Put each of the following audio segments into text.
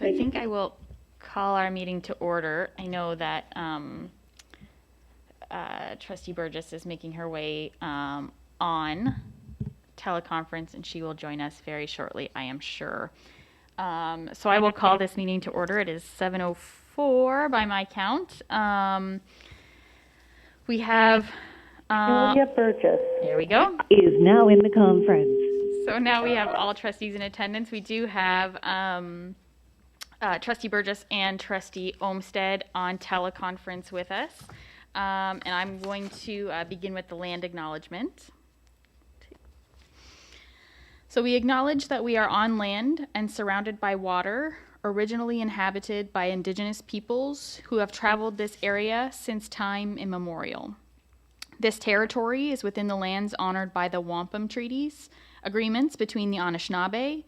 So I think I will call our meeting to order. I know that Trustee Burgess is making her way on teleconference, and she will join us very shortly, I am sure. So I will call this meeting to order. It is 7:04 by my count. We have Julia Burgess there we go. is now in the conference. So now we have all trustees in attendance. We do have Trustee Burgess and Trustee Olmsted on teleconference with us. And I'm going to begin with the land acknowledgement. So we acknowledge that we are on land and surrounded by water, originally inhabited by indigenous peoples who have traveled this area since time immemorial. This territory is within the lands honored by the Wampum Treaties, agreements between the Anishinaabe,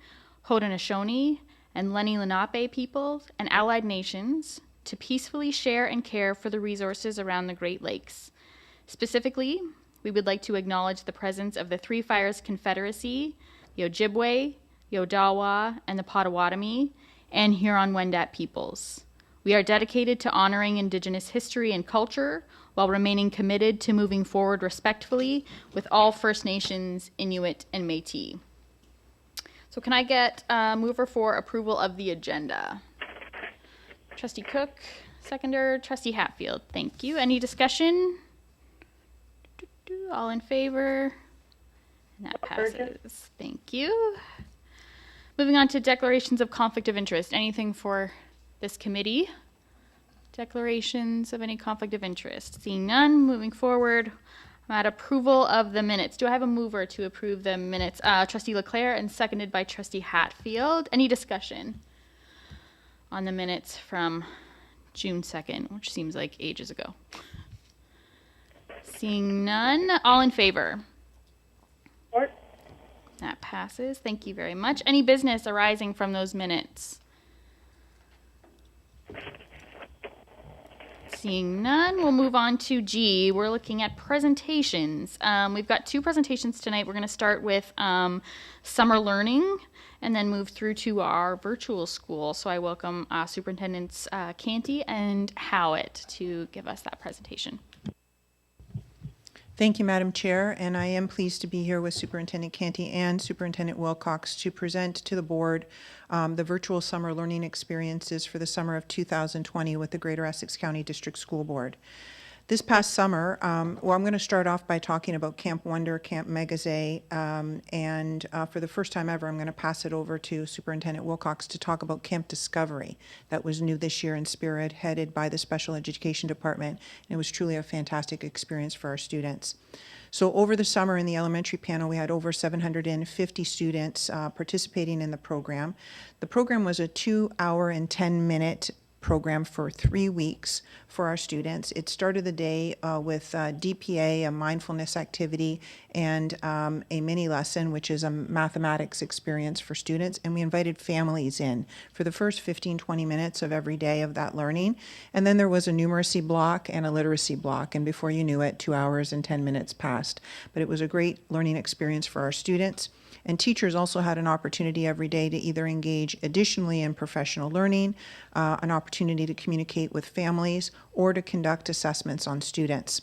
Haudenosaunee, and Lenni Lenape peoples and allied nations to peacefully share and care for the resources around the Great Lakes. Specifically, we would like to acknowledge the presence of the Three Fires Confederacy, the Ojibwe, the Odawa, and the Potawatomi, and Huron-Wendat peoples. We are dedicated to honoring Indigenous history and culture while remaining committed to moving forward respectfully with all First Nations, Inuit, and Métis. So can I get a mover for approval of the agenda? Trustee Cook, seconder. Trustee Hatfield, thank you. Any discussion? All in favor? And that passes. Thank you. Moving on to declarations of conflict of interest. Anything for this committee? Declarations of any conflict of interest? Seeing none, moving forward. I'm at approval of the minutes. Do I have a mover to approve the minutes? Trustee Leclerc and seconded by Trustee Hatfield. Any discussion on the minutes from June 2nd, which seems like ages ago? Seeing none, all in favor? Support. That passes. Thank you very much. Any business arising from those minutes? Seeing none, we'll move on to G. We're looking at presentations. We've got two presentations tonight. We're going to start with summer learning and then move through to our virtual school. So I welcome Superintendents Canty and Howitt to give us that presentation. Thank you, Madam Chair, and I am pleased to be here with Superintendent Canty and Superintendent Wilcox to present to the board the virtual summer learning experiences for the summer of 2020 with the Greater Essex County District School Board. This past summer, I'm going to start off by talking about Camp Wonder, Camp Megazay, and for the first time ever, I'm going to pass it over to Superintendent Wilcox to talk about Camp Discovery that was new this year in spirit, headed by the Special Education Department. And it was truly a fantastic experience for our students. So over the summer in the elementary panel, we had over 750 students participating in the program. The program was a 2-hour and 10-minute program for 3 weeks for our students. It started the day with DPA, a mindfulness activity, and a mini lesson, which is a mathematics experience for students. And we invited families in for the first 15-20 minutes of every day of that learning. And then there was a numeracy block and a literacy block. And before you knew it, 2 hours and 10 minutes passed. But it was a great learning experience for our students. And teachers also had an opportunity every day to either engage additionally in professional learning, an opportunity to communicate with families, or to conduct assessments on students.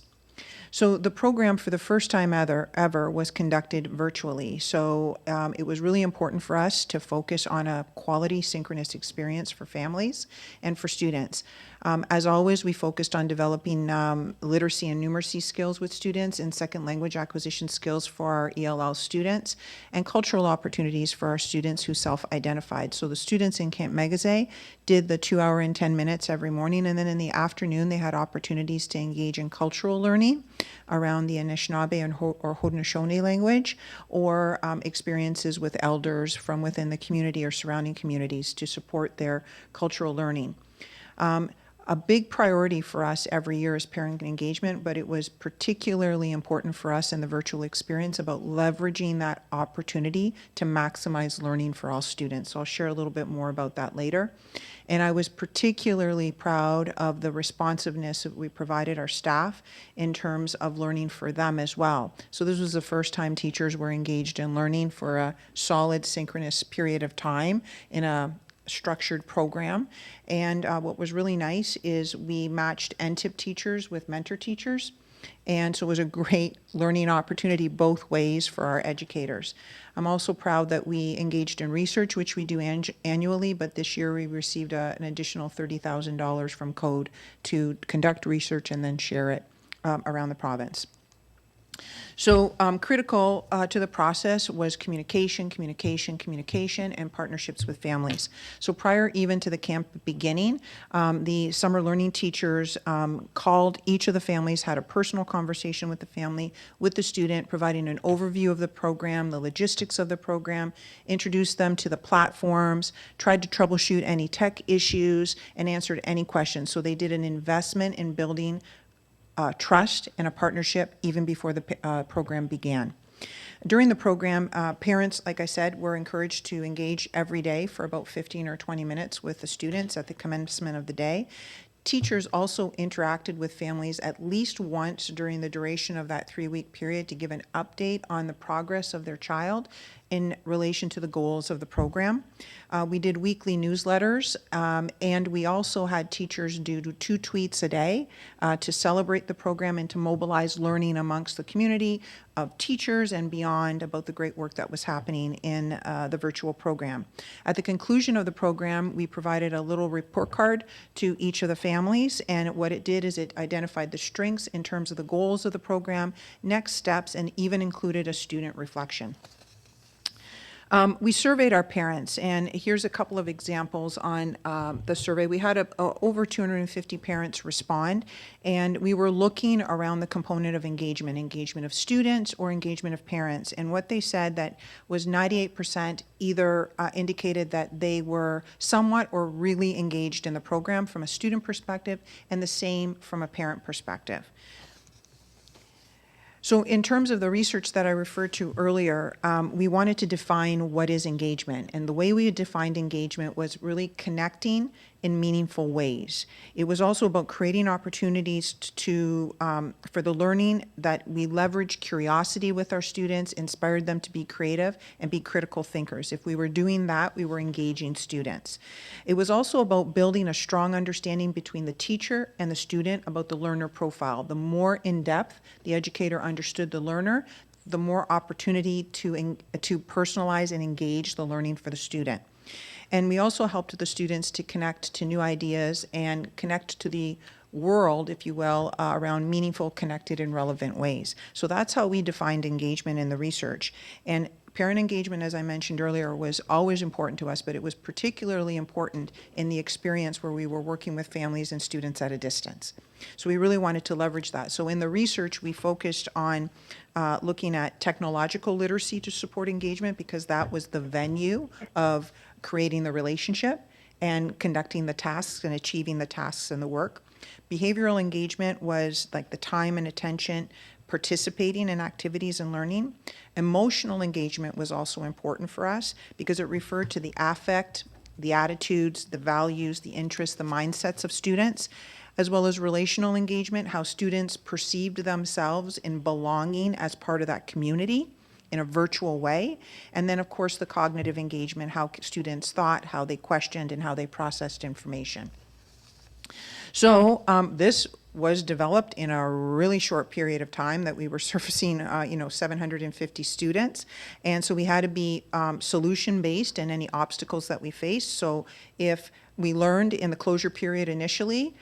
So the program for the first time ever was conducted virtually. So it was really important for us to focus on a quality synchronous experience for families and for students. As always, we focused on developing literacy and numeracy skills with students and second language acquisition skills for our ELL students and cultural opportunities for our students who self-identified. So the students in Camp Megazay did the 2 hour and 10 minutes every morning, and then in the afternoon they had opportunities to engage in cultural learning around the Anishinaabe or Haudenosaunee language, or experiences with elders from within the community or surrounding communities to support their cultural learning. A big priority for us every year is parent engagement, but it was particularly important for us in the virtual experience about leveraging that opportunity to maximize learning for all students. So I'll share a little bit more about that later. And I was particularly proud of the responsiveness that we provided our staff in terms of learning for them as well. So this was the first time teachers were engaged in learning for a solid synchronous period of time in a structured program. And what was really nice is we matched NTIP teachers with mentor teachers. And so it was a great learning opportunity both ways for our educators. I'm also proud that we engaged in research, which we do annually, but this year we received an additional $30,000 from CODE to conduct research and then share it around the province. So critical to the process was communication, and partnerships with families. So prior even to the camp beginning, the summer learning teachers called each of the families, had a personal conversation with the family, with the student, providing an overview of the program, the logistics of the program, introduced them to the platforms, tried to troubleshoot any tech issues, and answered any questions. So they did an investment in building trust and a partnership even before the program began. During the program, parents, like I said, were encouraged to engage every day for about 15 or 20 minutes with the students at the commencement of the day. Teachers also interacted with families at least once during the duration of that 3-week period to give an update on the progress of their child in relation to the goals of the program. We did weekly newsletters, and we also had teachers do 2 tweets a day to celebrate the program and to mobilize learning amongst the community of teachers and beyond about the great work that was happening in the virtual program. At the conclusion of the program, we provided a little report card to each of the families, and what it did is it identified the strengths in terms of the goals of the program, next steps, and even included a student reflection. We surveyed our parents, and here's a couple of examples on the survey. We had over 250 parents respond, and we were looking around the component of engagement of students or engagement of parents. And what they said that was 98% either indicated that they were somewhat or really engaged in the program from a student perspective, and the same from a parent perspective. So in terms of the research that I referred to earlier, we wanted to define what is engagement. And the way we defined engagement was really connecting in meaningful ways. It was also about creating opportunities for the learning that we leverage curiosity with our students, inspired them to be creative and be critical thinkers. If we were doing that, we were engaging students. It was also about building a strong understanding between the teacher and the student about the learner profile. The more in depth the educator understood the learner, the more opportunity to personalize and engage the learning for the student. And we also helped the students to connect to new ideas and connect to the world, if you will, around meaningful, connected, and relevant ways. So that's how we defined engagement in the research. And parent engagement, as I mentioned earlier, was always important to us, but it was particularly important in the experience where we were working with families and students at a distance. So we really wanted to leverage that. So in the research, we focused on looking at technological literacy to support engagement, because that was the venue of creating the relationship and conducting the tasks and achieving the tasks and the work. Behavioral engagement was like the time and attention participating in activities and learning. Emotional engagement was also important for us because it referred to the affect, the attitudes, the values, the interests, the mindsets of students, as well as relational engagement, how students perceived themselves in belonging as part of that community in a virtual way. And then, of course, the cognitive engagement, how students thought, how they questioned, and how they processed information. So this was developed in a really short period of time that we were surfacing, 750 students. And so we had to be solution-based in any obstacles that we faced. So if we learned in the closure period initially,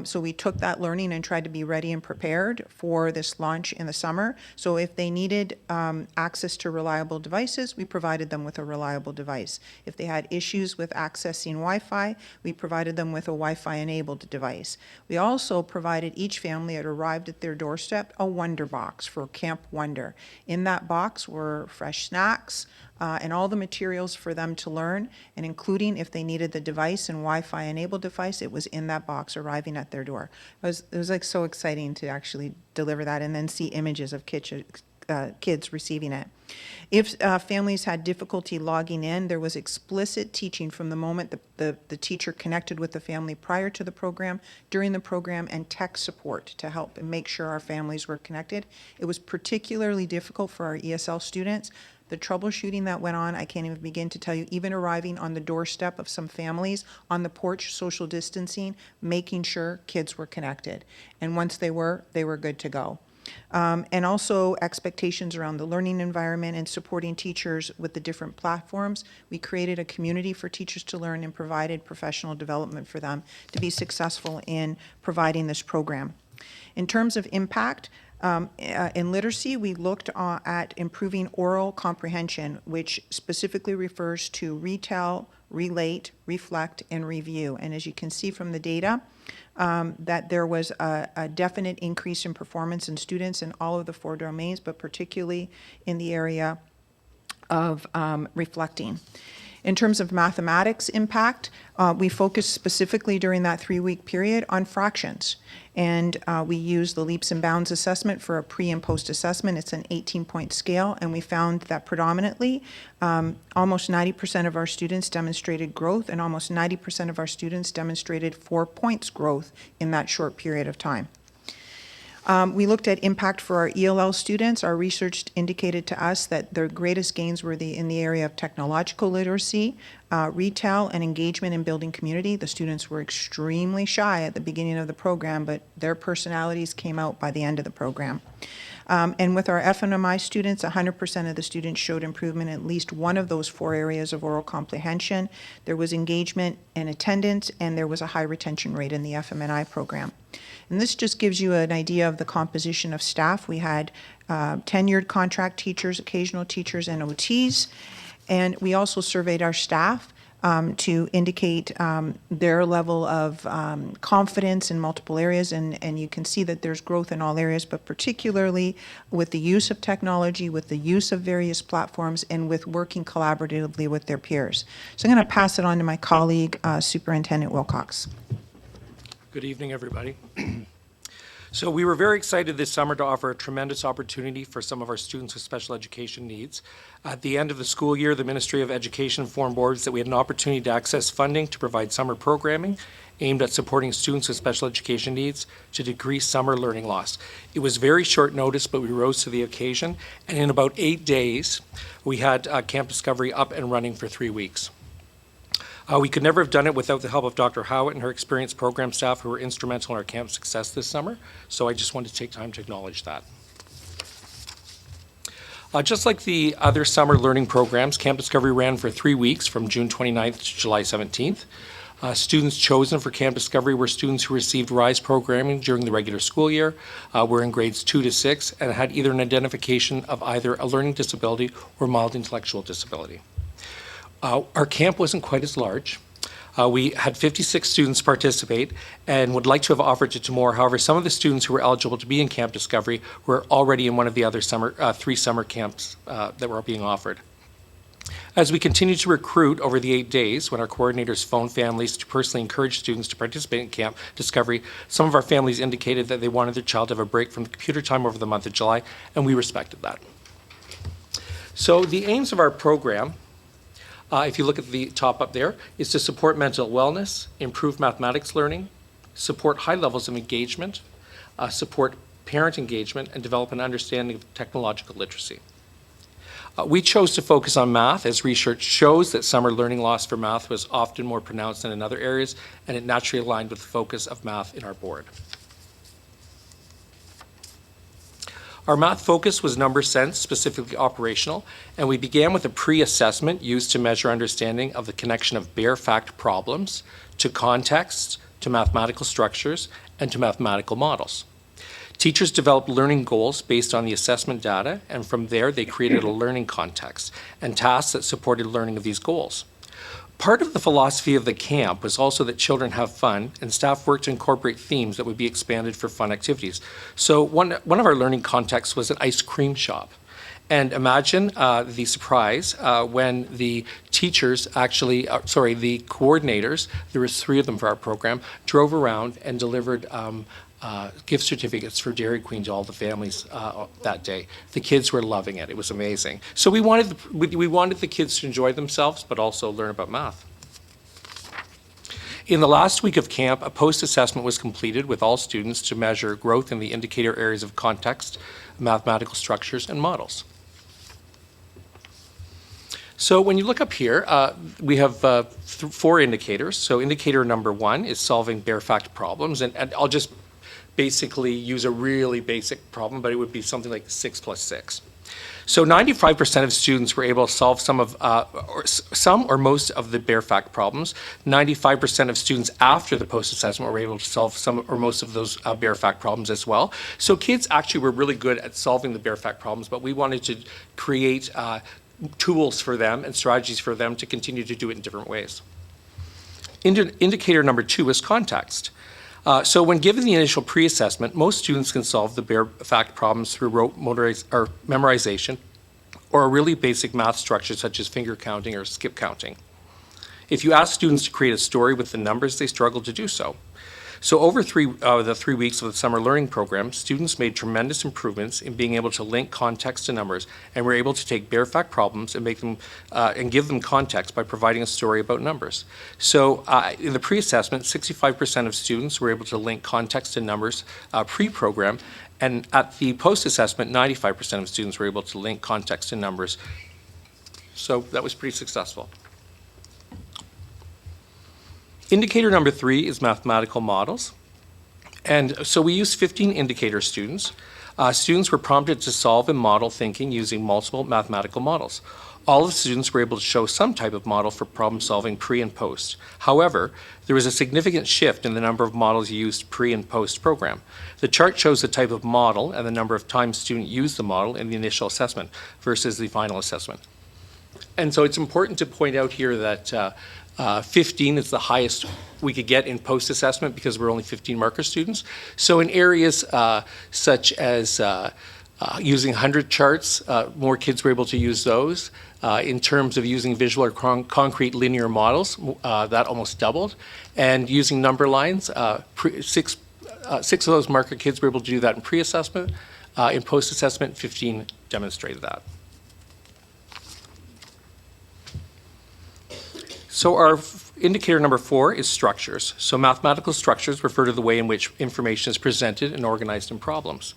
so we took that learning and tried to be ready and prepared for this launch in the summer. So if they needed access to reliable devices, we provided them with a reliable device. If they had issues with accessing Wi-Fi, we provided them with a Wi-Fi enabled device. We also provided each family that arrived at their doorstep a Wonder Box for Camp Wonder. In that box were fresh snacks, and all the materials for them to learn, and including if they needed the device and Wi-Fi enabled device, it was in that box arriving at their door. It was like so exciting to actually deliver that and then see images of kids receiving it. If families had difficulty logging in, there was explicit teaching from the moment the teacher connected with the family prior to the program, during the program, and tech support to help and make sure our families were connected. It was particularly difficult for our ESL students The troubleshooting that went on, I can't even begin to tell you, even arriving on the doorstep of some families, on the porch, social distancing, making sure kids were connected. And once they were good to go. And also expectations around the learning environment and supporting teachers with the different platforms. We created a community for teachers to learn and provided professional development for them to be successful in providing this program. In terms of impact, in literacy, we looked at improving oral comprehension, which specifically refers to retell, relate, reflect, and review. And as you can see from the data, that there was a definite increase in performance in students in all of the 4 domains, but particularly in the area of reflecting. In terms of mathematics impact, we focused specifically during that 3-week period on fractions. And we used the leaps and bounds assessment for a pre and post assessment. It's an 18-point scale, and we found that predominantly almost 90% of our students demonstrated growth, and almost 90% of our students demonstrated 4 points growth in that short period of time. We looked at impact for our ELL students. Our research indicated to us that their greatest gains were in the area of technological literacy, retail, and engagement in building community. The students were extremely shy at the beginning of the program, but their personalities came out by the end of the program. And with our FNMI students, 100% of the students showed improvement in at least one of those 4 areas of oral comprehension. There was engagement and attendance, and there was a high retention rate in the FMNI program. And this just gives you an idea of the composition of staff. We had tenured contract teachers, occasional teachers, and OTs. And we also surveyed our staff to indicate their level of confidence in multiple areas. And you can see that there's growth in all areas, but particularly with the use of technology, with the use of various platforms, and with working collaboratively with their peers. So I'm going to pass it on to my colleague, Superintendent Wilcox. Good evening, everybody. So we were very excited this summer to offer a tremendous opportunity for some of our students with special education needs. At the end of the school year, the Ministry of Education informed boards that we had an opportunity to access funding to provide summer programming aimed at supporting students with special education needs to decrease summer learning loss. It was very short notice, but we rose to the occasion, and in about 8 days, we had Camp Discovery up and running for 3 weeks. We could never have done it without the help of Dr. Howitt and her experienced program staff who were instrumental in our camp success this summer. So I just wanted to take time to acknowledge that. Just like the other summer learning programs, Camp Discovery ran for 3 weeks from June 29th to July 17th. Students chosen for Camp Discovery were students who received RISE programming during the regular school year, were in grades 2 to 6, and had either an identification of either a learning disability or mild intellectual disability. Our camp wasn't quite as large. We had 56 students participate and would like to have offered it to more. However, some of the students who were eligible to be in Camp Discovery were already in one of the other 3 summer camps that were being offered. As we continued to recruit over the 8 days, when our coordinators phoned families to personally encourage students to participate in Camp Discovery, some of our families indicated that they wanted their child to have a break from the computer time over the month of July, and we respected that. So the aims of our program, if you look at the top up there, is to support mental wellness, improve mathematics learning, support high levels of engagement, support parent engagement, and develop an understanding of technological literacy. We chose to focus on math as research shows that summer learning loss for math was often more pronounced than in other areas, and it naturally aligned with the focus of math in our board. Our math focus was number sense, specifically operational, and we began with a pre-assessment used to measure understanding of the connection of bare fact problems to context, to mathematical structures, and to mathematical models. Teachers developed learning goals based on the assessment data, and from there they created a learning context and tasks that supported learning of these goals. Part of the philosophy of the camp was also that children have fun, and staff worked to incorporate themes that would be expanded for fun activities. So one of our learning contexts was an ice cream shop. And imagine the surprise when the teachers actually, the coordinators, there was 3 of them for our program, drove around and delivered gift certificates for Dairy Queen to all the families that day. The kids were loving it. It was amazing. So we wanted the kids to enjoy themselves, but also learn about math. In the last week of camp, a post-assessment was completed with all students to measure growth in the indicator areas of context, mathematical structures, and models. So when you look up here, we have 4 indicators. So indicator number 1 is solving bare fact problems. And I'll just basically use a really basic problem, but it would be something like 6 plus 6. So 95% of students were able to solve some or most of the bare fact problems. 95% of students after the post-assessment were able to solve some or most of those bare fact problems as well. So kids actually were really good at solving the bare fact problems, but we wanted to create tools for them and strategies for them to continue to do it in different ways. Indicator number 2 is context. So when given the initial pre-assessment, most students can solve the bare fact problems through rote memorization or a really basic math structure such as finger counting or skip counting. If you ask students to create a story with the numbers, they struggle to do so. So over the 3 weeks of the summer learning program, students made tremendous improvements in being able to link context to numbers, and were able to take bare fact problems and make them and give them context by providing a story about numbers. So in the pre-assessment, 65% of students were able to link context to numbers pre-program, and at the post-assessment, 95% of students were able to link context to numbers. So that was pretty successful. Indicator number 3 is mathematical models. And so we used 15 indicator students. Students were prompted to solve and model thinking using multiple mathematical models. All of the students were able to show some type of model for problem solving pre and post. However, there was a significant shift in the number of models used pre and post program. The chart shows the type of model and the number of times students used the model in the initial assessment versus the final assessment. And so it's important to point out here that 15 is the highest we could get in post-assessment because we're only 15 marker students. So in areas such as using 100 charts, more kids were able to use those. In terms of using visual or concrete linear models, that almost doubled. And using number lines, 6 of those marker kids were able to do that in pre-assessment. In post-assessment, 15 demonstrated that. So our indicator number 4 is structures. So mathematical structures refer to the way in which information is presented and organized in problems.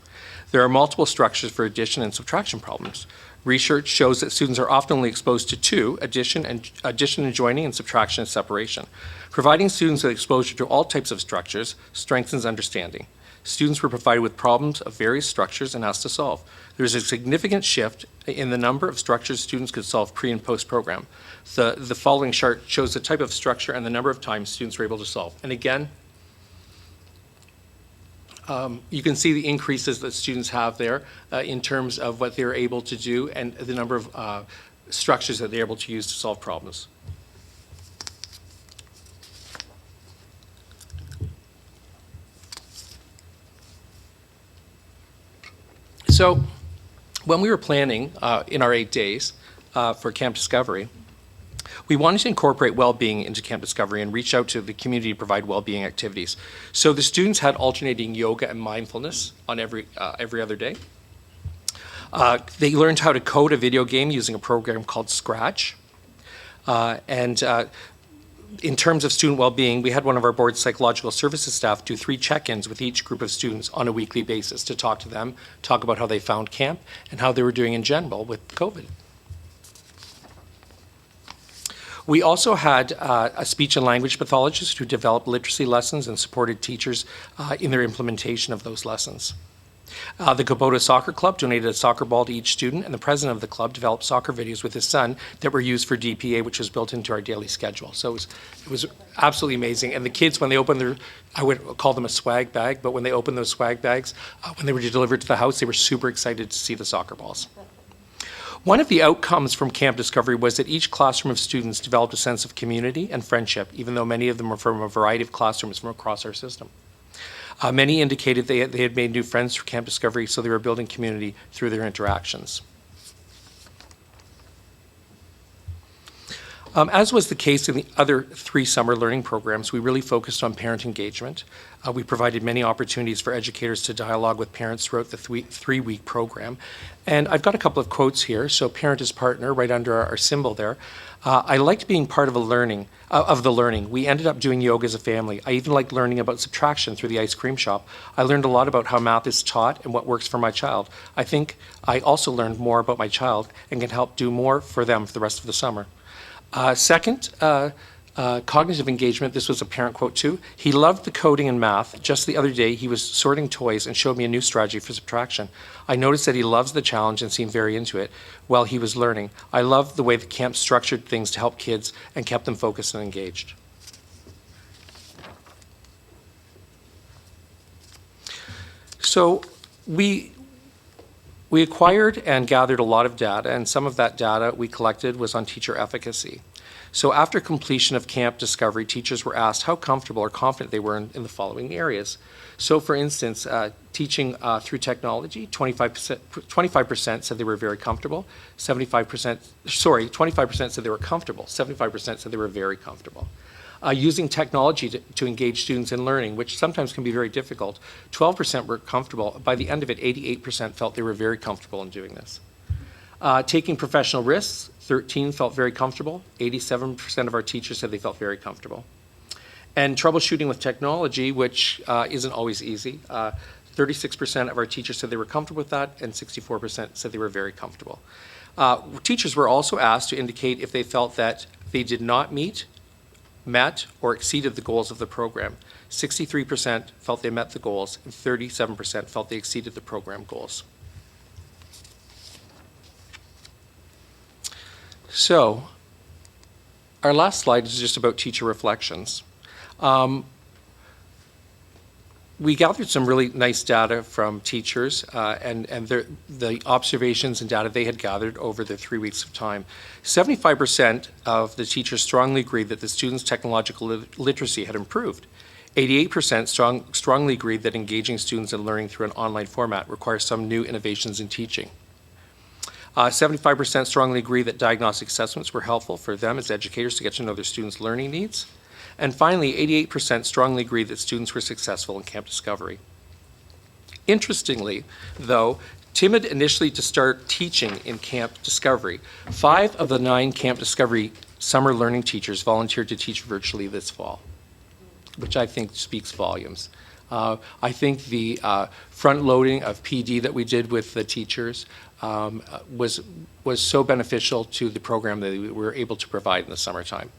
There are multiple structures for addition and subtraction problems. Research shows that students are often only exposed to 2, addition and joining, and subtraction and separation. Providing students with exposure to all types of structures strengthens understanding. Students were provided with problems of various structures and asked to solve. There is a significant shift in the number of structures students could solve pre and post program. The following chart shows the type of structure and the number of times students were able to solve. And again, you can see the increases that students have there in terms of what they're able to do and the number of structures that they're able to use to solve problems. So when we were planning in our 8 days for Camp Discovery, we wanted to incorporate well-being into Camp Discovery and reach out to the community to provide well-being activities. So the students had alternating yoga and mindfulness on every other day. They learned how to code a video game using a program called Scratch. In terms of student well-being, we had one of our board's psychological services staff do 3 check-ins with each group of students on a weekly basis to talk to them, talk about how they found camp and how they were doing in general with COVID. We also had a speech and language pathologist who developed literacy lessons and supported teachers in their implementation of those lessons. The Kubota Soccer Club donated a soccer ball to each student, and the president of the club developed soccer videos with his son that were used for DPA, which was built into our daily schedule. So it was absolutely amazing. And the kids, when they opened their, I would call them a swag bag, but when they opened those swag bags, when they were delivered to the house, they were super excited to see the soccer balls. One of the outcomes from Camp Discovery was that each classroom of students developed a sense of community and friendship, even though many of them were from a variety of classrooms from across our system. Many indicated they had made new friends through Camp Discovery, so they were building community through their interactions. As was the case in the other 3 summer learning programs, we really focused on parent engagement. We provided many opportunities for educators to dialogue with parents throughout the 3-week program. And I've got a couple of quotes here. So parent is partner, right under our symbol there. I liked being part of the learning. We ended up doing yoga as a family. I even liked learning about subtraction through the ice cream shop. I learned a lot about how math is taught and what works for my child. I think I also learned more about my child and can help do more for them for the rest of the summer. Second, cognitive engagement. This was a parent quote too. He loved the coding and math. Just the other day, he was sorting toys and showed me a new strategy for subtraction. I noticed that he loves the challenge and seemed very into it while he was learning. I loved the way the camp structured things to help kids and kept them focused and engaged. So we acquired and gathered a lot of data, and some of that data we collected was on teacher efficacy. So after completion of Camp Discovery, teachers were asked how comfortable or confident they were in the following areas. So for instance, teaching through technology, 25% said they were very comfortable, 25% said they were comfortable, 75% said they were very comfortable. Using technology to engage students in learning, which sometimes can be very difficult, 12% were comfortable. By the end of it, 88% felt they were very comfortable in doing this. Taking professional risks, 13 felt very comfortable. 87% of our teachers said they felt very comfortable. And troubleshooting with technology, which isn't always easy, 36% of our teachers said they were comfortable with that, and 64% said they were very comfortable. Teachers were also asked to indicate if they felt that they did not met or exceeded the goals of the program. 63% felt they met the goals, and 37% felt they exceeded the program goals. So, our last slide is just about teacher reflections. We gathered some really nice data from teachers and the observations and data they had gathered over the 3 weeks of time. 75% of the teachers strongly agreed that the students' technological literacy had improved. 88% strongly agreed that engaging students in learning through an online format requires some new innovations in teaching. 75% strongly agree that diagnostic assessments were helpful for them as educators to get to know their students' learning needs. And finally, 88% strongly agree that students were successful in Camp Discovery. Interestingly, though, timid initially to start teaching in Camp Discovery, 5 of the 9 Camp Discovery summer learning teachers volunteered to teach virtually this fall, which I think speaks volumes. I think the front-loading of PD that we did with the teachers was so beneficial to the program that we were able to provide in the summertime.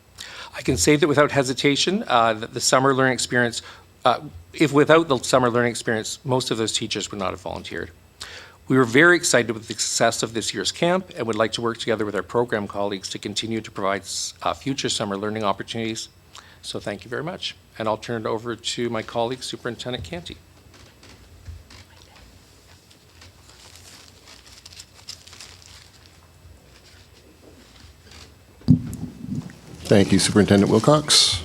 I can say that without hesitation, that the summer learning experience, without the summer learning experience, most of those teachers would not have volunteered. We were very excited with the success of this year's camp and would like to work together with our program colleagues to continue to provide future summer learning opportunities. So thank you very much. And I'll turn it over to my colleague, Superintendent Canty. Thank you, Superintendent Wilcox.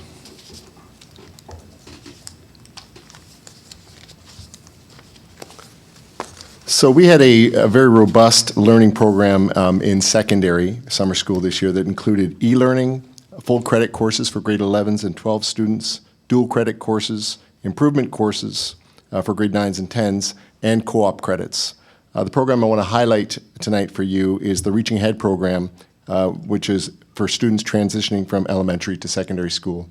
So we had a very robust learning program in secondary summer school this year that included e-learning, full credit courses for grade 11s and 12 students, dual credit courses, improvement courses for grade 9s and 10s, and co-op credits. The program I want to highlight tonight for you is the Reaching Ahead program, which is for students transitioning from elementary to secondary school.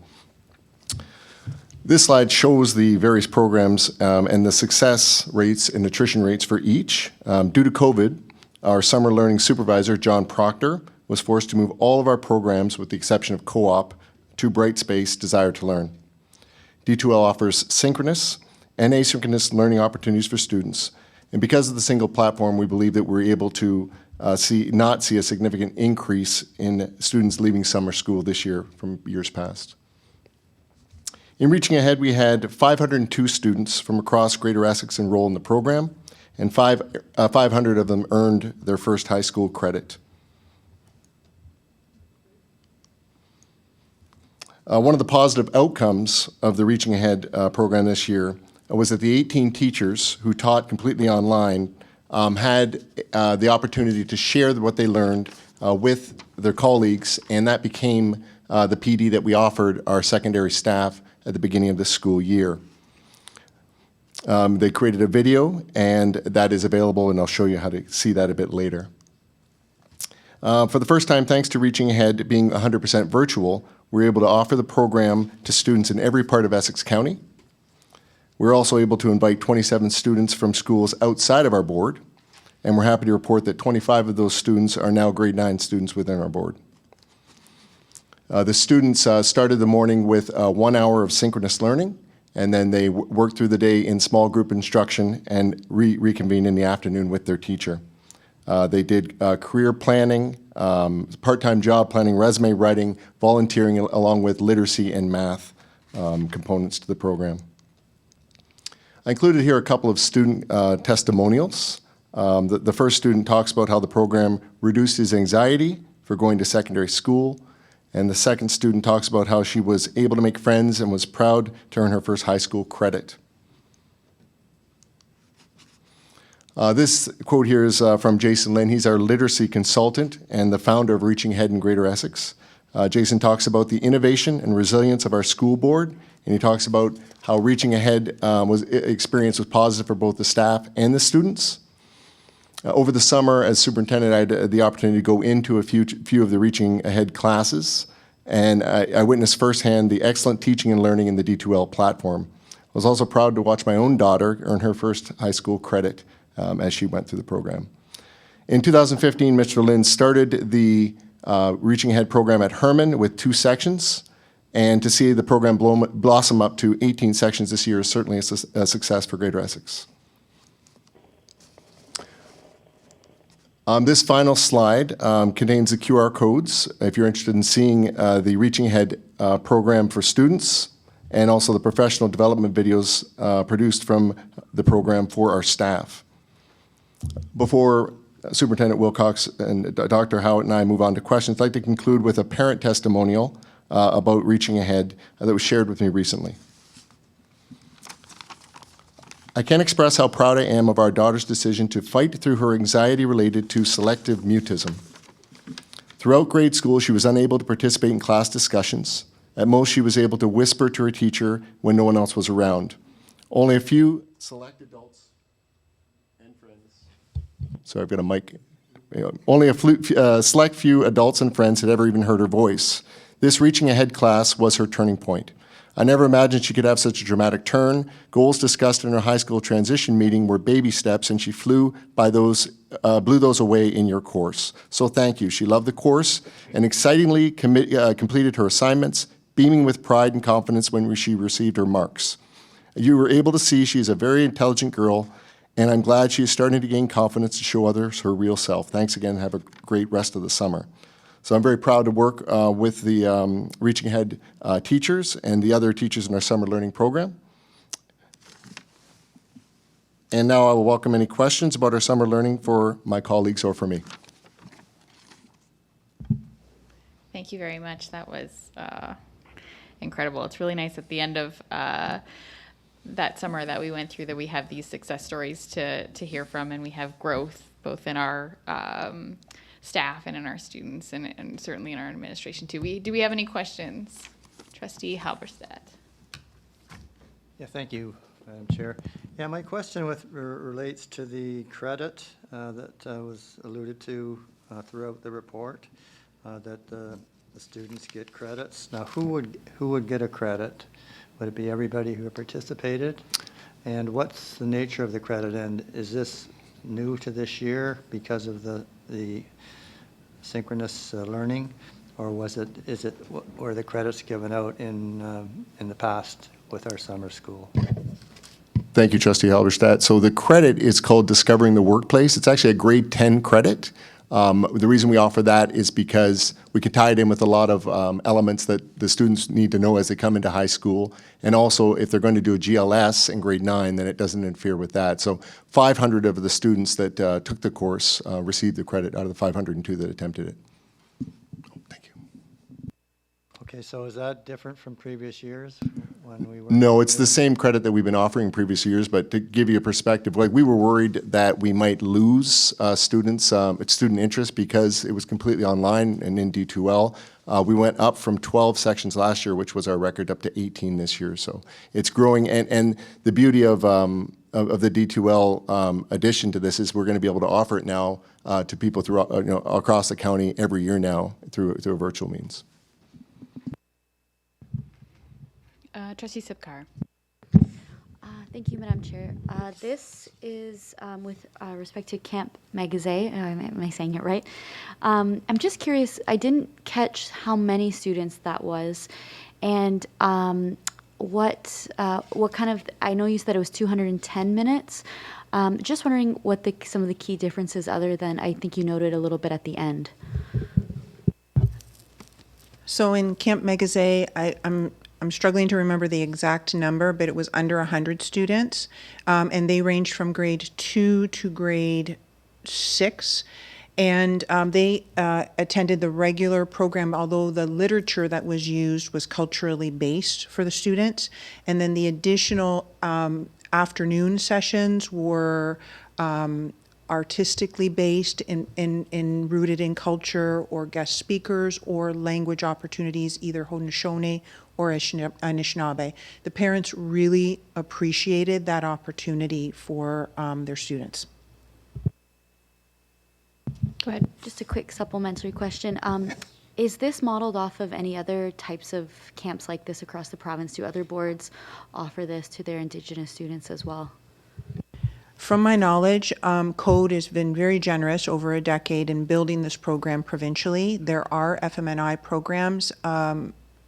This slide shows the various programs and the success rates and attrition rates for each. Due to COVID, our summer learning supervisor, John Proctor, was forced to move all of our programs, with the exception of co-op, to Brightspace Desire to Learn. D2L offers synchronous and asynchronous learning opportunities for students. And because of the single platform, we believe that we're able to not see a significant increase in students leaving summer school this year from years past. In Reaching Ahead, we had 502 students from across Greater Essex enroll in the program, and 500 of them earned their first high school credit. One of the positive outcomes of the Reaching Ahead program this year was that the 18 teachers who taught completely online had the opportunity to share what they learned with their colleagues, and that became the PD that we offered our secondary staff at the beginning of the school year. They created a video, and that is available, and I'll show you how to see that a bit later. For the first time, thanks to Reaching Ahead being 100% virtual, we're able to offer the program to students in every part of Essex County. We're also able to invite 27 students from schools outside of our board, and we're happy to report that 25 of those students are now grade 9 students within our board. The students started the morning with 1 hour of synchronous learning, and then they worked through the day in small group instruction and reconvened in the afternoon with their teacher. They did career planning, part-time job planning, resume writing, volunteering, along with literacy and math components to the program. I included here a couple of student testimonials. The first student talks about how the program reduced his anxiety for going to secondary school, and the second student talks about how she was able to make friends and was proud to earn her first high school credit. This quote here is from Jason Lynn. He's our literacy consultant and the founder of Reaching Ahead in Greater Essex. Jason talks about the innovation and resilience of our school board, and he talks about how Reaching Ahead experience was positive for both the staff and the students. Over the summer, as superintendent, I had the opportunity to go into a few of the Reaching Ahead classes, and I witnessed firsthand the excellent teaching and learning in the D2L platform. I was also proud to watch my own daughter earn her first high school credit as she went through the program. In 2015, Mr. Lynn started the Reaching Ahead program at Herman with 2 sections, and to see the program blossom up to 18 sections this year is certainly a success for Greater Essex. This final slide contains the QR codes if you're interested in seeing the Reaching Ahead program for students, and also the professional development videos produced from the program for our staff. Before Superintendent Wilcox and Dr. Howitt and I move on to questions, I'd like to conclude with a parent testimonial about Reaching Ahead that was shared with me recently. I can't express how proud I am of our daughter's decision to fight through her anxiety related to selective mutism. Throughout grade school, she was unable to participate in class discussions. At most, she was able to whisper to her teacher when no one else was around. Only a few select adults and friends. Sorry, I've got a mic. Only a select few adults and friends had ever even heard her voice. This Reaching Ahead class was her turning point. I never imagined she could have such a dramatic turn. Goals discussed in her high school transition meeting were baby steps, and she blew those away in your course. So thank you. She loved the course and excitingly completed her assignments, beaming with pride and confidence when she received her marks. You were able to see she's a very intelligent girl, and I'm glad she is starting to gain confidence to show others her real self. Thanks again. Have a great rest of the summer. So I'm very proud to work with the Reaching Ahead teachers and the other teachers in our summer learning program. And now I will welcome any questions about our summer learning for my colleagues or for me. Thank you very much. That was incredible. It's really nice at the end of that summer that we went through that we have these success stories to hear from, and we have growth both in our staff and in our students, and certainly in our administration too. Do we have any questions? Trustee Halberstadt. Yeah, thank you, Madam Chair. Yeah, my question relates to the credit that was alluded to throughout the report, that the students get credits. Now, who would get a credit? Would it be everybody who participated? And what's the nature of the credit? And is this new to this year because of the synchronous learning, or were the credits given out in the past with our summer school? Thank you, Trustee Halberstadt. So the credit is called Discovering the Workplace. It's actually a grade 10 credit. The reason we offer that is because we can tie it in with a lot of elements that the students need to know as they come into high school. And also, if they're going to do a GLS in grade 9, then it doesn't interfere with that. So 500 of the students that took the course received the credit out of the 502 that attempted it. Thank you. Okay, so is that different from previous years? when we were? No, it's the same credit that we've been offering in previous years, but to give you a perspective, like we were worried that we might lose student interest because it was completely online and in D2L. We went up from 12 sections last year, which was our record, up to 18 this year. So it's growing, and the beauty of the D2L addition to this is we're going to be able to offer it now to people throughout, across the county every year now through a virtual means. Trustee Sipkar. Thank you, Madam Chair. This is with respect to Camp Magaze. Am I saying it right? I'm just curious. I didn't catch how many students that was, and what kind of. I know you said it was 210 minutes. Just wondering what some of the key differences, other than I think you noted a little bit at the end. So in Camp Magaze, I'm struggling to remember the exact number, but it was under 100 students, and they ranged from grade 2 to grade 6. And they attended the regular program, although the literature that was used was culturally based for the students. And then the additional afternoon sessions were artistically based in rooted in culture, or guest speakers, or language opportunities, either Haudenosaunee or Anishinaabe. The parents really appreciated that opportunity for their students. Go ahead. Just a quick supplementary question. Is this modeled off of any other types of camps like this across the province? Do other boards offer this to their Indigenous students as well? From my knowledge, CODE has been very generous over a decade in building this program provincially. There are FMNI programs,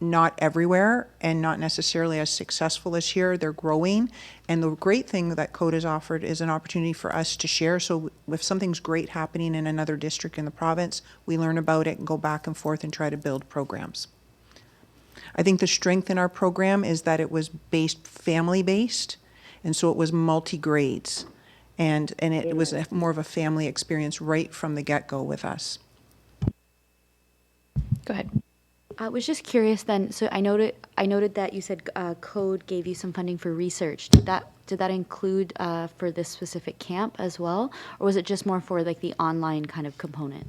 not everywhere and not necessarily as successful as here. They're growing. And the great thing that CODE has offered is an opportunity for us to share. So if something's great happening in another district in the province, we learn about it and go back and forth and try to build programs. I think the strength in our program is that it was family-based, and so it was multi-grades. And it was more of a family experience right from the get-go with us. Go ahead. I was just curious then, so I noted that you said CODE gave you some funding for research. Did that include for this specific camp as well? Or was it just more for like the online kind of component?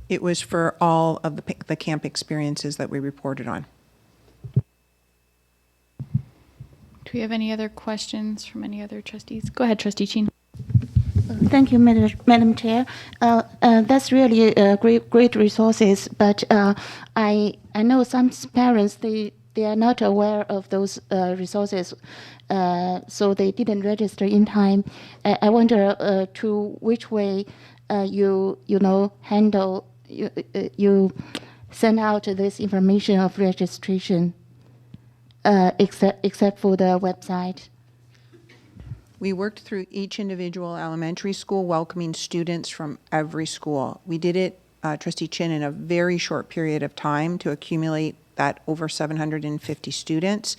It was for all of the camp experiences that we reported on. Do we have any other questions from any other trustees? Go ahead, Trustee Chin. Thank you, Madam Chair. That's really great resources, but I know some parents, they are not aware of those resources, so they didn't register in time. I wonder to which way you send out this information of registration, except for the website. We worked through each individual elementary school, welcoming students from every school. We did it, Trustee Chin, in a very short period of time to accumulate that over 750 students.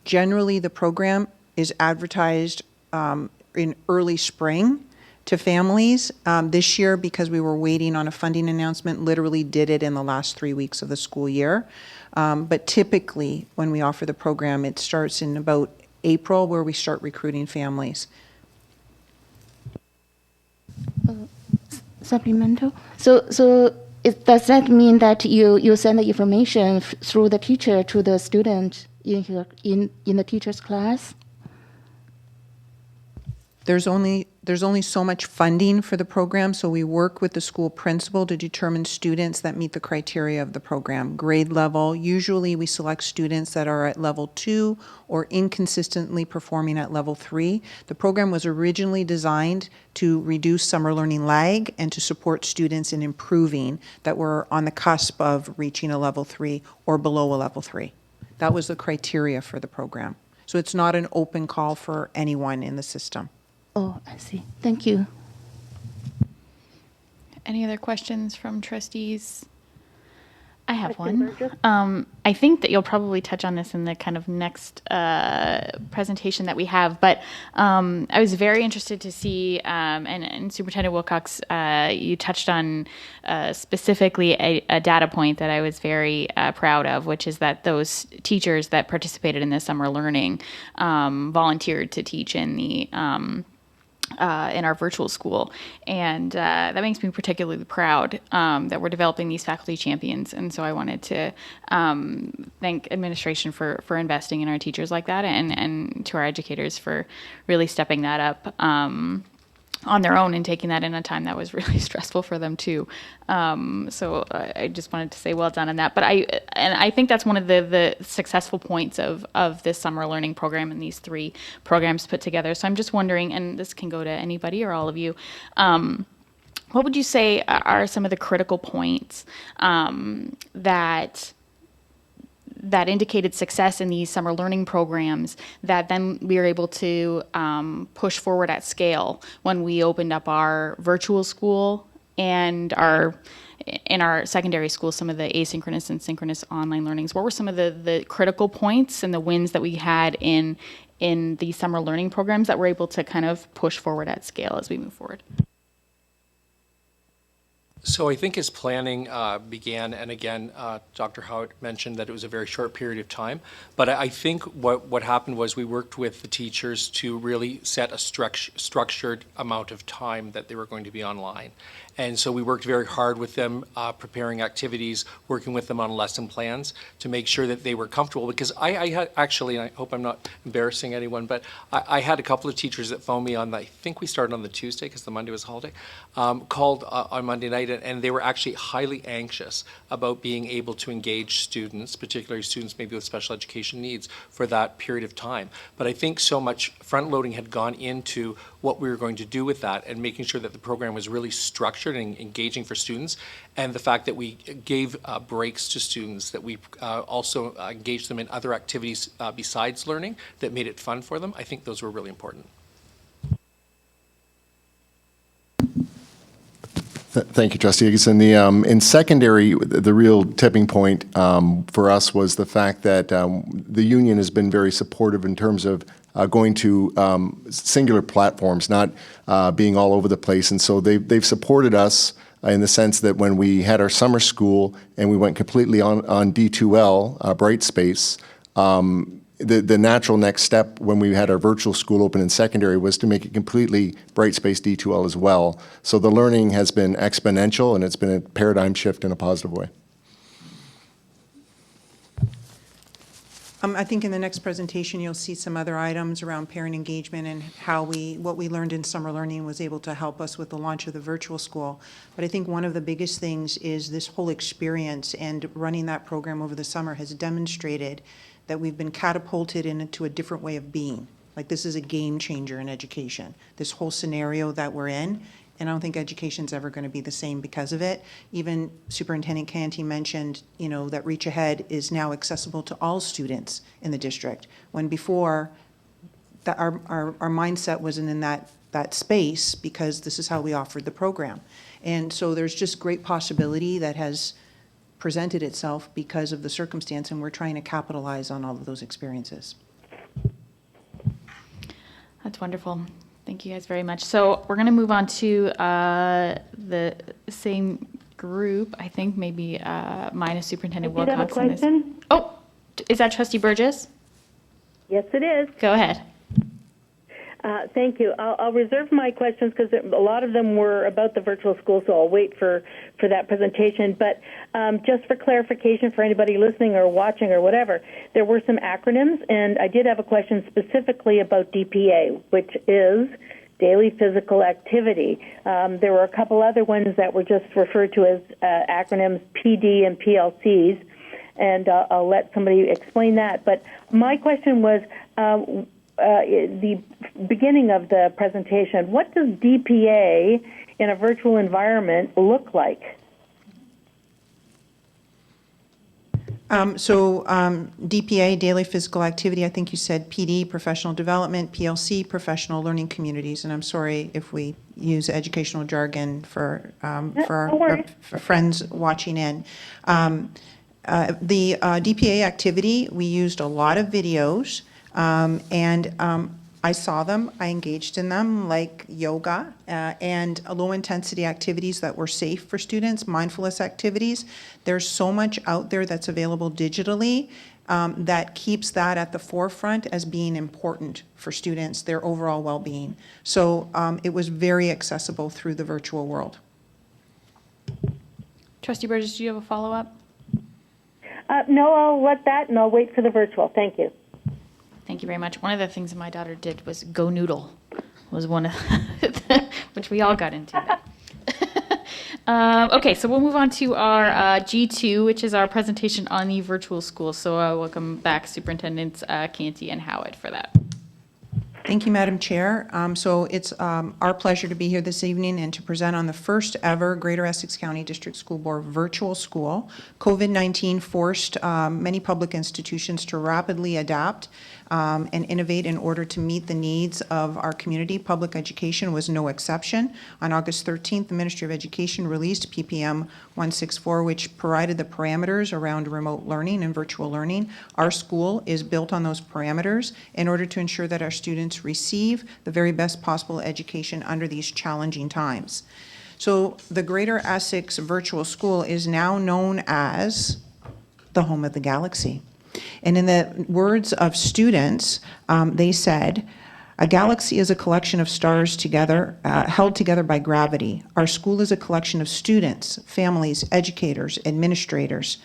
Generally, the program is advertised in early spring to families. This year, because we were waiting on a funding announcement, literally did it in the last 3 weeks of the school year. But typically, when we offer the program, it starts in about April, where we start recruiting families. Supplemental. So does that mean that you send the information through the teacher to the student in the teacher's class? There's only so much funding for the program, so we work with the school principal to determine students that meet the criteria of the program. Grade level, usually we select students that are at level 2 or inconsistently performing at level 3. The program was originally designed to reduce summer learning lag and to support students in improving that were on the cusp of reaching a level 3 or below a level 3. That was the criteria for the program. So it's not an open call for anyone in the system. Oh, I see. Thank you. Any other questions from trustees? I have Question, one. Burgess? I think that you'll probably touch on this in the kind of next presentation that we have, but I was very interested to see, and Superintendent Wilcox, you touched on specifically a data point that I was very proud of, which is that those teachers that participated in this summer learning volunteered to teach in the in our virtual school. And that makes me particularly proud that we're developing these faculty champions. And so I wanted to thank administration for investing in our teachers like that, and to our educators for really stepping that up on their own and taking that in a time that was really stressful for them too. So I just wanted to say well done on that. But I think that's one of the successful points of this summer learning program and these 3 programs put together. So I'm just wondering, and this can go to anybody or all of you, what would you say are some of the critical points that indicated success in these summer learning programs that then we were able to push forward at scale when we opened up our virtual school and in our secondary school, some of the asynchronous and synchronous online learnings? What were some of the critical points and the wins that we had in the summer learning programs that we're able to kind of push forward at scale as we move forward? So I think as planning began, and again, Dr. Howitt mentioned that it was a very short period of time, but I think what happened was we worked with the teachers to really set a structured amount of time that they were going to be online. And so we worked very hard with them, preparing activities, working with them on lesson plans to make sure that they were comfortable. Because I had actually, and I hope I'm not embarrassing anyone, but I had a couple of teachers that phoned me on, I think we started on the Tuesday because the Monday was a holiday, called on Monday night, and they were actually highly anxious about being able to engage students, particularly students maybe with special education needs, for that period of time. But I think so much front loading had gone into what we were going to do with that and making sure that the program was really structured and engaging for students, and the fact that we gave breaks to students, that we also engaged them in other activities besides learning that made it fun for them. I think those were really important. Thank you, Trustee Higginson. In secondary, the real tipping point for us was the fact that the union has been very supportive in terms of going to singular platforms, not being all over the place. And so they've supported us in the sense that when we had our summer school and we went completely on D2L, Brightspace, the natural next step when we had our virtual school open in secondary was to make it completely Brightspace D2L as well. So the learning has been exponential, and it's been a paradigm shift in a positive way. I think in the next presentation, you'll see some other items around parent engagement and what we learned in summer learning was able to help us with the launch of the virtual school. But I think one of the biggest things is this whole experience, and running that program over the summer has demonstrated that we've been catapulted into a different way of being. Like, this is a game changer in education, this whole scenario that we're in. And I don't think education's ever going to be the same because of it. Even Superintendent Canty mentioned, that Reach Ahead is now accessible to all students in the district, when before our mindset wasn't in that space, because this is how we offered the program. And so there's just great possibility that has presented itself because of the circumstance, and we're trying to capitalize on all of those experiences. That's wonderful. Thank you guys very much. So we're going to move on to the same group, I think, maybe minus Superintendent I did have a Wilcox. On this. question. Oh, is that Trustee Burgess? Yes, it is. Go ahead. Thank you. I'll reserve my questions because a lot of them were about the virtual school, so I'll wait for that presentation. But just for clarification for anybody listening or watching or whatever, there were some acronyms, and I did have a question specifically about DPA, which is daily physical activity. There were a couple other ones that were just referred to as acronyms, PD and PLCs, and I'll let somebody explain that. But my question was, the beginning of the presentation, what does DPA in a virtual environment look like? DPA, daily physical activity, I think you said PD, professional development, PLC, professional learning communities. And I'm sorry if we use educational jargon for our friends watching in. The DPA activity, we used a lot of videos, and I saw them, I engaged in them, like yoga and low-intensity activities that were safe for students, mindfulness activities. There's so much out there that's available digitally that keeps that at the forefront as being important for students, their overall well-being. So it was very accessible through the virtual world. Trustee Burgess, do you have a follow-up? No, I'll let that, and I'll wait for the virtual. Thank you. Thank you very much. One of the things that my daughter did was go noodle, was one of which we all got into. Okay, so we'll move on to our G2, which is our presentation on the virtual school. So welcome back Superintendents Canty and Howard for that. Thank you, Madam Chair. So it's our pleasure to be here this evening and to present on the first ever Greater Essex County District School Board virtual school. COVID-19 forced many public institutions to rapidly adapt and innovate in order to meet the needs of our community. Public education was no exception. On August 13th, the Ministry of Education released PPM 164, which provided the parameters around remote learning and virtual learning. Our school is built on those parameters in order to ensure that our students receive the very best possible education under these challenging times. So the Greater Essex Virtual School is now known as the home of the galaxy. And in the words of students, they said, "A galaxy is a collection of stars together, held together by gravity. Our school is a collection of students, families, educators, administrators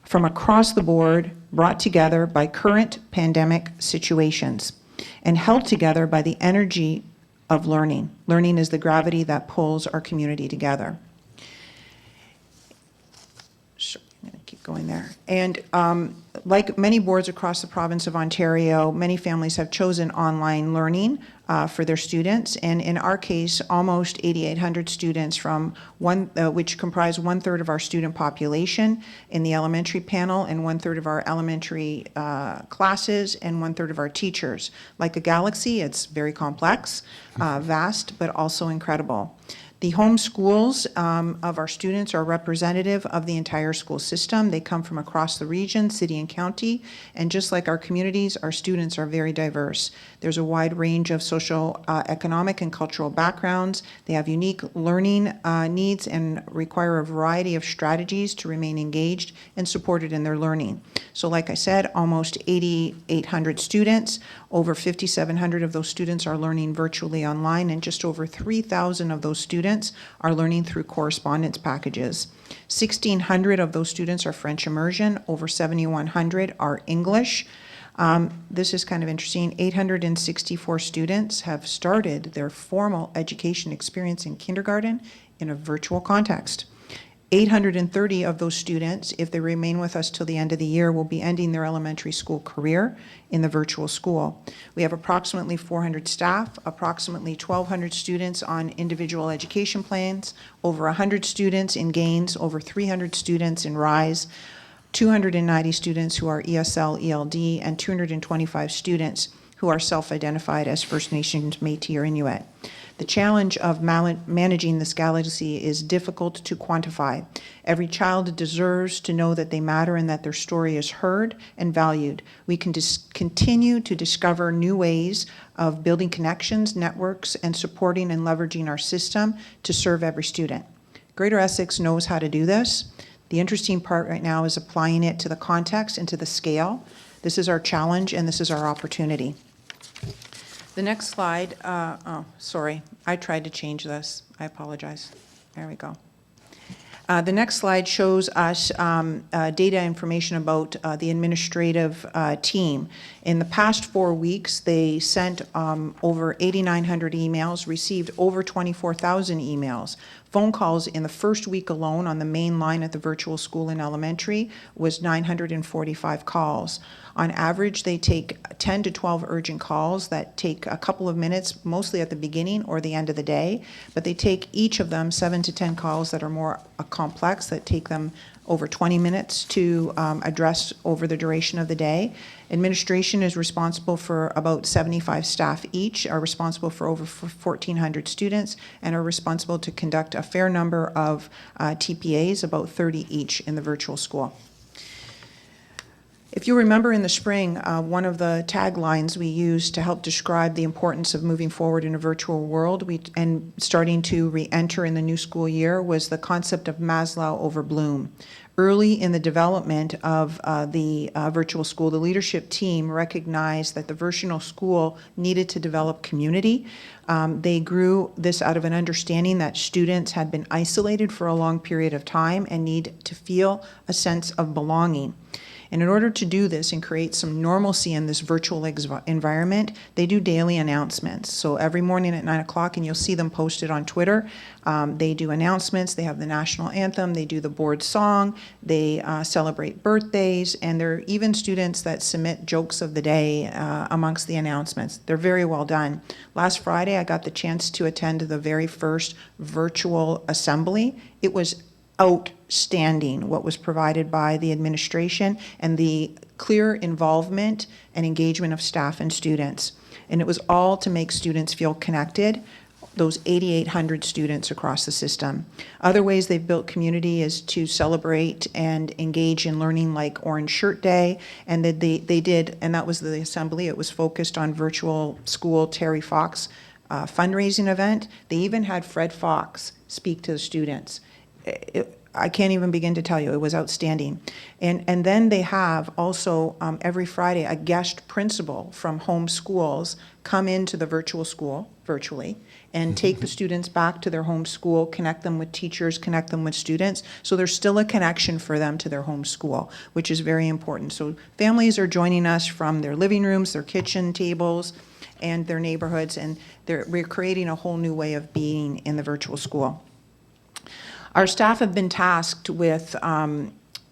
from across the board, brought together by current pandemic situations and held together by the energy of learning. Learning is the gravity that pulls our community together." I'm going to keep going there. And like many boards across the province of Ontario, many families have chosen online learning for their students. And in our case, almost 8,800 students from which comprise 1/3 of our student population in the elementary panel and 1/3 of our elementary classes and 1/3 of our teachers. Like a galaxy, it's very complex, vast, but also incredible. The home schools of our students are representative of the entire school system. They come from across the region, city and county, and just like our communities, our students are very diverse. There's a wide range of social, economic, and cultural backgrounds. They have unique learning needs and require a variety of strategies to remain engaged and supported in their learning. So like I said, almost 8,800 students, over 5,700 of those students are learning virtually online, and just over 3,000 of those students are learning through correspondence packages. 1,600 of those students are French immersion, over 7,100 are English. This is kind of interesting. 864 students have started their formal education experience in kindergarten in a virtual context. 830 of those students, if they remain with us till the end of the year, will be ending their elementary school career in the virtual school. We have approximately 400 staff, approximately 1,200 students on individual education plans, over 100 students in GAINS, over 300 students in RISE, 290 students who are ESL, ELD, and 225 students who are self-identified as First Nations, Métis, or Inuit. The challenge of managing this galaxy is difficult to quantify. Every child deserves to know that they matter and that their story is heard and valued. We can continue to discover new ways of building connections, networks, and supporting and leveraging our system to serve every student. Greater Essex knows how to do this. The interesting part right now is applying it to the context and to the scale. This is our challenge and this is our opportunity. The next slide, oh, sorry, I tried to change this. I apologize. There we go. The next slide shows us data information about the administrative team. In the past 4 weeks, they sent over 8,900 emails, received over 24,000 emails. Phone calls in the first week alone on the main line at the virtual school in elementary was 945 calls. On average, they take 10 to 12 urgent calls that take a couple of minutes, mostly at the beginning or the end of the day, but they take each of them 7 to 10 calls that are more complex, that take them over 20 minutes to address over the duration of the day. Administration is responsible for about 75 staff each, are responsible for over 1,400 students, and are responsible to conduct a fair number of TPAs, about 30 each in the virtual school. If you remember in the spring, one of the taglines we used to help describe the importance of moving forward in a virtual world and starting to re-enter in the new school year was the concept of Maslow over Bloom. Early in the development of the virtual school, the leadership team recognized that the virtual school needed to develop community. They grew this out of an understanding that students had been isolated for a long period of time and need to feel a sense of belonging. And in order to do this and create some normalcy in this virtual environment, they do daily announcements. So every morning at 9 o'clock, and you'll see them posted on Twitter, they do announcements, they have the national anthem, they do the board song, they celebrate birthdays, and there are even students that submit jokes of the day amongst the announcements. They're very well done. Last Friday, I got the chance to attend the very first virtual assembly. It was outstanding what was provided by the administration and the clear involvement and engagement of staff and students. And it was all to make students feel connected, those 8,800 students across the system. Other ways they've built community is to celebrate and engage in learning like Orange Shirt Day, and they did, and that was the assembly, it was focused on virtual school Terry Fox fundraising event. They even had Fred Fox speak to the students. I can't even begin to tell you, it was outstanding. And then they have also every Friday a guest principal from home schools come into the virtual school virtually and take the students back to their home school, connect them with teachers, connect them with students. So there's still a connection for them to their home school, which is very important. So families are joining us from their living rooms, their kitchen tables, and their neighborhoods, and we're creating a whole new way of being in the virtual school. Our staff have been tasked with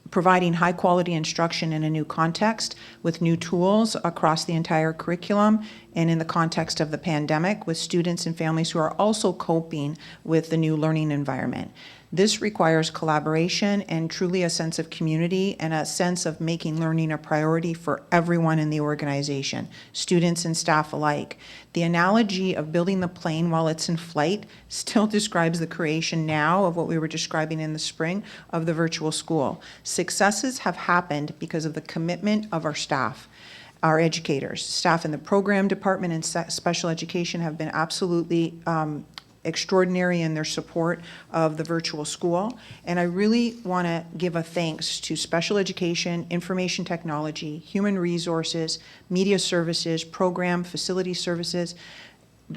providing high-quality instruction in a new context with new tools across the entire curriculum and in the context of the pandemic with students and families who are also coping with the new learning environment. This requires collaboration and truly a sense of community and a sense of making learning a priority for everyone in the organization, students and staff alike. The analogy of building the plane while it's in flight still describes the creation now of what we were describing in the spring of the virtual school. Successes have happened because of the commitment of our staff. Our educators, staff in the program department and special education have been absolutely extraordinary in their support of the virtual school. And I really want to give a thanks to special education, information technology, human resources, media services, program, facility services.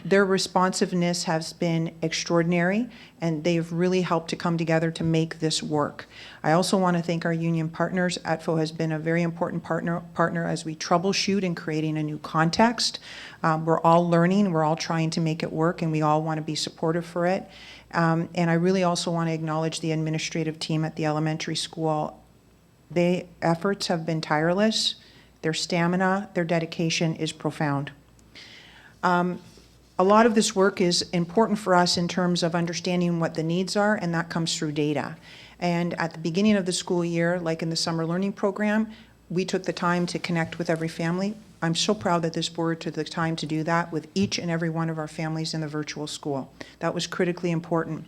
Their responsiveness has been extraordinary, and they've really helped to come together to make this work. I also want to thank our union partners. ATFO has been a very important partner as we troubleshoot in creating a new context. We're all learning, we're all trying to make it work, and we all want to be supportive for it. And I really also want to acknowledge the administrative team at the elementary school. Their efforts have been tireless. Their stamina, their dedication is profound. A lot of this work is important for us in terms of understanding what the needs are, and that comes through data. And at the beginning of the school year, like in the summer learning program, we took the time to connect with every family. I'm so proud that this board took the time to do that with each and every one of our families in the virtual school. That was critically important.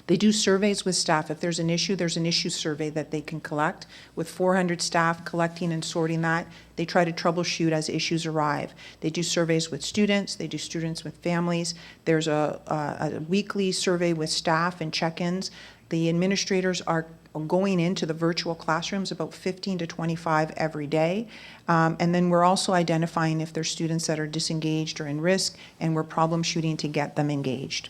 They do surveys with staff. If there's an issue survey that they can collect. With 400 staff collecting and sorting that, they try to troubleshoot as issues arrive. They do surveys with students. They do students with families. There's a weekly survey with staff and check-ins. The administrators are going into the virtual classrooms about 15 to 25 every day. And then we're also identifying if there's students that are disengaged or in risk, and we're problem shooting to get them engaged.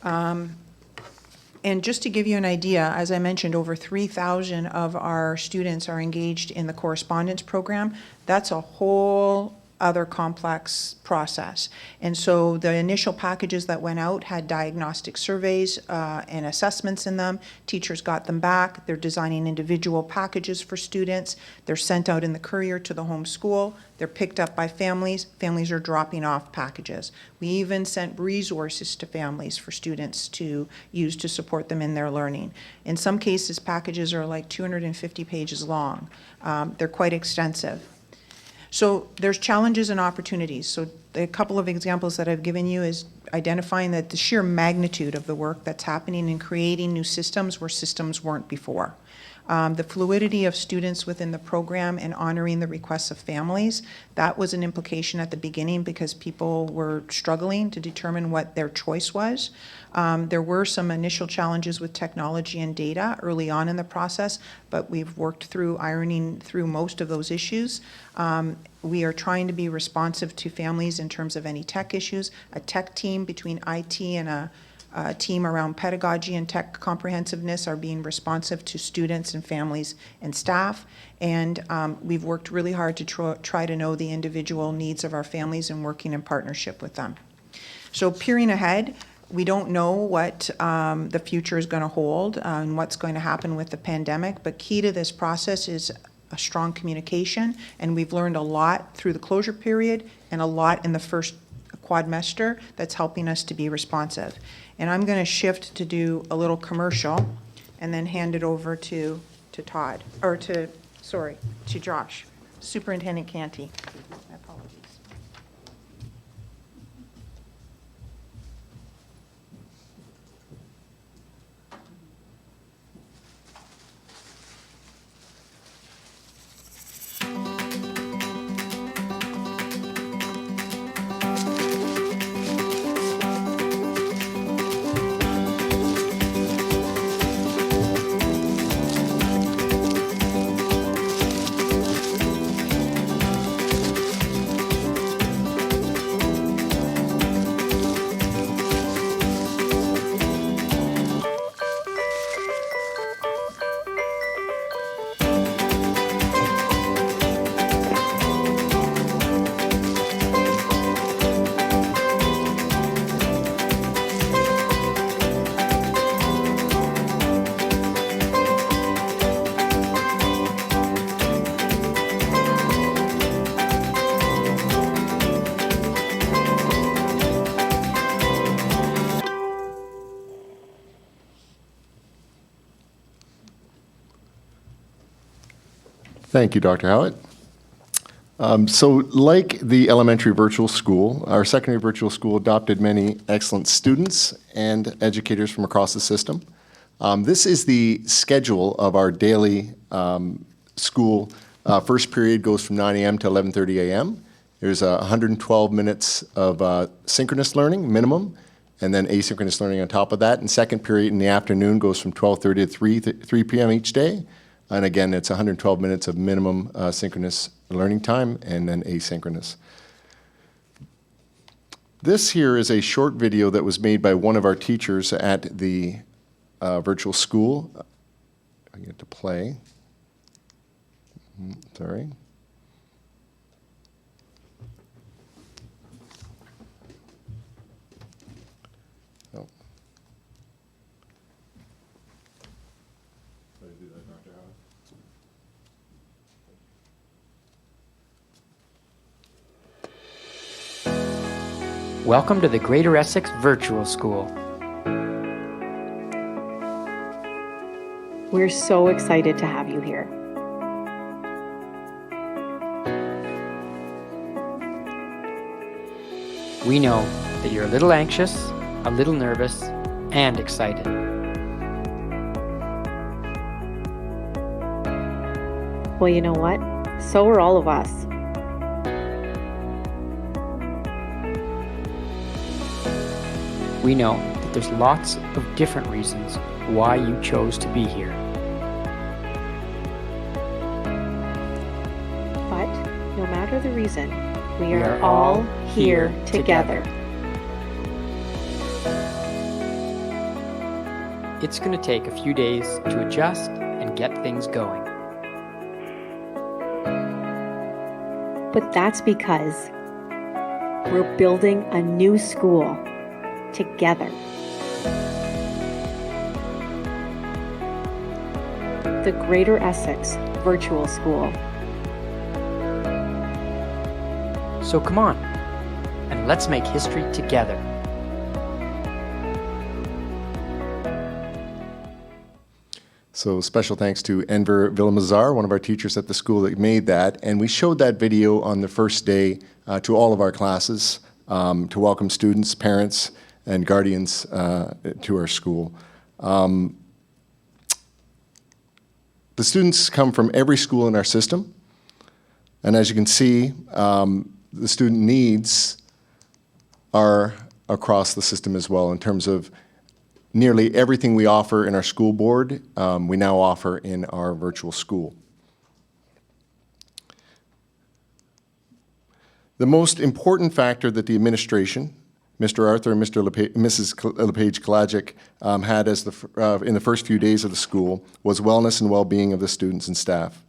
And just to give you an idea, as I mentioned, over 3,000 of our students are engaged in the correspondence program. That's a whole other complex process. And so the initial packages that went out had diagnostic surveys and assessments in them. Teachers got them back. They're designing individual packages for students. They're sent out in the courier to the home school. They're picked up by families. Families are dropping off packages. We even sent resources to families for students to use to support them in their learning. In some cases, packages are like 250 pages long. They're quite extensive. So there's challenges and opportunities. So a couple of examples that I've given you is identifying that the sheer magnitude of the work that's happening in creating new systems where systems weren't before. The fluidity of students within the program and honoring the requests of families, that was an implication at the beginning because people were struggling to determine what their choice was. There were some initial challenges with technology and data early on in the process, but we've worked through ironing through most of those issues. We are trying to be responsive to families in terms of any tech issues. A tech team between IT and a team around pedagogy and tech comprehensiveness are being responsive to students and families and staff. And we've worked really hard to try to know the individual needs of our families and working in partnership with them. So peering ahead, we don't know what the future is going to hold and what's going to happen with the pandemic, but key to this process is a strong communication, and we've learned a lot through the closure period and a lot in the first quadmester that's helping us to be responsive. And I'm going to shift to do a little commercial and then hand it over to Todd, or to Josh, Superintendent Canty. My apologies. Thank you, Dr. Howitt. So like the elementary virtual school, our secondary virtual school adopted many excellent students and educators from across the system. This is the schedule of our daily school. First period goes from 9 a.m. to 11:30 a.m. There's 112 minutes of synchronous learning minimum, and then asynchronous learning on top of that. And second period in the afternoon goes from 12:30 to 3 p.m. each day. And again, it's 112 minutes of minimum synchronous learning time and then asynchronous. This here is a short video that was made by one of our teachers at the virtual school. I get to play. Sorry. Oh. Welcome to the Greater Essex Virtual School. We're so excited to have you here. We know that you're a little anxious, a little nervous, and excited. Well, you know what? So are all of us. We know that there's lots of different reasons why you chose to be here. But no matter the reason, we are all here together. It's going to take a few days to adjust and get things going. But that's because we're building a new school together. The Greater Essex Virtual School. So come on, and let's make history together. So special thanks to Enver Villamazar, one of our teachers at the school that made that. And we showed that video on the first day to all of our classes to welcome students, parents, and guardians to our school. The The students come from every school in our system, and as you can see, the student needs are across the system as well in terms of nearly everything we offer in our school board, we now offer in our virtual school. The most important factor that the administration, Mr. Arthur and Mrs. LePage-Kalajic, had as in the first few days of the school was wellness and well-being of the students and staff.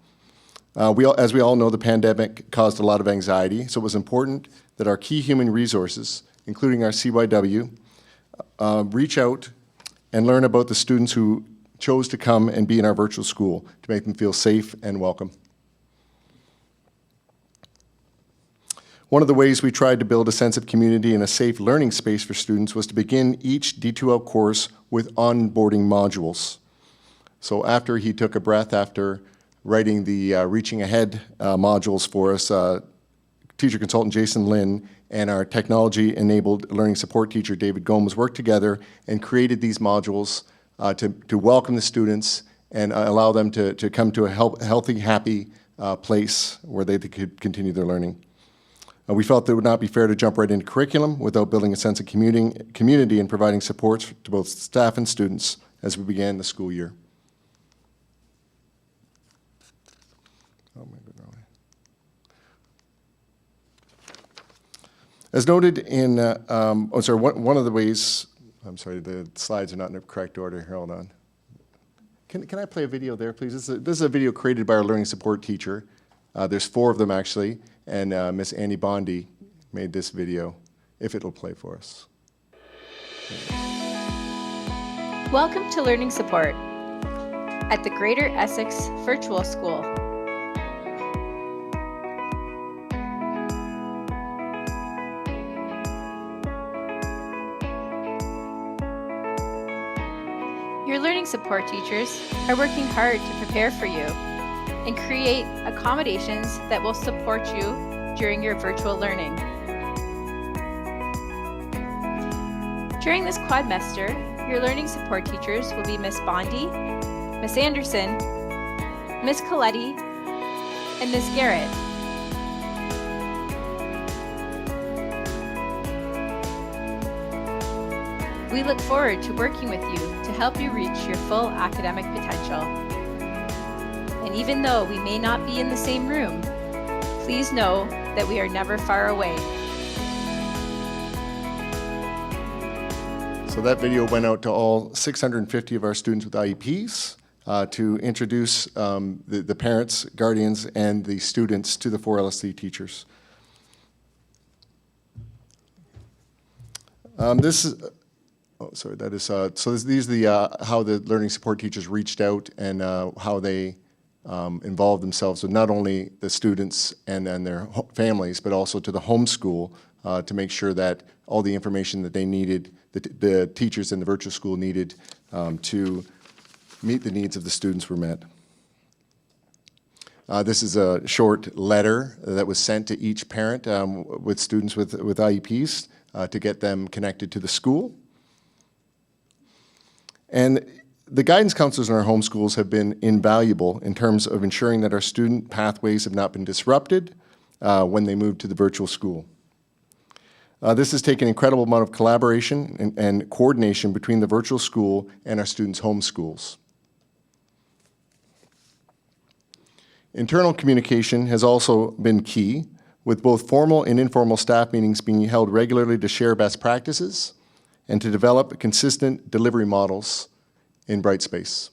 As we all know, the pandemic caused a lot of anxiety, so it was important that our key human resources, including our CYW, reach out and learn about the students who chose to come and be in our virtual school to make them feel safe and welcome. One of the ways we tried to build a sense of community and a safe learning space for students was to begin each D2L course with onboarding modules. So after he took a breath after writing the Reaching Ahead modules for us, teacher consultant Jason Lynn and our technology-enabled learning support teacher David Gomes worked together and created these modules to welcome the students and allow them to come to a healthy, happy place where they could continue their learning. We felt that it would not be fair to jump right into curriculum without building a sense of community and providing support to both staff and students as we began the school year. As noted in, one of the ways, I'm sorry, the slides are not in the correct order. Here, hold on. Can I play a video there, please? This is a video created by our learning support teacher. There's 4 of them, actually, and Miss Annie Bondi made this video, if it'll play for us. Welcome to Learning Support at the Greater Essex Virtual School. Your learning support teachers are working hard to prepare for you and create accommodations that will support you during your virtual learning. During this quadmester, your learning support teachers will be Miss Bondi, Miss Anderson, Miss Coletti, and Miss Garrett. We look forward to working with you to help you reach your full academic potential. And even though we may not be in the same room, please know that we are never far away. So that video went out to all 650 of our students with IEPs to introduce the parents, guardians, and the students to the 4 LSD teachers. These are the how the learning support teachers reached out and how they involved themselves with not only the students and their families, but also to the homeschool to make sure that all the information that they needed, the teachers in the virtual school needed to meet the needs of the students were met. This is a short letter that was sent to each parent with students with IEPs to get them connected to the school. And the guidance counselors in our homeschools have been invaluable in terms of ensuring that our student pathways have not been disrupted when they move to the virtual school. This has taken an incredible amount of collaboration and coordination between the virtual school and our students' home schools. Internal communication has also been key, with both formal and informal staff meetings being held regularly to share best practices and to develop consistent delivery models in Brightspace.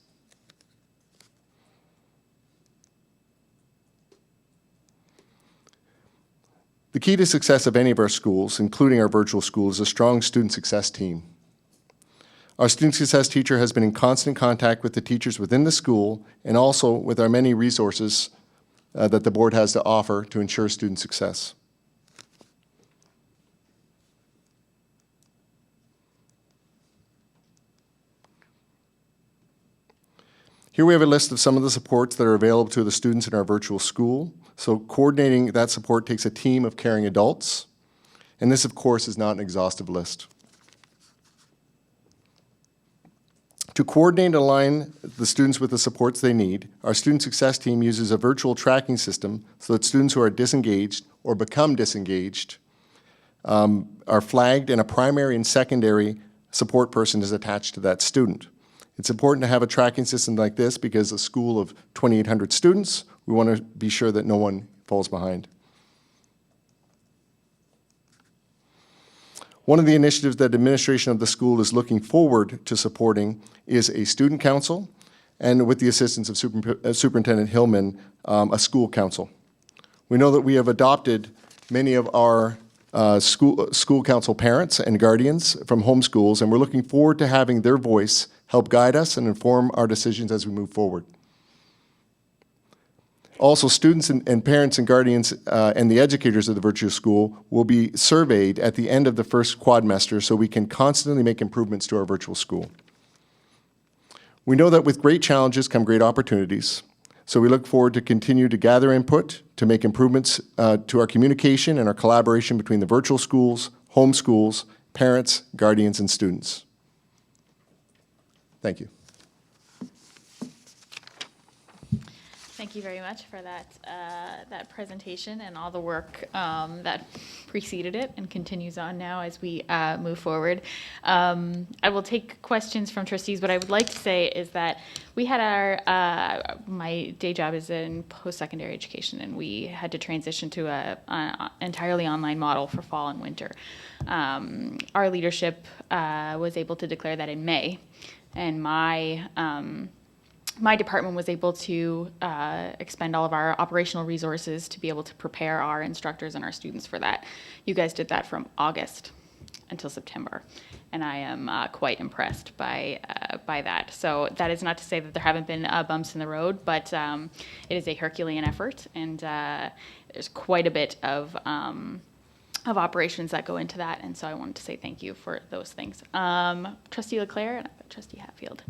The key to success of any of our schools, including our virtual schools, is a strong student success team. Our student success teacher has been in constant contact with the teachers within the school and also with our many resources that the board has to offer to ensure student success. Here we have a list of some of the supports that are available to the students in our virtual school. So coordinating that support takes a team of caring adults, and this, of course, is not an exhaustive list. To coordinate and align the students with the supports they need, our student success team uses a virtual tracking system so that students who are disengaged or become disengaged are flagged, and a primary and secondary support person is attached to that student. It's important to have a tracking system like this because a school of 2,800 students, we want to be sure that no one falls behind. One of the initiatives that administration of the school is looking forward to supporting is a student council, and with the assistance of Superintendent Hillman, a school council. We know that we have adopted many of our school council parents and guardians from homeschools, and we're looking forward to having their voice help guide us and inform our decisions as we move forward. Also, students and parents and guardians and the educators of the virtual school will be surveyed at the end of the first quadmester so we can constantly make improvements to our virtual school. We know that with great challenges come great opportunities, so we look forward to continue to gather input to make improvements to our communication and our collaboration between the virtual schools, home schools, parents, guardians, and students. Thank you. Thank you very much for that that presentation and all the work that preceded it and continues on now as we move forward. I will take questions from trustees. What I would like to say is that we had our, my day job is in post-secondary education, and we had to transition to a entirely online model for fall and winter. Our leadership was able to declare that in May, and my department was able to expend all of our operational resources to be able to prepare our instructors and our students for that. You guys did that from August until September, and I am quite impressed by that. So that is not to say that there haven't been bumps in the road, but it is a Herculean effort, and there's quite a bit of operations that go into that, and so I wanted to say thank you for those things. Trustee Leclerc and Trustee Hatfield.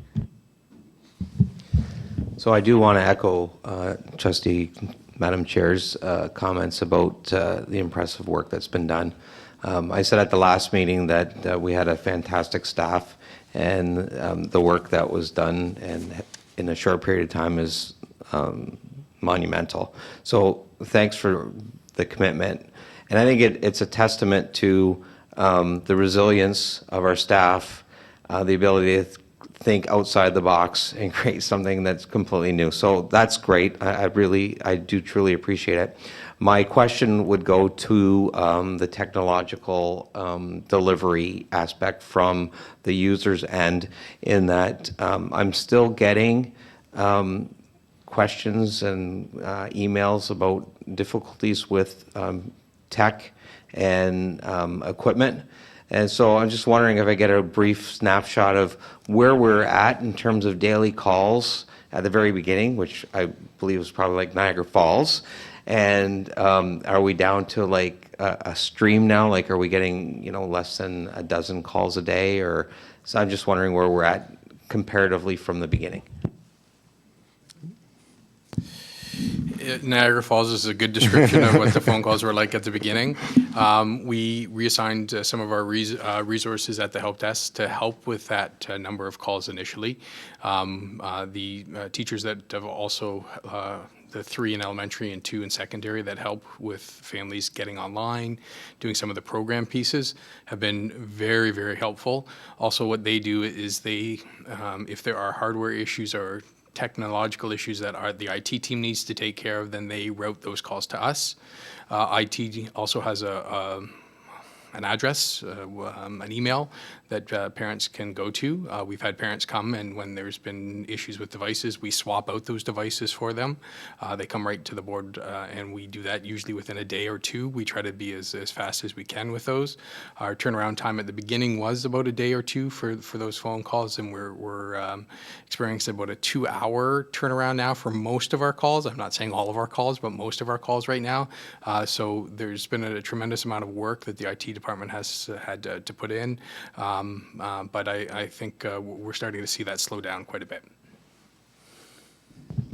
So I do want to echo Madam Chair's comments about the impressive work that's been done. I said at the last meeting that we had a fantastic staff, and the work that was done and in a short period of time is monumental. So thanks for the commitment. And I think it's a testament to the resilience of our staff, the ability to think outside the box and create something that's completely new. So that's great. I do truly appreciate it. My question would go to the technological delivery aspect from the user's end, in that I'm still getting questions and emails about difficulties with tech and equipment. And so I'm just wondering if I get a brief snapshot of where we're at in terms of daily calls at the very beginning, which I believe was probably like Niagara Falls. And are we down to like a stream now? Like, are we getting, less than a dozen calls a day? Or so I'm just wondering where we're at comparatively from the beginning. Niagara Falls is a good description of what the phone calls were like at the beginning. We reassigned some of our resources at the help desk to help with that number of calls initially. The teachers that have also, the 3 in elementary and 2 in secondary that help with families getting online, doing some of the program pieces, have been very, very helpful. Also, what they do is they, if there are hardware issues or technological issues that the IT team needs to take care of, then they route those calls to us. IT also has an address, an email that parents can go to. We've had parents come, and when there's been issues with devices, we swap out those devices for them. They come right to the board, and we do that usually within a day or 2. We try to be as fast as we can with those. Our turnaround time at the beginning was about a day or 2 for those phone calls, and we're experiencing about a 2-hour turnaround now for most of our calls. I'm not saying all of our calls, but most of our calls right now. So there's been a tremendous amount of work that the IT department has had to put in. But I think we're starting to see that slow down quite a bit.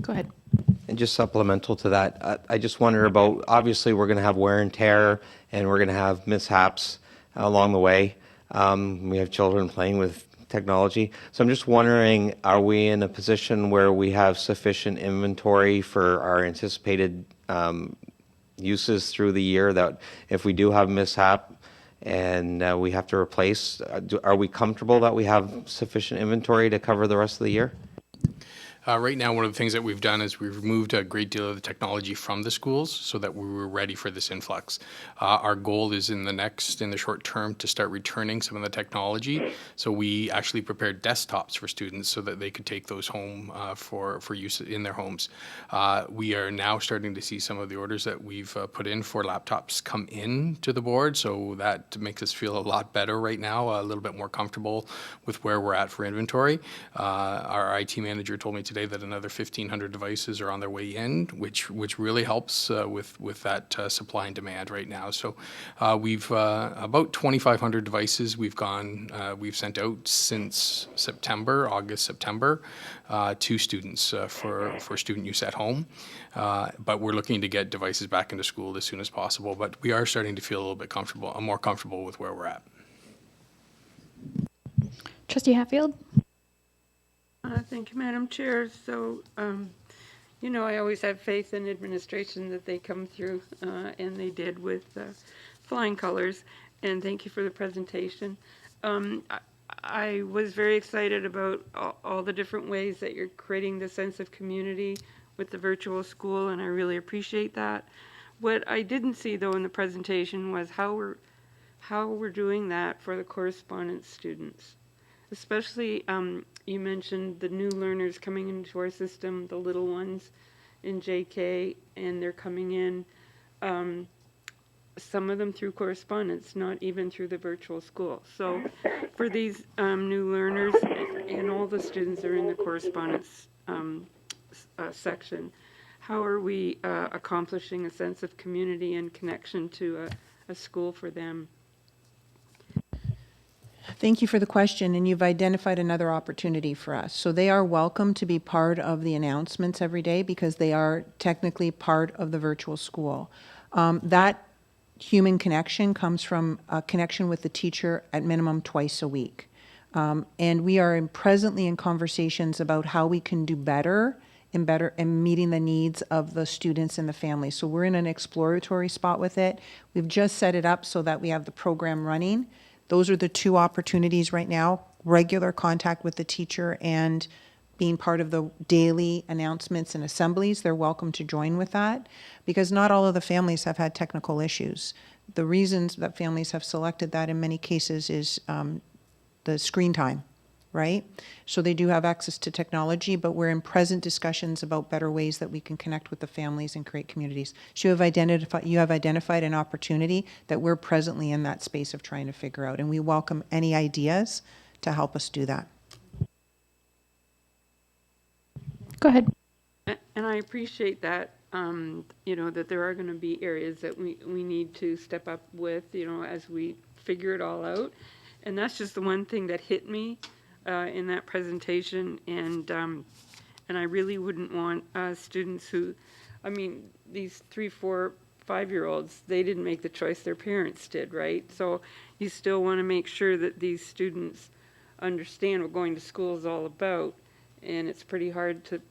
Go ahead. And just supplemental to that, I just wonder about, obviously we're going to have wear and tear, and we're going to have mishaps along the way. We have children playing with technology. So I'm just wondering, are we in a position where we have sufficient inventory for our anticipated uses through the year, that if we do have mishap and we have to replace, are we comfortable that we have sufficient inventory to cover the rest of the year? Right now, one of the things that we've done is we've removed a great deal of the technology from the schools so that we were ready for this influx. Our goal is in the short term, to start returning some of the technology. So we actually prepared desktops for students so that they could take those home for use in their homes. We are now starting to see some of the orders that we've put in for laptops come in to the board. So that makes us feel a lot better right now, a little bit more comfortable with where we're at for inventory. Our IT manager told me today that another 1,500 devices are on their way in, which really helps with that supply and demand right now. So we've about 2,500 devices we've sent out since August, September, to students for student use at home. But we're looking to get devices back into school as soon as possible. But we are starting to feel a little bit more comfortable with where we're at. Trustee Hatfield? Thank you, Madam Chair. So, you know, I always have faith in administration that they come through, and they did with flying colors. And thank you for the presentation. I was very excited about all the different ways that you're creating the sense of community with the virtual school, and I really appreciate that. What I didn't see, though, in the presentation was how we're doing that for the correspondence students. Especially, you mentioned the new learners coming into our system, the little ones in JK, and they're coming in, some of them through correspondence, not even through the virtual school. So for these new learners and all the students that are in the correspondence section, how are we accomplishing a sense of community and connection to a school for them? Thank you for the question, and you've identified another opportunity for us. So they are welcome to be part of the announcements every day because they are technically part of the virtual school. That human connection comes from a connection with the teacher at minimum twice a week. And we are presently in conversations about how we can do better in meeting the needs of the students and the families. So we're in an exploratory spot with it. We've just set it up so that we have the program running. Those are the two opportunities right now: regular contact with the teacher and being part of the daily announcements and assemblies. They're welcome to join with that because not all of the families have had technical issues. The reasons that families have selected that in many cases is the screen time, right? So they do have access to technology, but we're in present discussions about better ways that we can connect with the families and create communities. So you have identified an opportunity that we're presently in that space of trying to figure out, and we welcome any ideas to help us do that. Go ahead. And I appreciate that, you know, that there are going to be areas that we need to step up with, you know, as we figure it all out. And that's just the one thing that hit me in that presentation, and I really wouldn't want students who, I mean, these 3, 4, 5-year-olds, they didn't make the choice, their parents did, right? So you still want to make sure that these students understand what going to school is all about, and it's pretty hard to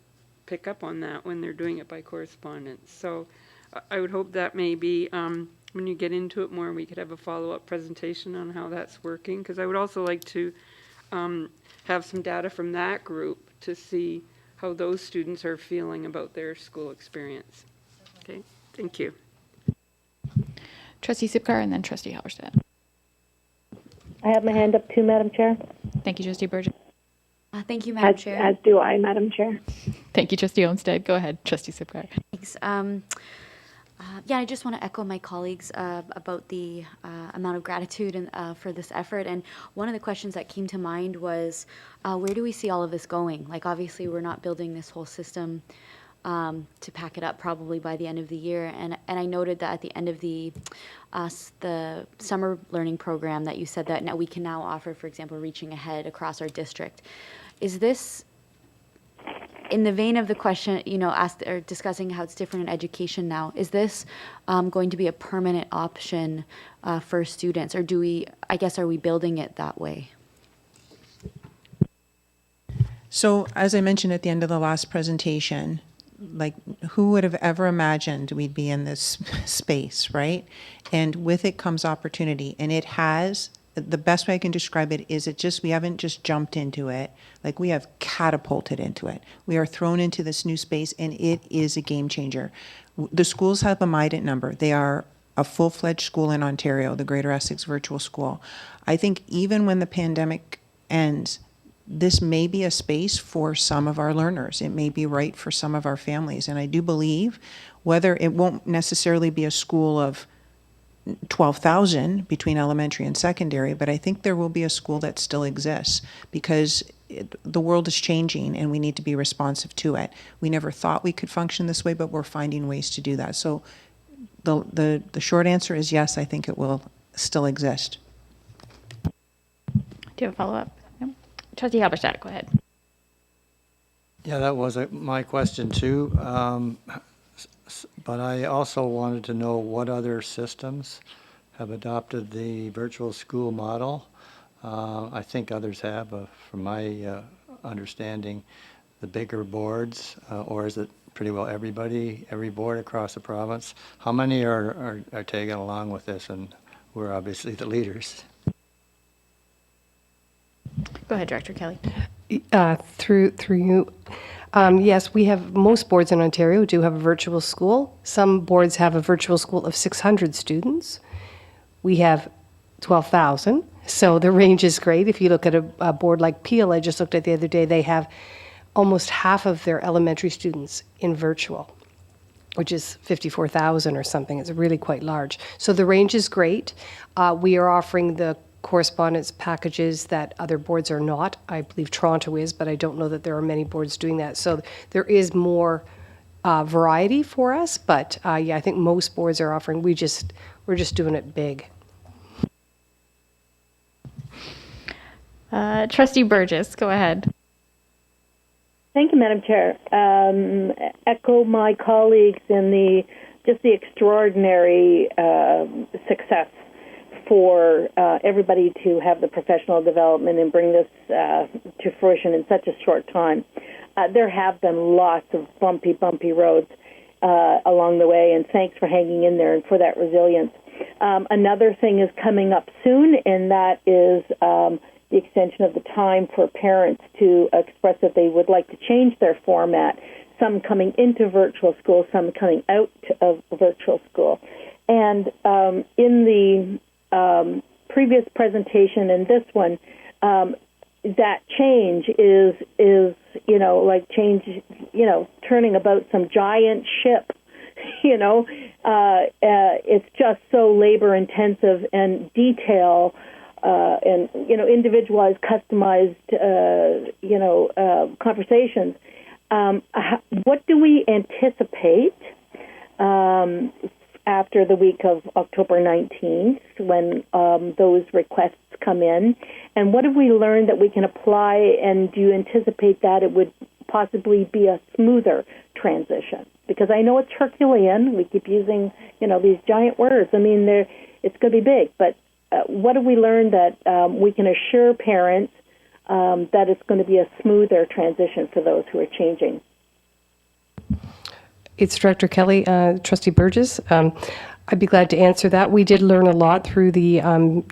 pick up on that when they're doing it by correspondence. So I would hope that maybe when you get into it more, we could have a follow-up presentation on how that's working, because I would also like to have some data from that group to see how those students are feeling about their school experience. Okay, thank you. Trustee Sipkar and then Trustee Halberstadt. I have my hand up too, Madam Chair. Thank you, Trustee Burgess. Thank you, Madam Chair. As do I, Madam Chair. Thank you, Trustee Olmsted. Go ahead, Trustee Sipkar. Thanks. Yeah, I just want to echo my colleagues about the amount of gratitude and for this effort. And one of the questions that came to mind was, where do we see all of this going? Like, obviously, we're not building this whole system to pack it up probably by the end of the year. And I noted that at the end of the summer learning program that you said that now we can now offer, for example, Reaching Ahead across our district. Is this, in the vein of the question, you know, asked or discussing how it's different in education now, is this going to be a permanent option for students, or do we, I guess, are we building it that way? So as I mentioned at the end of the last presentation, like who would have ever imagined we'd be in this space, right? And with it comes opportunity, and it has, the best way I can describe it is we haven't just jumped into it, like we have catapulted into it. We are thrown into this new space, and it is a game changer. The schools have a MIDET number. They are a full-fledged school in Ontario, the Greater Essex Virtual School. I think even when the pandemic ends, this may be a space for some of our learners. It may be right for some of our families. And I do believe, whether it won't necessarily be a school of 12,000 between elementary and secondary, but I think there will be a school that still exists because the world is changing and we need to be responsive to it. We never thought we could function this way, but we're finding ways to do that. So the short answer is yes, I think it will still exist. Do you have a follow-up? No? Trustee Halberstadt, go ahead. Yeah, that was my question too. But I also wanted to know what other systems have adopted the virtual school model. I think others have, from my understanding, the bigger boards, or is it pretty well every board across the province? How many are tagging along with this, and we're obviously the leaders? Go ahead, Director Kelly. Through you. Yes, we have, most boards in Ontario do have a virtual school. Some boards have a virtual school of 600 students. We have 12,000, so the range is great. If you look at a board like Peel, I just looked at the other day, they have almost half of their elementary students in virtual, which is 54,000 or something. It's really quite large. So the range is great. We are offering the correspondence packages that other boards are not. I believe Toronto is, but I don't know that there are many boards doing that. So there is more variety for us, but yeah, I think most boards are offering. We're just doing it big. Trustee Burgess, go ahead. Thank you, Madam Chair. Echo my colleagues in the extraordinary success for everybody to have the professional development and bring this to fruition in such a short time. There have been lots of bumpy roads along the way, and thanks for hanging in there and for that resilience. Another thing is coming up soon, and that is the extension of the time for parents to express that they would like to change their format, some coming into virtual school, some coming out of virtual school. And in the previous presentation and this one, that change is like change, turning about some giant ship. It's just so labor intensive and detail and individualized, customized conversations. What do we anticipate after the week of October 19th when those requests come in? And what have we learned that we can apply, and do you anticipate that it would possibly be a smoother transition? Because I know it's Herculean. We keep using, these giant words. I mean, it's going to be big, but what have we learned that we can assure parents that it's going to be a smoother transition for those who are changing? It's Director Kelly, Trustee Burgess. I'd be glad to answer that. We did learn a lot through the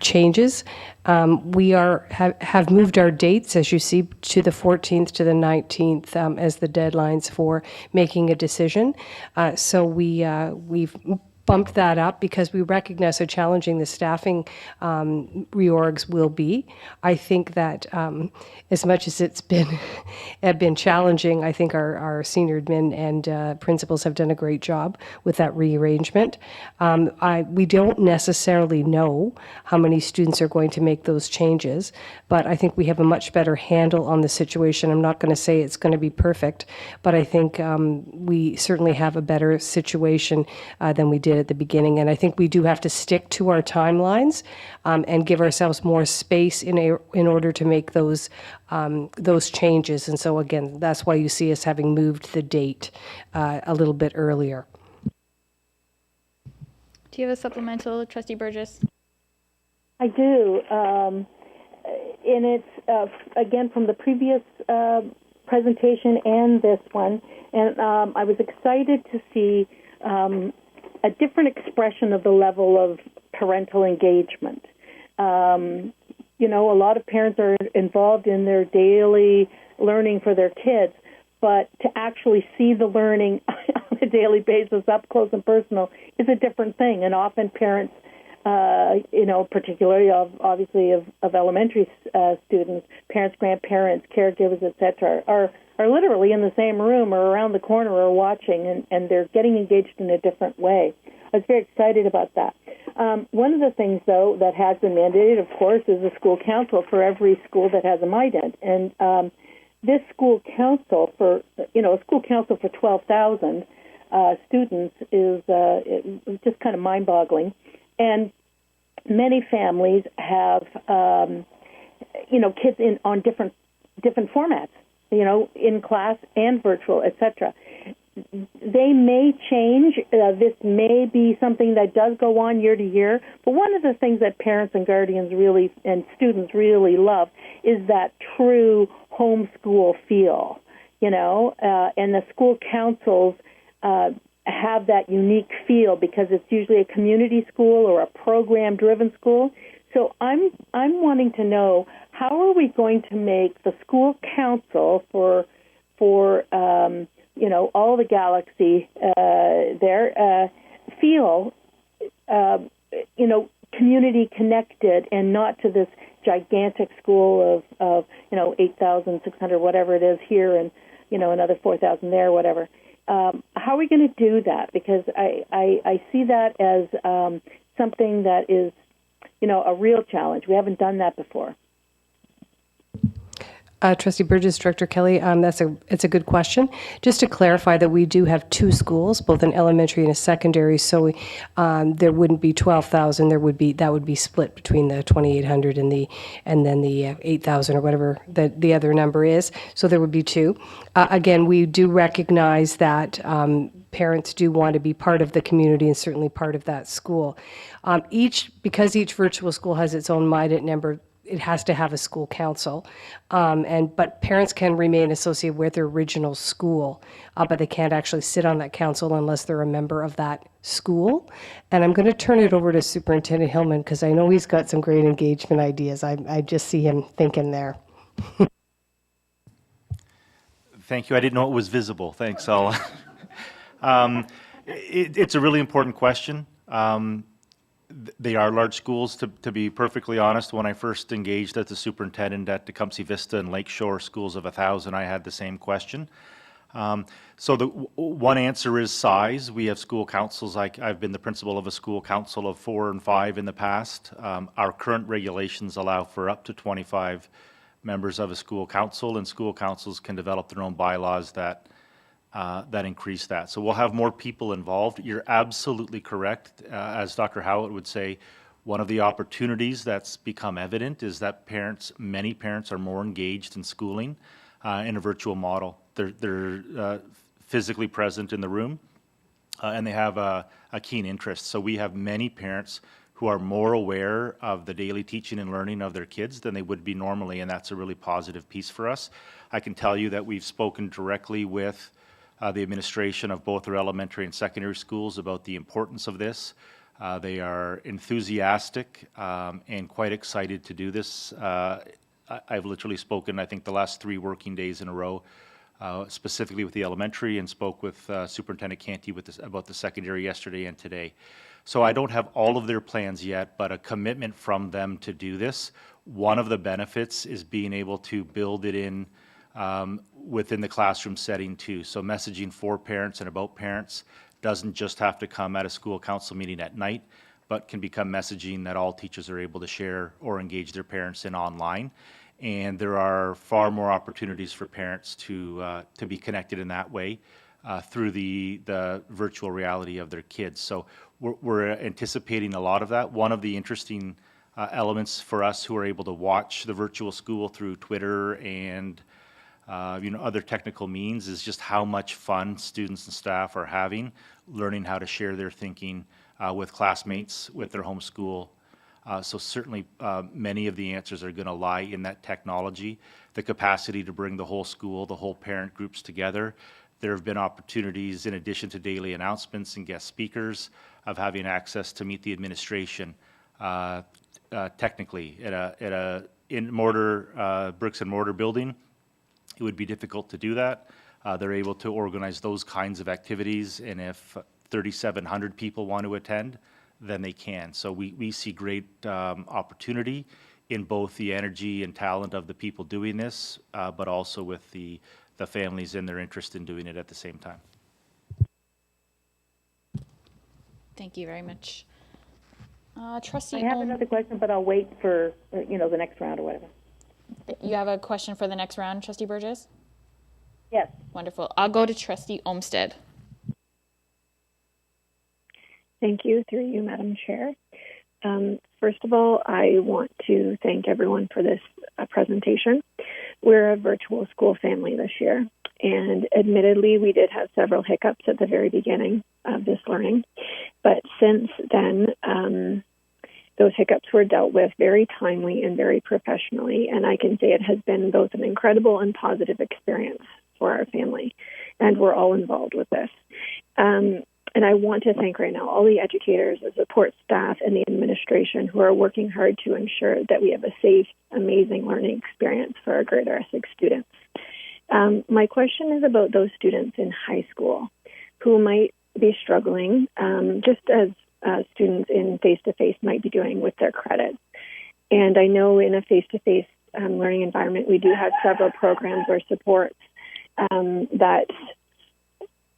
changes. We have moved our dates, as you see, to the 14th to the 19th as the deadlines for making a decision. So we've bumped that up because we recognize how challenging the staffing reorgs will be. I think that as much as it's been challenging, I think our senior admin and principals have done a great job with that rearrangement. We don't necessarily know how many students are going to make those changes, but I think we have a much better handle on the situation. I'm not going to say it's going to be perfect, but I think we certainly have a better situation than we did at the beginning. And I think we do have to stick to our timelines and give ourselves more space in order to make those changes. And so again, that's why you see us having moved the date a little bit earlier. Do you have a supplemental, Trustee Burgess? I do. And it's, again, from the previous presentation and this one, and I was excited to see a different expression of the level of parental engagement. You know, a lot of parents are involved in their daily learning for their kids, but to actually see the learning on a daily basis up close and personal is a different thing. And often parents, you know, particularly obviously of elementary students, parents, grandparents, caregivers, etc., are literally in the same room or around the corner or watching, and they're getting engaged in a different way. I was very excited about that. One of the things, though, that has been mandated, of course, is a school council for every school that has a MIDENT. And this school council for 12,000 students is just kind of mind-boggling. And many families have, kids on different formats, in class and virtual, etc. They may change. This may be something that does go on year to year. But one of the things that parents and guardians really and students really love is that true homeschool feel, and the school councils have that unique feel because it's usually a community school or a program-driven school. So I'm wanting to know, how are we going to make the school council for all the galaxy there feel, community connected and not to this gigantic school of 8,600, whatever it is here, and, another 4,000 there, whatever. How are we going to do that? Because I see that as something that is, a real challenge. We haven't done that before. Trustee Burgess, Director Kelly, it's a good question. Just to clarify that we do have two schools, both an elementary and a secondary, so there wouldn't be 12,000. That would be split between the 2,800 and then the 8,000 or whatever the other number is. So there would be two. Again, we do recognize that parents do want to be part of the community and certainly part of that school. Because each virtual school has its own MIDENT number, it has to have a school council, but parents can remain associated with their original school, but they can't actually sit on that council unless they're a member of that school. And I'm going to turn it over to Superintendent Hillman because I know he's got some great engagement ideas. I just see him thinking there. Thank you. I didn't know it was visible. Thanks, all. It's a really important question. They are large schools, to be perfectly honest. When I first engaged as the superintendent at Tecumseh Vista and Lakeshore schools of 1,000, I had the same question. So the one answer is size. We have school councils. I've been the principal of a school council of 4 and 5 in the past. Our current regulations allow for up to 25 members of a school council, and school councils can develop their own bylaws that increase that. So we'll have more people involved. You're absolutely correct. As Dr. Howitt would say, one of the opportunities that's become evident is that many parents are more engaged in schooling in a virtual model. They're physically present in the room and they have a keen interest. So we have many parents who are more aware of the daily teaching and learning of their kids than they would be normally, and that's a really positive piece for us. I can tell you that we've spoken directly with the administration of both our elementary and secondary schools about the importance of this. They are enthusiastic and quite excited to do this. I've literally spoken, I think, the last 3 working days in a row, specifically with the elementary, and spoke with Superintendent Canty about the secondary yesterday and today. So I don't have all of their plans yet, but a commitment from them to do this. One of the benefits is being able to build it in within the classroom setting too. So messaging for parents and about parents doesn't just have to come at a school council meeting at night, but can become messaging that all teachers are able to share or engage their parents in online. And there are far more opportunities for parents to be connected in that way through the virtual reality of their kids. So we're anticipating a lot of that. One of the interesting elements for us who are able to watch the virtual school through Twitter and other technical means is just how much fun students and staff are having learning how to share their thinking with classmates, with their homeschool So certainly, many of the answers are going to lie in that technology, the capacity to bring the whole school, the whole parent groups together. There have been opportunities, in addition to daily announcements and guest speakers, of having access to meet the administration technically at a bricks and mortar building. It would be difficult to do that. They're able to organize those kinds of activities, and if 3,700 people want to attend, then they can. So we see great opportunity in both the energy and talent of the people doing this, but also with the families and their interest in doing it at the same time. Thank you very much. Trustee I have another question, but I'll wait for, the next round or whatever. You have a question for the next round, Trustee Burgess? Yes. Wonderful. I'll go to Trustee Olmsted. Thank you, through you, Madam Chair. First of all, I want to thank everyone for this presentation. We're a virtual school family this year, and admittedly, we did have several hiccups at the very beginning of this learning. But since then, those hiccups were dealt with very timely and very professionally, and I can say it has been both an incredible and positive experience for our family, and we're all involved with this. And I want to thank right now all the educators, the support staff, and the administration who are working hard to ensure that we have a safe, amazing learning experience for our Greater Essex students. My question is about those students in high school who might be struggling, just as students in face-to-face might be doing with their credits. And I know in a face-to-face learning environment, we do have several programs or supports that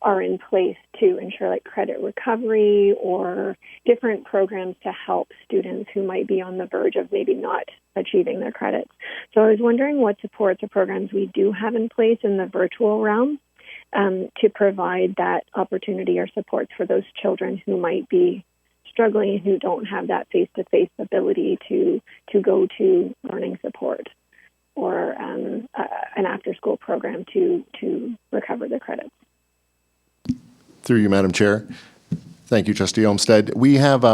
are in place to ensure like credit recovery or different programs to help students who might be on the verge of maybe not achieving their credits. So I was wondering what supports or programs we do have in place in the virtual realm to provide that opportunity or supports for those children who might be struggling, who don't have that face-to-face ability to go to learning support or an after-school program to recover their credits. Through you, Madam Chair. Thank you, Trustee Olmsted. We have,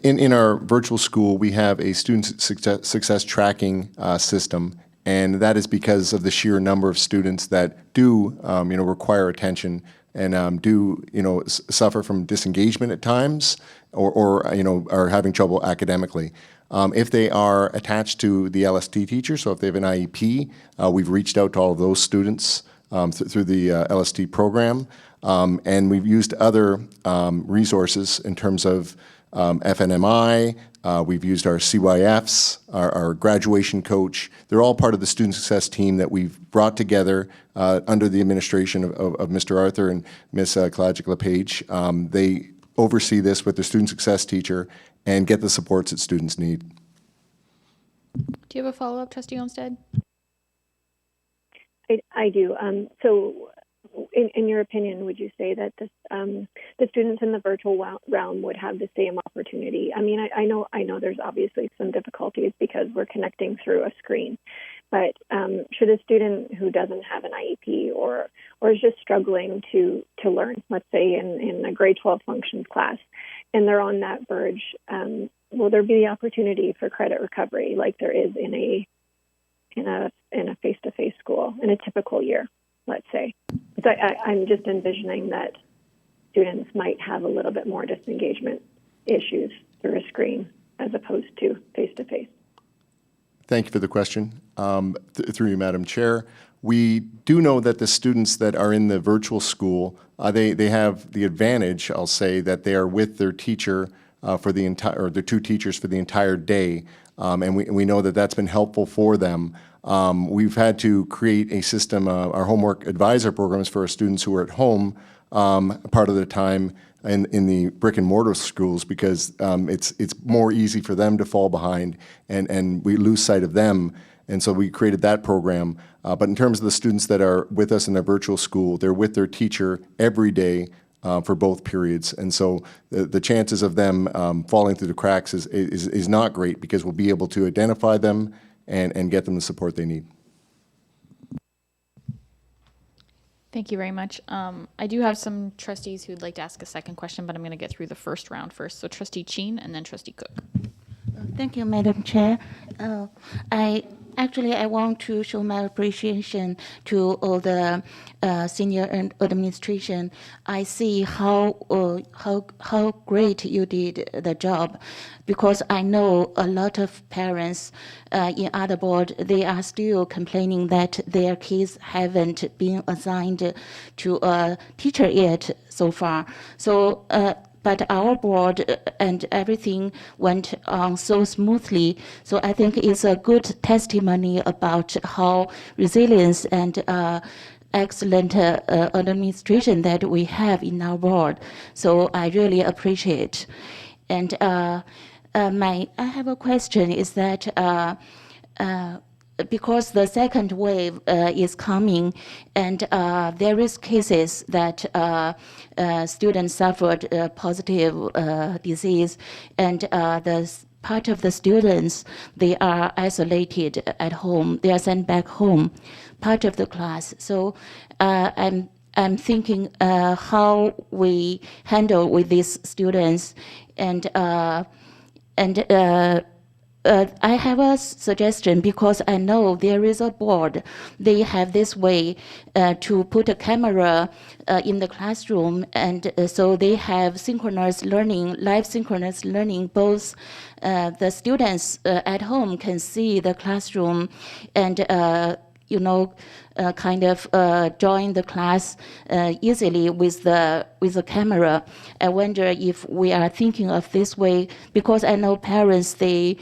in our virtual school, we have a student success tracking system, and that is because of the sheer number of students that do, require attention and do, suffer from disengagement at times or are having trouble academically. If they are attached to the LST teacher, so if they have an IEP, we've reached out to all of those students through the LST program. And we've used other resources in terms of FNMI, we've used our CYFs, our graduation coach. They're all part of the student success team that we've brought together under the administration of Mr. Arthur and Ms. Kalajic LePage. They oversee this with the student success teacher and get the supports that students need. Do you have a follow-up, Trustee Olmsted? I do. So in your opinion, would you say that the students in the virtual realm would have the same opportunity? I mean, I know there's obviously some difficulties because we're connecting through a screen, but should a student who doesn't have an IEP or is just struggling to learn, let's say in a grade 12 functions class, and they're on that verge, will there be the opportunity for credit recovery like there is in a face-to-face school in a typical year, let's say? So I'm just envisioning that students might have a little bit more disengagement issues through a screen as opposed to face-to-face. Thank you for the question. Through you, Madam Chair. We do know that the students that are in the virtual school, they have the advantage, I'll say, that they are with their teacher for the entire, or their two teachers for the entire day. And we know that that's been helpful for them. We've had to create a system, our homework advisor programs for our students who are at home part of the time in the brick and mortar schools because it's more easy for them to fall behind and we lose sight of them. And so we created that program. But in terms of the students that are with us in their virtual school, they're with their teacher every day for both periods. And so the chances of them falling through the cracks is not great because we'll be able to identify them and get them the support they need. Thank you very much. I do have some trustees who'd like to ask a second question, but I'm going to get through the first round first. So Trustee Cheen and then Trustee Cook. Thank you, Madam Chair. I want to show my appreciation to all the senior and administration. I see how great you did the job, because I know a lot of parents in other board, they are still complaining that their kids haven't been assigned to a teacher yet so far. So. But our board and everything went on so smoothly. So I think it's a good testimony about how resilience and excellent administration that we have in our board. So I really appreciate. And I have a question is that because the second wave is coming, and there is cases that students suffered positive disease, and the part of the students, they are isolated at home. They are sent back home, part of the class. So I'm thinking how we handle with these students, and I have a suggestion, because I know there is a board. They have this way to put a camera in the classroom, and so they have synchronous learning, live synchronous learning. Both the students at home can see the classroom and kind of join the class easily with the camera. I wonder if we are thinking of this way, because I know parents, they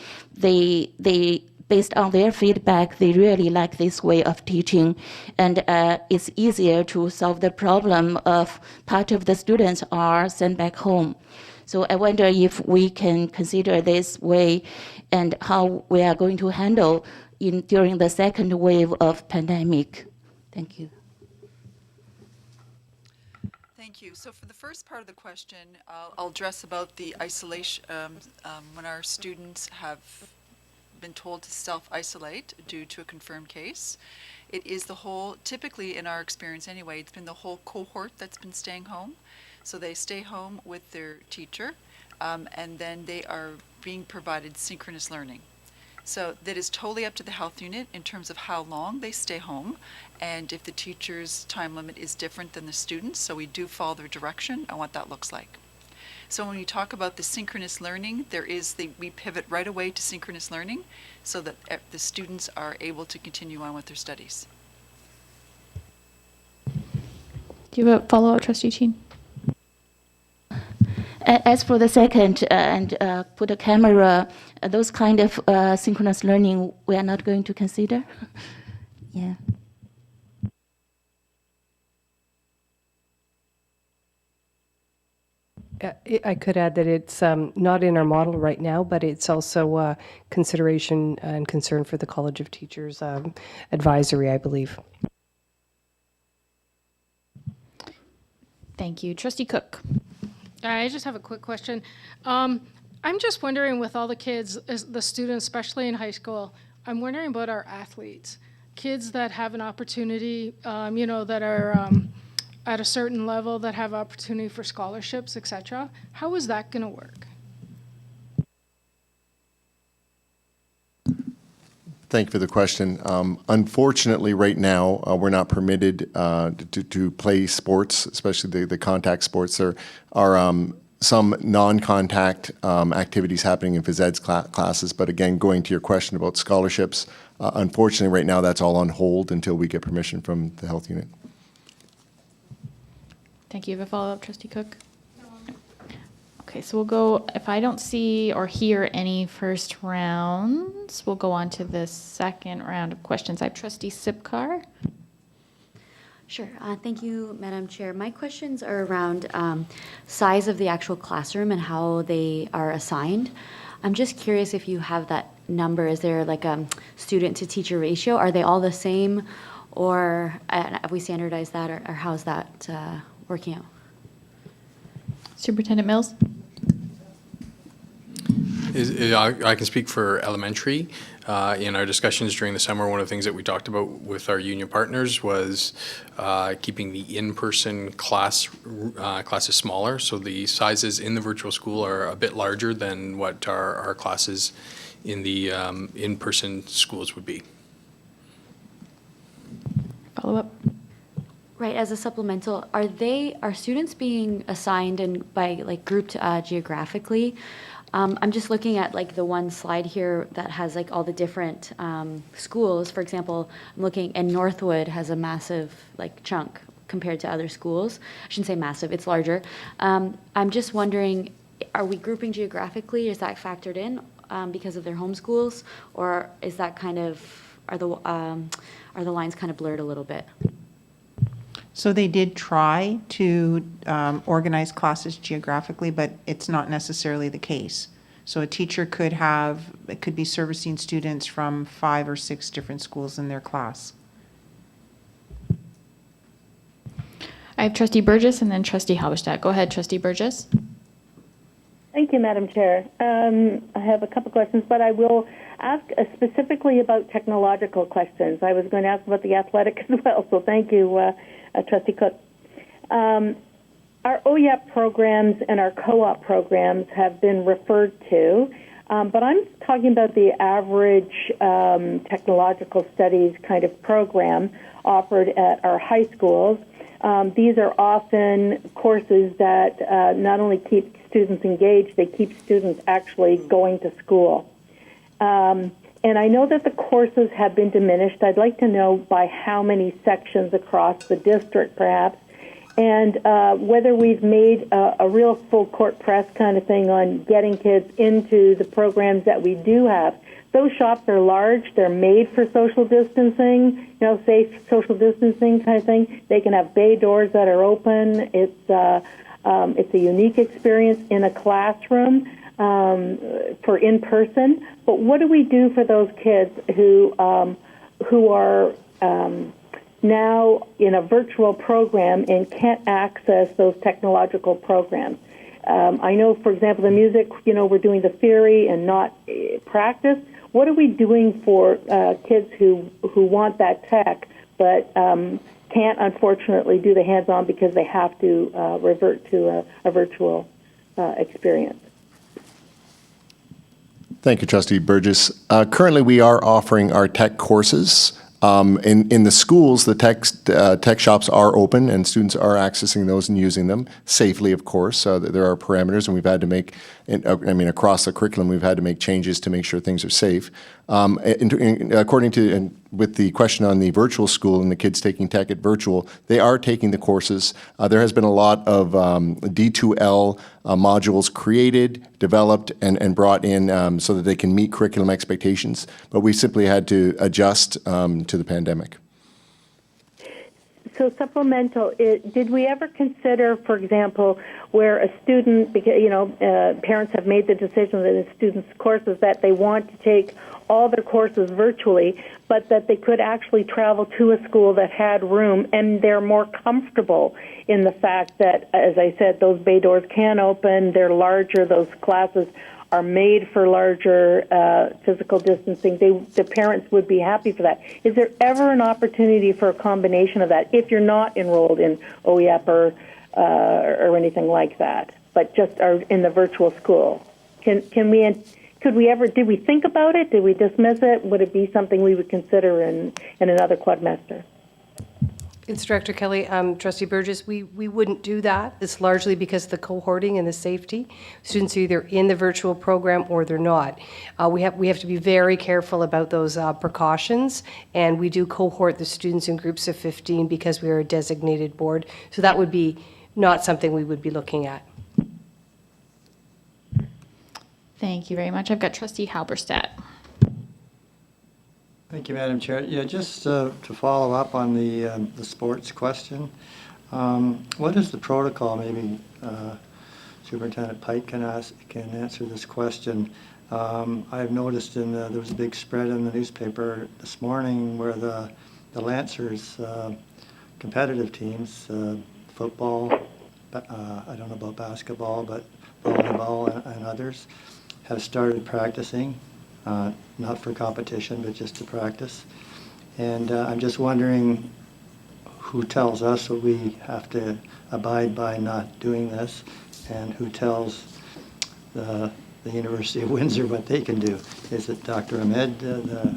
based on their feedback, they really like this way of teaching, and it's easier to solve the problem of part of the students are sent back home. So I wonder if we can consider this way, and how we are going to handle during the second wave of pandemic. Thank you. Thank you. So for the first part of the question, I'll address about the isolation, when our students have been told to self-isolate due to a confirmed case. It is the whole, typically in our experience anyway, it's been the whole cohort that's been staying home. So they stay home with their teacher, and then they are being provided synchronous learning. So that is totally up to the health unit in terms of how long they stay home, and if the teacher's time limit is different than the students, so we do follow their direction on what that looks like. So when we talk about the synchronous learning, we pivot right away to synchronous learning so that the students are able to continue on with their studies. Do you have a follow-up, Trustee Chin? As for the second, and put a camera, those kind of synchronous learning, we are not going to consider. Yeah. I could add that it's not in our model right now, but it's also a consideration and concern for the College of Teachers advisory, I believe. Thank you. Trustee Cook. I just have a quick question. I'm just wondering, with all the kids, the students, especially in high school, I'm wondering about our athletes, kids that have an opportunity, that are at a certain level, that have opportunity for scholarships, etc. How is that going to work? Thank you for the question. Unfortunately, right now, we're not permitted to play sports, especially the contact sports. There are some non-contact activities happening in phys ed classes, but again, going to your question about scholarships, unfortunately, right now, that's all on hold until we get permission from the health unit. Thank you. You have a follow-up, Trustee Cook? Okay, so we'll go, if I don't see or hear any first rounds, we'll go on to the second round of questions. I have Trustee Sipkar. Sure. Thank you, Madam Chair. My questions are around size of the actual classroom and how they are assigned. I'm just curious if you have that number. Is there like a student to teacher ratio? Are they all the same, or have we standardized that, or how's that working out? Superintendent Mills? I can speak for elementary. In our discussions during the summer, one of the things that we talked about with our union partners was keeping the in-person classes smaller. So the sizes in the virtual school are a bit larger than what our classes the in-person schools would be. Follow up. Right, as a supplemental, are students being assigned and by like grouped geographically? I'm just looking at like the one slide here that has like all the different schools. For example, I'm looking, and Northwood has a massive like chunk compared to other schools. I shouldn't say massive, it's larger. I'm just wondering, are we grouping geographically? Is that factored in because of their home schools, or is that kind of, are the lines kind of blurred a little bit? So they did try to organize classes geographically, but it's not necessarily the case. So a teacher it could be servicing students from 5 or 6 different schools in their class. I have Trustee Burgess and then Trustee Halberstadt. Go ahead, Trustee Burgess. Thank you, Madam Chair. I have a couple questions, but I will ask specifically about technological questions. I was going to ask about the athletic as well, so thank you, Trustee Cook. Our OYEP programs and our co-op programs have been referred to, but I'm talking about the average technological studies kind of program offered at our high schools. These are often courses that not only keep students engaged, they keep students actually going to school. And I know that the courses have been diminished. I'd like to know by how many sections across the district, perhaps, and whether we've made a real full court press kind of thing on getting kids into the programs that we do have. Those shops are large. They're made for social distancing, safe social distancing kind of thing. They can have bay doors that are open. It's a unique experience in a classroom for in-person. But what do we do for those kids who are now in a virtual program and can't access those technological programs? I know, for example, the music, we're doing the theory and not practice. What are we doing for kids who want that tech but can't, unfortunately, do the hands-on because they have to revert to a virtual experience? Thank you, Trustee Burgess. Currently, we are offering our tech courses. In the schools, the tech shops are open, and students are accessing those and using them safely, of course. There are parameters, and we've had to make, across the curriculum, we've had to make changes to make sure things are safe. According to, with the question on the virtual school and the kids taking tech at virtual, they are taking the courses. There has been a lot of D2L modules created, developed, and brought in so that they can meet curriculum expectations, but we simply had to adjust to the pandemic. So supplemental, did we ever consider, for example, where a student, parents have made the decision that in students' courses that they want to take all their courses virtually, but that they could actually travel to a school that had room, and they're more comfortable in the fact that, as I said, those bay doors can open, they're larger, those classes are made for larger physical distancing. The parents would be happy for that. Is there ever an opportunity for a combination of that if you're not enrolled in OEP or anything like that, but just are in the virtual school? Did we think about it? Did we dismiss it? Would it be something we would consider in another quadmester? It's Director Kelly. Trustee Burgess, we wouldn't do that. It's largely because of the cohorting and the safety. Students are either in the virtual program or they're not. We have to be very careful about those precautions, and we do cohort the students in groups of 15 because we are a designated board. So that would be not something we would be looking at. Thank you very much. I've got Trustee Halberstadt. Thank you, Madam Chair. Yeah, just to follow up on the sports question, what is the protocol? Maybe Superintendent Pike can answer this question. I've noticed there was a big spread in the newspaper this morning where the Lancers competitive teams, football, I don't know about basketball, but volleyball and others, have started practicing. Not for competition, but just to practice. And I'm just wondering who tells us that we have to abide by not doing this, and who tells the the University of Windsor what they can do. Is it Dr. Ahmed, the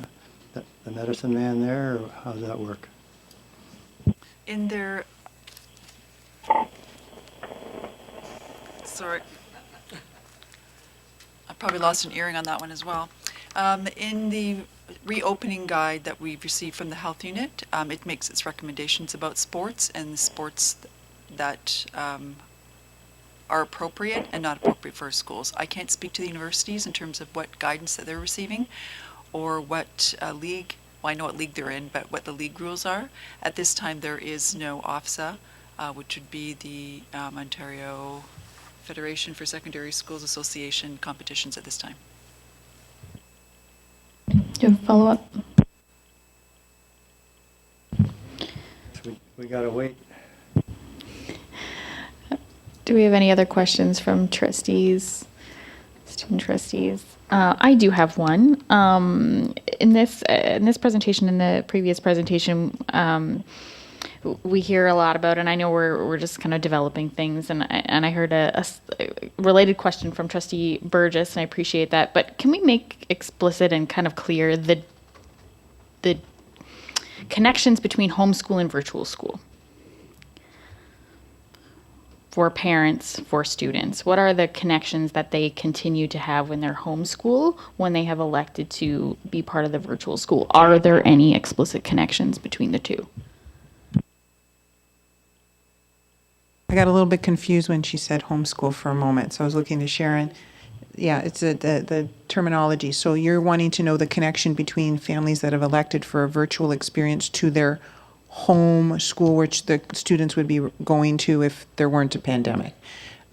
medicine man there, or how does that work? In their, sorry, I probably lost an earring on that one as well. In the reopening guide that we've received from the health unit, it makes its recommendations about sports and the sports that are appropriate and not appropriate for our schools. I can't speak to the universities in terms of what guidance that they're receiving or what league, well, I know what league they're in, but what the league rules are. At this time, there is no OFSA, which would be the Ontario Federation for Secondary Schools Association competitions at this time. Do you have a follow-up? We got to wait. Do we have any other questions from trustees, student trustees? I do have one. In this presentation, in the previous presentation, we hear a lot about, and I know we're just kind of developing things, and I heard a related question from Trustee Burgess, and I appreciate that. But can we make explicit and kind of clear the connections between homeschool and virtual school? For parents, for students, what are the connections that they continue to have when they're homeschool, when they have elected to be part of the virtual school? Are there any explicit connections between the two? I got a little bit confused when she said homeschool for a moment, so I was looking to Sharon. Yeah, it's the terminology. So you're wanting to know the connection between families that have elected for a virtual experience to their home school, which the students would be going to if there weren't a pandemic.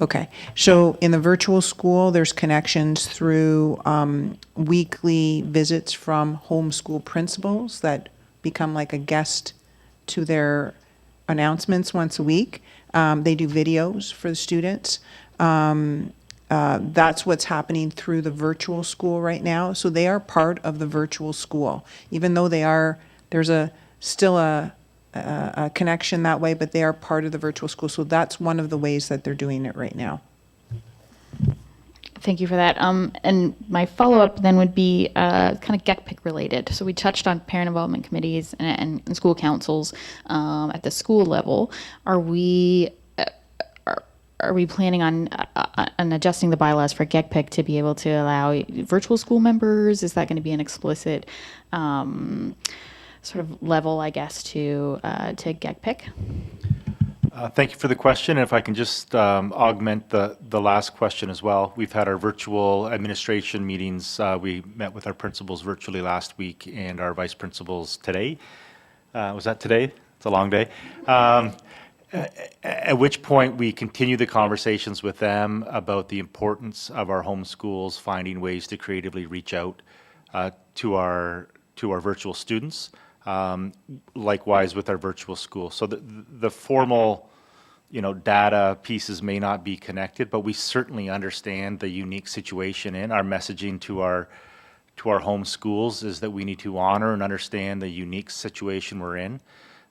Okay, so in the virtual school, there's connections through weekly visits from homeschool principals that become like a guest to their announcements once a week. They do videos for the students. That's what's happening through the virtual school right now. So they are part of the virtual school, even though there's still a connection that way, but they are part of the virtual school. So that's one of the ways that they're doing it right now. Thank you for that. And my follow-up then would be kind of GECPIC related. So we touched on parent involvement committees and school councils at the school level. Are we planning on adjusting the bylaws for GECPIC to be able to allow virtual school members? Is that going to be an explicit sort of level, I guess, to GECPIC? Thank you for the question. If I can just augment the last question as well. We've had our virtual administration meetings. We met with our principals virtually last week and our vice principals today. Was that today? It's a long day. At which point we continue the conversations with them about the importance of our home schools, finding ways to creatively reach out to our virtual students. Likewise with our virtual school. So the formal, data pieces may not be connected, but we certainly understand the unique situation in our messaging to our home schools is that we need to honor and understand the unique situation we're in,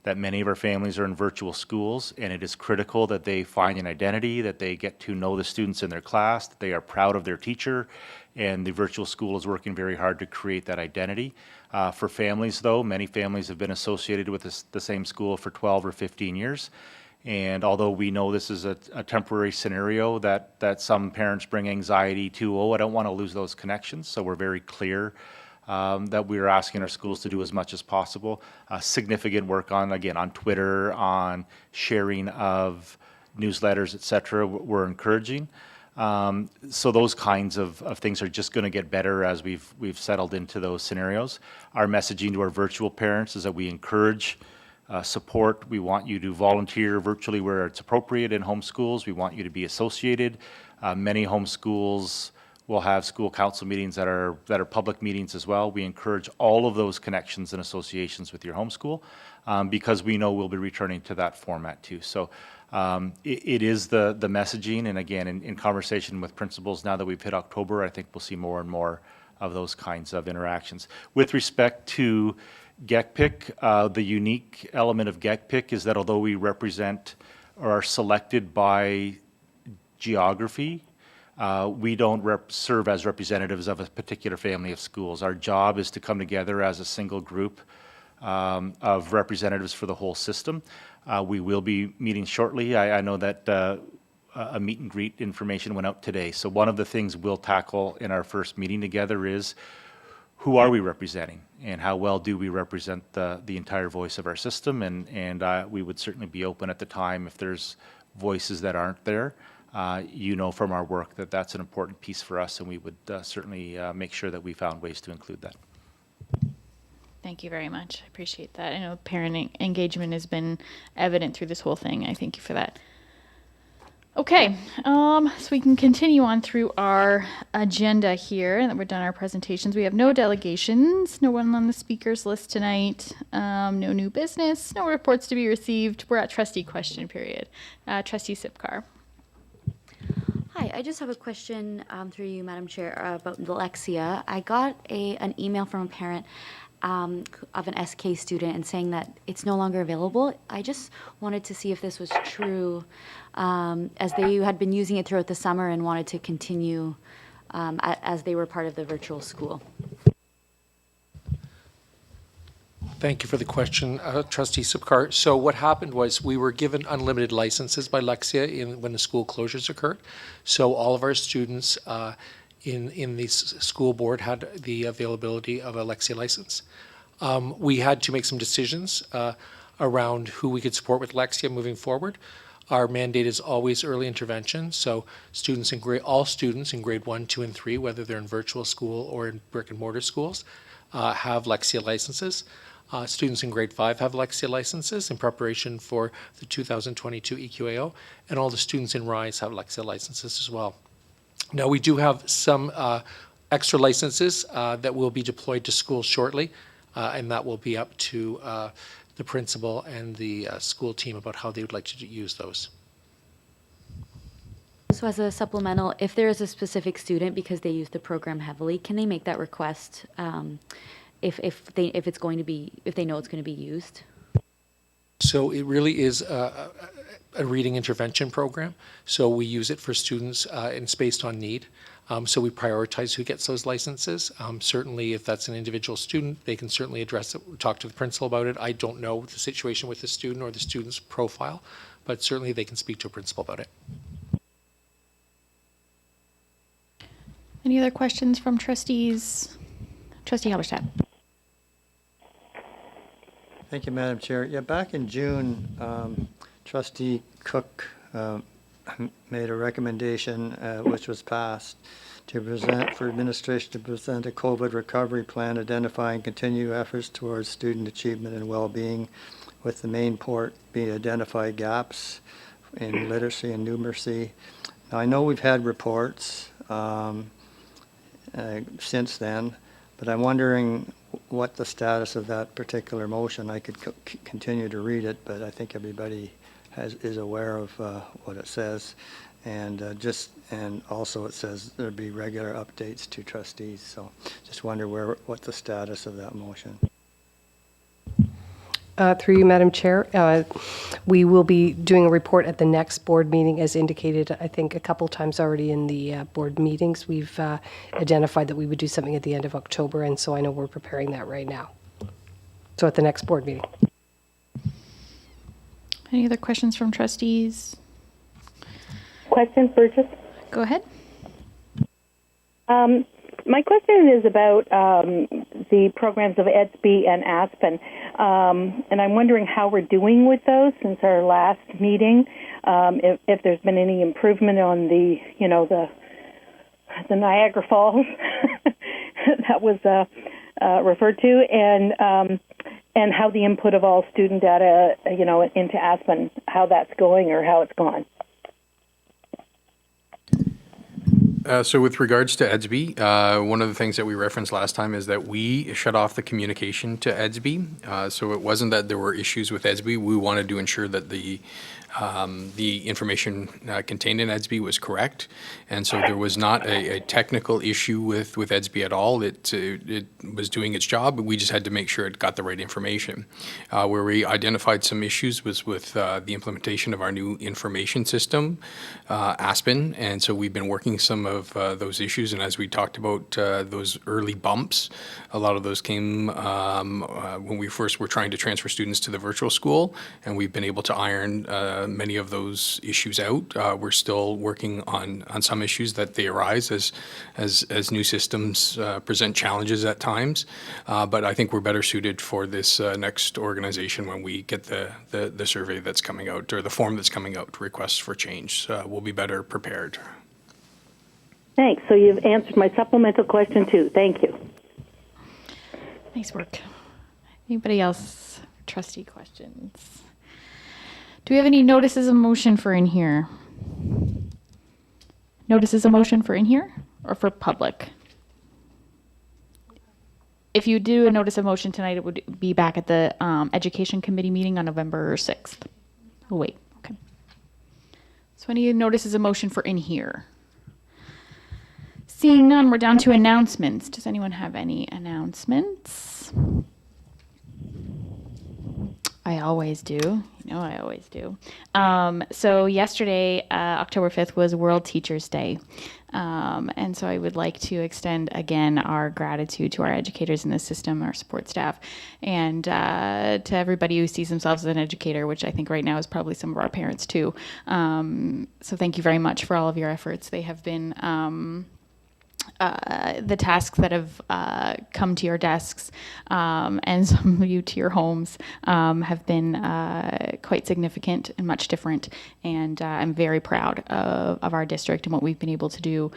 that many of our families are in virtual schools, and it is critical that they find an identity, that they get to know the students in their class, that they are proud of their teacher, and the virtual school is working very hard to create that identity. For families, though, many families have been associated with the same school for 12 or 15 years. And although we know this is a temporary scenario that some parents bring anxiety to, I don't want to lose those connections. So we're very clear that we're asking our schools to do as much as possible. Significant work on Twitter, on sharing of newsletters, et cetera, we're encouraging. So those kinds of things are just going to get better as we've settled into those scenarios. Our messaging to our virtual parents is that we encourage support. We want you to volunteer virtually where it's appropriate in home schools. We want you to be associated. Many home schools will have school council meetings that are public meetings as well. We encourage all of those connections and associations with your home school because we know we'll be returning to that format too. So it is the messaging, and again, in conversation with principals, now that we've hit October, I think we'll see more and more of those kinds of interactions. With respect to GECPIC, the unique element of GECPIC is that although we represent or are selected by geography, We don't serve as representatives of a particular family of schools. Our job is to come together as a single group of representatives for the whole system. We will be meeting shortly. I know that a meet and greet information went out today. So one of the things we'll tackle in our first meeting together is who are we representing and how well do we represent the entire voice of our system, and we would certainly be open at the time if there's voices that aren't there. You know from our work that that's an important piece for us, and we would certainly make sure that we found ways to include that. Thank you very much. I appreciate that. I know parent engagement has been evident through this whole thing. I thank you for that. Okay, so we can continue on through our agenda here, and that we're done our presentations. We have no delegations, no one on the speakers list tonight, no new business, no reports to be received. We're at trustee question period. Trustee Sipkar. Hi, I just have a question through you, Madam Chair, about Lexia. I got an email from a parent of an SK student and saying that it's no longer available. I just wanted to see if this was true, as they had been using it throughout the summer and wanted to continue as they were part of the virtual school. Thank you for the question, Trustee Sipkar. So what happened was we were given unlimited licenses by Lexia when the school closures occurred. So all of our students in the school board had the availability of a Lexia license. We had to make some decisions around who we could support with Lexia moving forward. Our mandate is always early intervention, so all students in grade 1, 2, and 3, whether they're in virtual school or in brick and mortar schools, have Lexia licenses. Students in grade 5 have Lexia licenses in preparation for the 2022 EQAO, and all the students in RISE have Lexia licenses as well. Now, we do have some extra licenses that will be deployed to schools shortly, and that will be up to the principal and the school team about how they would like to use those. So as a supplemental, if there is a specific student, because they use the program heavily, can they make that request if they know it's going to be used? So it really is a reading intervention program. So we use it for students and it's based on need. So we prioritize who gets those licenses. Certainly if that's an individual student, they can certainly address it, talk to the principal about it. I don't know the situation with the student or the student's profile, but certainly they can speak to a principal about it. Any other questions from trustees? Trustee Halberstadt. Thank you, Madam Chair. Yeah, back in June, Trustee Cook made a recommendation, which was passed, for administration to present a COVID recovery plan identifying continued efforts towards student achievement and well-being, with the main port being identify gaps in literacy and numeracy. Now, I know we've had reports since then, but I'm wondering what the status of that particular motion. I could continue to read it, but I think everybody is aware of what it says, and also it says there'd be regular updates to trustees. So just wonder what the status of that motion. Through you, Madam Chair, we will be doing a report at the next board meeting, as indicated, I think, a couple times already in the board meetings. We've identified that we would do something at the end of October, and so I know we're preparing that right now. So at the next board meeting. Any other questions from trustees? Questions, Burgess? Go ahead. My question is about the programs of EDSB and Aspen, and I'm wondering how we're doing with those since our last meeting. If there's been any improvement on the Niagara Falls that was referred to, and how the input of all student data, into Aspen, how that's going or how it's gone. So with regards to EDSB, one of the things that we referenced last time is that we shut off the communication to EDSB. So it wasn't that there were issues with EDSB. We wanted to ensure that the information contained in EDSB was correct. And so there was not a technical issue with EDSB at all. It was doing its job. We just had to make sure it got the right information. Where we identified some issues was with the implementation of our new information system, Aspen. And so we've been working some of those issues. And as we talked about those early bumps, a lot of those came when we first were trying to transfer students to the virtual school. And we've been able to iron many of those issues out. We're still working on some issues that they arise as new systems present challenges at times. But I think we're better suited for this next organization when we get the survey that's coming out, or the form that's coming out, requests for change. We'll be better prepared. Thanks. So you've answered my supplemental question too. Thank you. Nice work. Anybody else? Trustee questions? Do we have any notices of motion for in here? Notices of motion for in here or for public? If you do a notice of motion tonight, it would be back at the Education Committee meeting on November 6th. Oh, wait. Okay. So any notices of motion for in here? Seeing none, we're down to announcements. Does anyone have any announcements? I always do. You know I always do. So yesterday, October 5th, was World Teachers Day. And so I would like to extend, again, our gratitude to our educators in the system, our support staff, and to everybody who sees themselves as an educator, which I think right now is probably some of our parents too. So thank you very much for all of your efforts. They have been the tasks that have come to your desks and some of you to your homes have been quite significant and much different. And I'm very proud of our district and what we've been able to do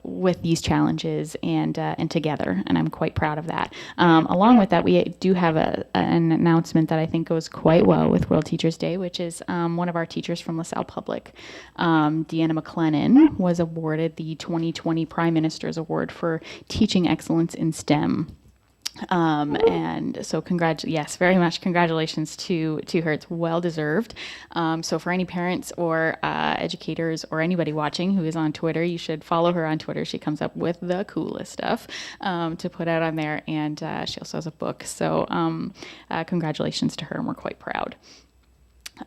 with these challenges and together, and I'm quite proud of that. Along with that, we do have an announcement that I think goes quite well with World Teachers Day, which is one of our teachers from LaSalle Public, Deanna McLennan, was awarded the 2020 Prime Minister's Award for Teaching Excellence in STEM. And so yes, very much congratulations to her. It's well deserved. So for any parents or educators or anybody watching who is on Twitter, you should follow her on Twitter. She comes up with the coolest stuff to put out on there, and she also has a book. So congratulations to her, and we're quite proud.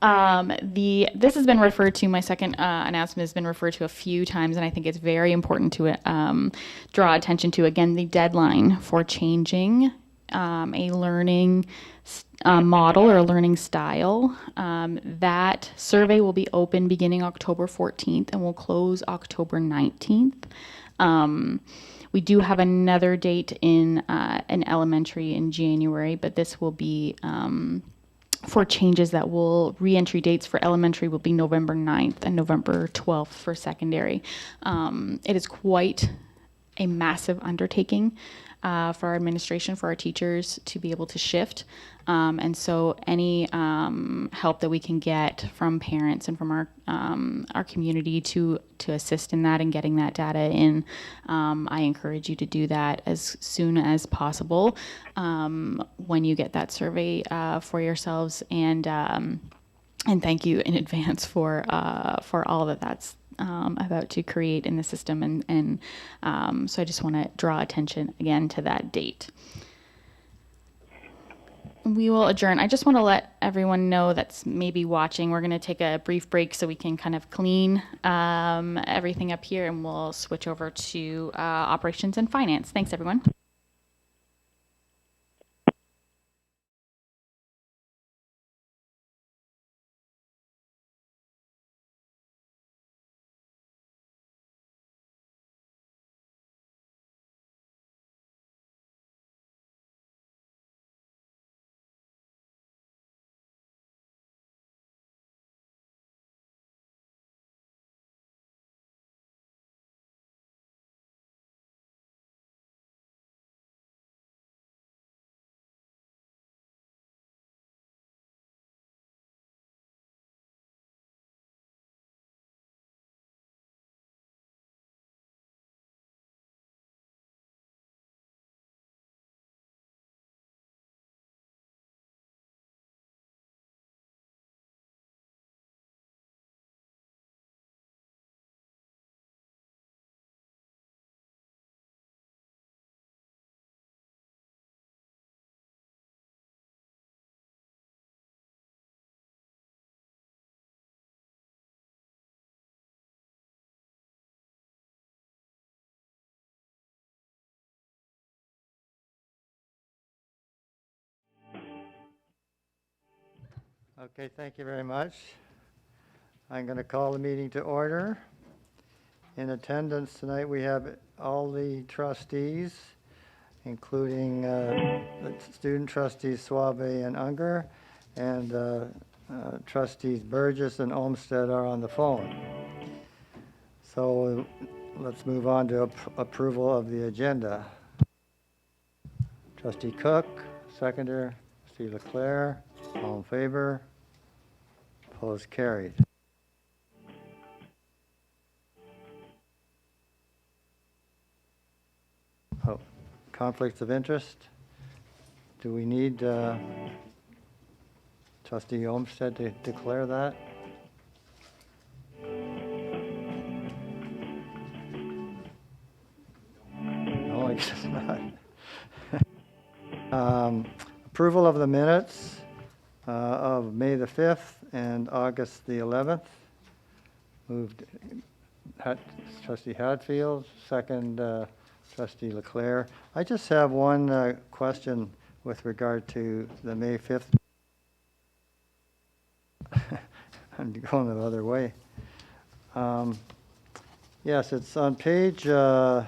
This has been referred to, my second announcement has been referred to a few times, and I think it's very important to draw attention to, again, the deadline for changing a learning model or a learning style. That survey will be open beginning October 14th and will close October 19th. We do have another date in an elementary in January, but this will be for changes that will re-entry dates for elementary will be November 9th and November 12th for secondary. It is quite a massive undertaking for our administration, for our teachers to be able to shift. And so any help that we can get from parents and from our community to assist in that and getting that data in, I encourage you to do that as soon as possible when you get that survey for yourselves. And thank you in advance for all that that's about to create in the system. And so I just want to draw attention again to that date. We will adjourn. I just want to let everyone know that's maybe watching, we're going to take a brief break so we can kind of clean everything up here, and we'll switch over to operations and finance. Thanks, everyone. Okay, thank you very much. I'm going to call the meeting to order. In attendance tonight, we have all the trustees, including the student trustees Suave and Unger, and trustees Burgess and Olmsted are on the phone. So let's move on to approval of the agenda. Trustee Cook, seconder. Trustee Leclerc, all in favor? Opposed, carried. Oh, conflicts of interest? Do we need Trustee Olmsted to declare that? No, I guess not. Approval of the minutes of May the 5th and August the 11th. Moved Trustee Hadfield, second Trustee Leclerc. I just have one question with regard to the May 5th. I'm going the other way. Yes, it's on page 5.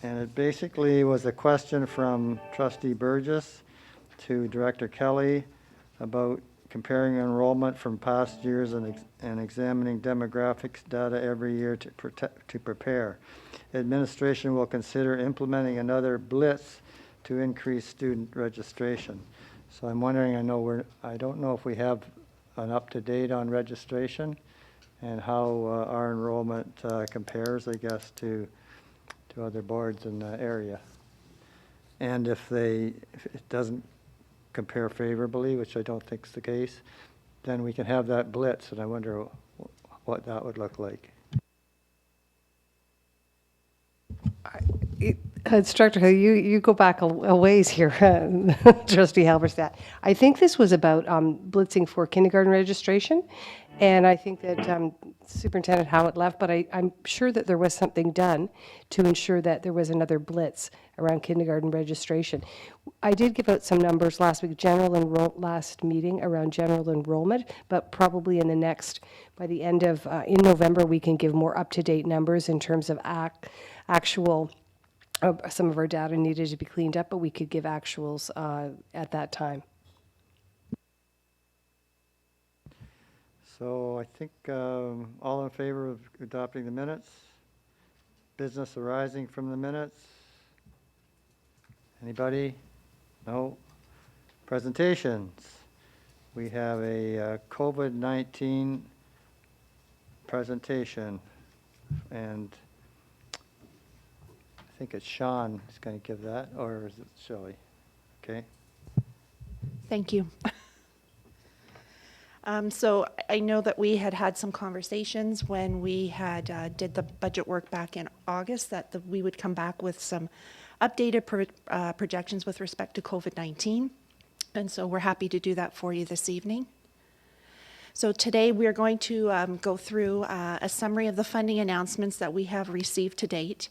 And it basically was a question from Trustee Burgess to Director Kelly about comparing enrollment from past years and examining demographics data every year to prepare. Administration will consider implementing another blitz to increase student registration. So I'm wondering, I don't know if we have an up-to-date on registration and how our enrollment compares, I guess, to other boards in the area. And if it doesn't compare favorably, which I don't think is the case, then we can have that blitz, and I wonder what that would look like. Instructor, you go back a ways here, Trustee Halberstadt. I think this was about blitzing for kindergarten registration, and I think that Superintendent Howard left, but I'm sure that there was something done to ensure that there was another blitz around kindergarten registration. I did give out some numbers last week, last meeting around general enrollment, but probably in the next, by the end of, in November, we can give more up-to-date numbers in terms of actual. Some of our data needed to be cleaned up, but we could give actuals at that time. So I think all in favor of adopting the minutes? Business arising from the minutes? Anybody? No? Presentations. We have a COVID-19 presentation, and I think it's Sean who's going to give that, or is it Shelley? Okay. Thank you. So I know that we had some conversations when we had did the budget work back in August that we would come back with some updated projections with respect to COVID-19. And so we're happy to do that for you this evening. So today we're going to go through a summary of the funding announcements that we have received to date,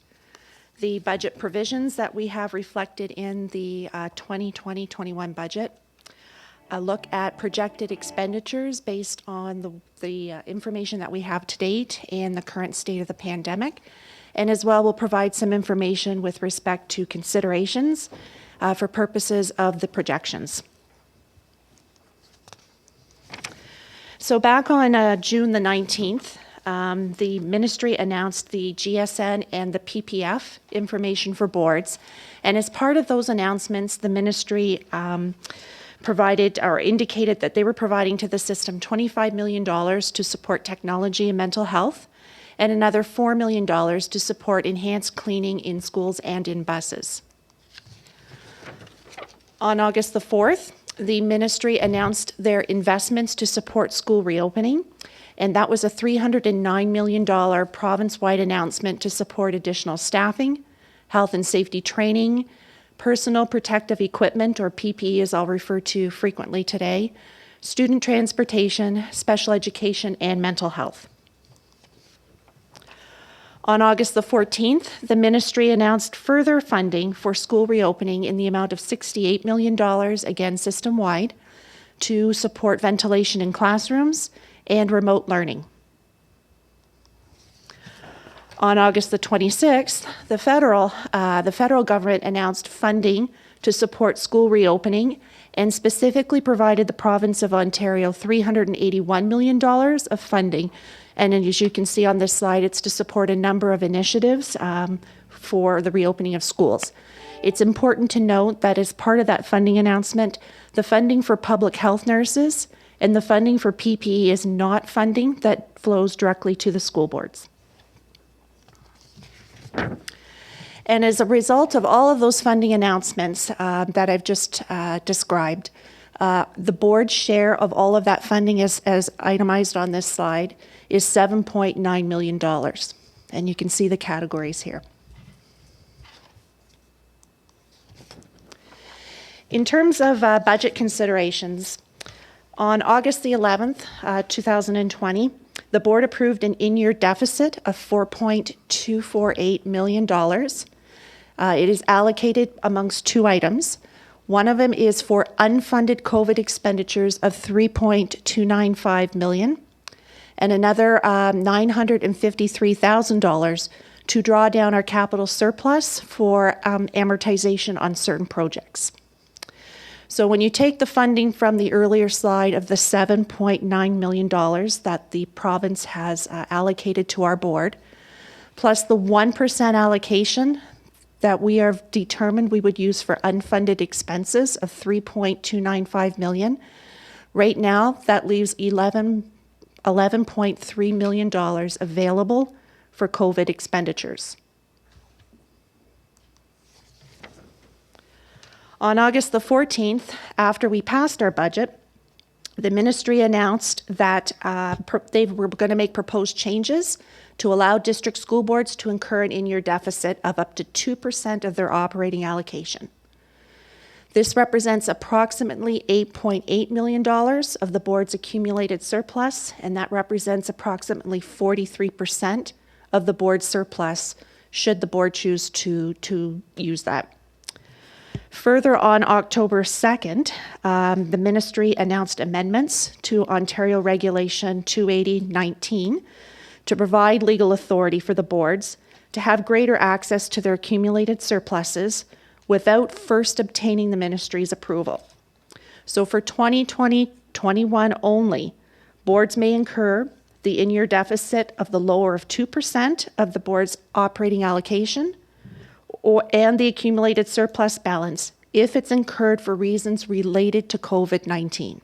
the budget provisions that we have reflected in the 2020-21 budget, a look at projected expenditures based on the information that we have to date and the current state of the pandemic. And as well, we'll provide some information with respect to considerations for purposes of the projections. So back on June the 19th, the ministry announced the GSN and the PPF information for boards. And as part of those announcements, the ministry provided or indicated that they were providing to the system $25 million to support technology and mental health, and another $4 million to support enhanced cleaning in schools and in buses. On August the 4th, the ministry announced their investments to support school reopening, and that was a $309 million province-wide announcement to support additional staffing, health and safety training, personal protective equipment, or PPE as I'll refer to frequently today, student transportation, special education, and mental health. On August the 14th, the ministry announced further funding for school reopening in the amount of $68 million, again system-wide, to support ventilation in classrooms and remote learning. On August the 26th, the federal government announced funding to support school reopening and specifically provided the province of Ontario $381 million of funding. And as you can see on this slide, it's to support a number of initiatives for the reopening of schools. It's important to note that as part of that funding announcement, the funding for public health nurses and the funding for PPE is not funding that flows directly to the school boards. And as a result of all of those funding announcements that I've just described, the board's share of all of that funding as itemized on this slide is $7.9 million. And you can see the categories here. In terms of budget considerations, on August the 11th, 2020, the board approved an in-year deficit of $4.248 million. It is allocated amongst two items. One of them is for unfunded COVID expenditures of $3.295 million, and another $953,000 to draw down our capital surplus for amortization on certain projects. So when you take the funding from the earlier slide of the $7.9 million that the province has allocated to our board, plus the 1% allocation that we have determined we would use for unfunded expenses of $3.295 million, right now that leaves $11.3 million available for COVID expenditures. On August the 14th, after we passed our budget, the ministry announced that they were going to make proposed changes to allow district school boards to incur an in-year deficit of up to 2% of their operating allocation. This represents approximately $8.8 million of the board's accumulated surplus, and that represents approximately 43% of the board's surplus should the board choose to use that. Further, on October 2nd, the ministry announced amendments to Ontario Regulation 280-19 to provide legal authority for the boards to have greater access to their accumulated surpluses without first obtaining the ministry's approval. So for 2020-21 only, boards may incur the in-year deficit of the lower of 2% of the board's operating allocation and the accumulated surplus balance if it's incurred for reasons related to COVID-19.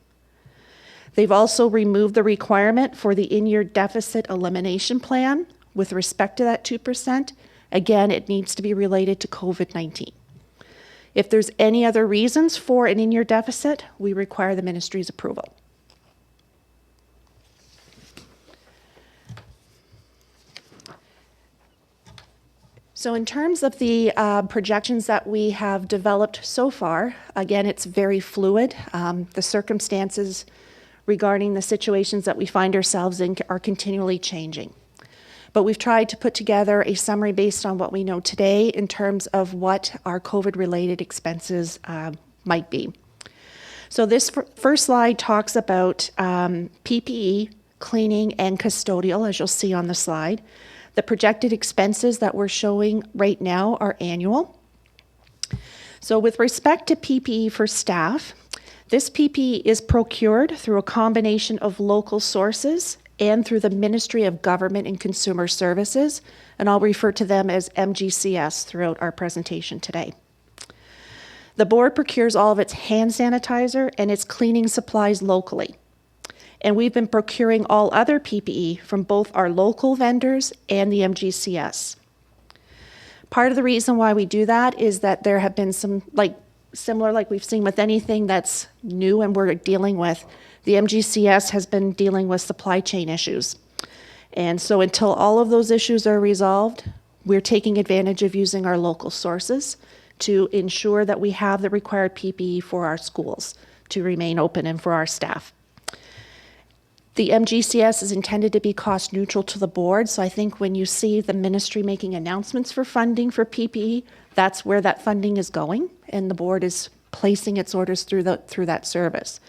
They've also removed the requirement for the in-year deficit elimination plan with respect to that 2%. Again, it needs to be related to COVID-19. If there's any other reasons for an in-year deficit, we require the ministry's approval. So in terms of the projections that we have developed so far, again, it's very fluid. The circumstances regarding the situations that we find ourselves in are continually changing. But we've tried to put together a summary based on what we know today in terms of what our COVID-related expenses might be. So this first slide talks about PPE, cleaning, and custodial, as you'll see on the slide. The projected expenses that we're showing right now are annual. So with respect to PPE for staff, this PPE is procured through a combination of local sources and through the Ministry of Government and Consumer Services, and I'll refer to them as MGCS throughout our presentation today. The board procures all of its hand sanitizer and its cleaning supplies locally. And we've been procuring all other PPE from both our local vendors and the MGCS. Part of the reason why we do that is that there have been some, similar like we've seen with anything that's new and we're dealing with, the MGCS has been dealing with supply chain issues. And so until all of those issues are resolved, we're taking advantage of using our local sources to ensure that we have the required PPE for our schools to remain open and for our staff. The MGCS is intended to be cost neutral to the board, so I think when you see the ministry making announcements for funding for PPE, that's where that funding is going, and the board is placing its orders through that service.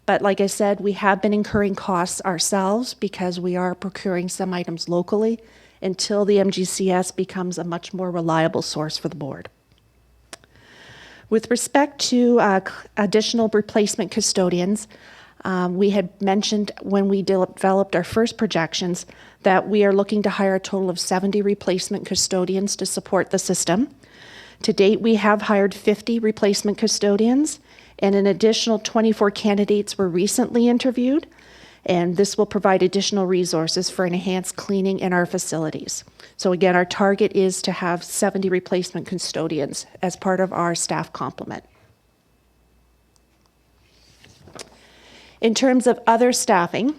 But like I said, we have been incurring costs ourselves because we are procuring some items locally until the MGCS becomes a much more reliable source for the board. With respect to additional replacement custodians, we had mentioned when we developed our first projections that we are looking to hire a total of 70 replacement custodians to support the system. To date, we have hired 50 replacement custodians, and an additional 24 candidates were recently interviewed, and this will provide additional resources for enhanced cleaning in our facilities. So again, our target is to have 70 replacement custodians as part of our staff complement. In terms of other staffing,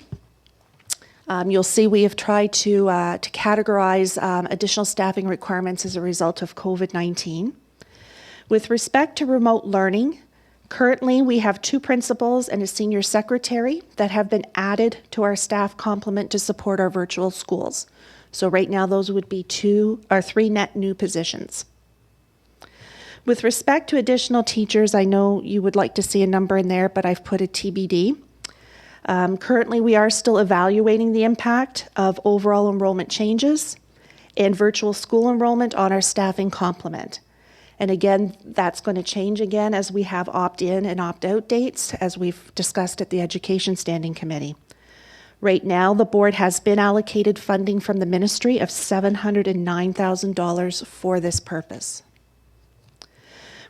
you'll see we have tried to categorize additional staffing requirements as a result of COVID-19. With respect to remote learning, currently we have 2 principals and a senior secretary that have been added to our staff complement to support our virtual schools. So right now those would be 2 or 3 net new positions. With respect to additional teachers, I know you would like to see a number in there, but I've put a TBD. Currently, we are still evaluating the impact of overall enrollment changes and virtual school enrollment on our staffing complement. And again, that's going to change again as we have opt-in and opt-out dates, as we've discussed at the Education Standing Committee. Right now, the board has been allocated funding from the ministry of $709,000 for this purpose.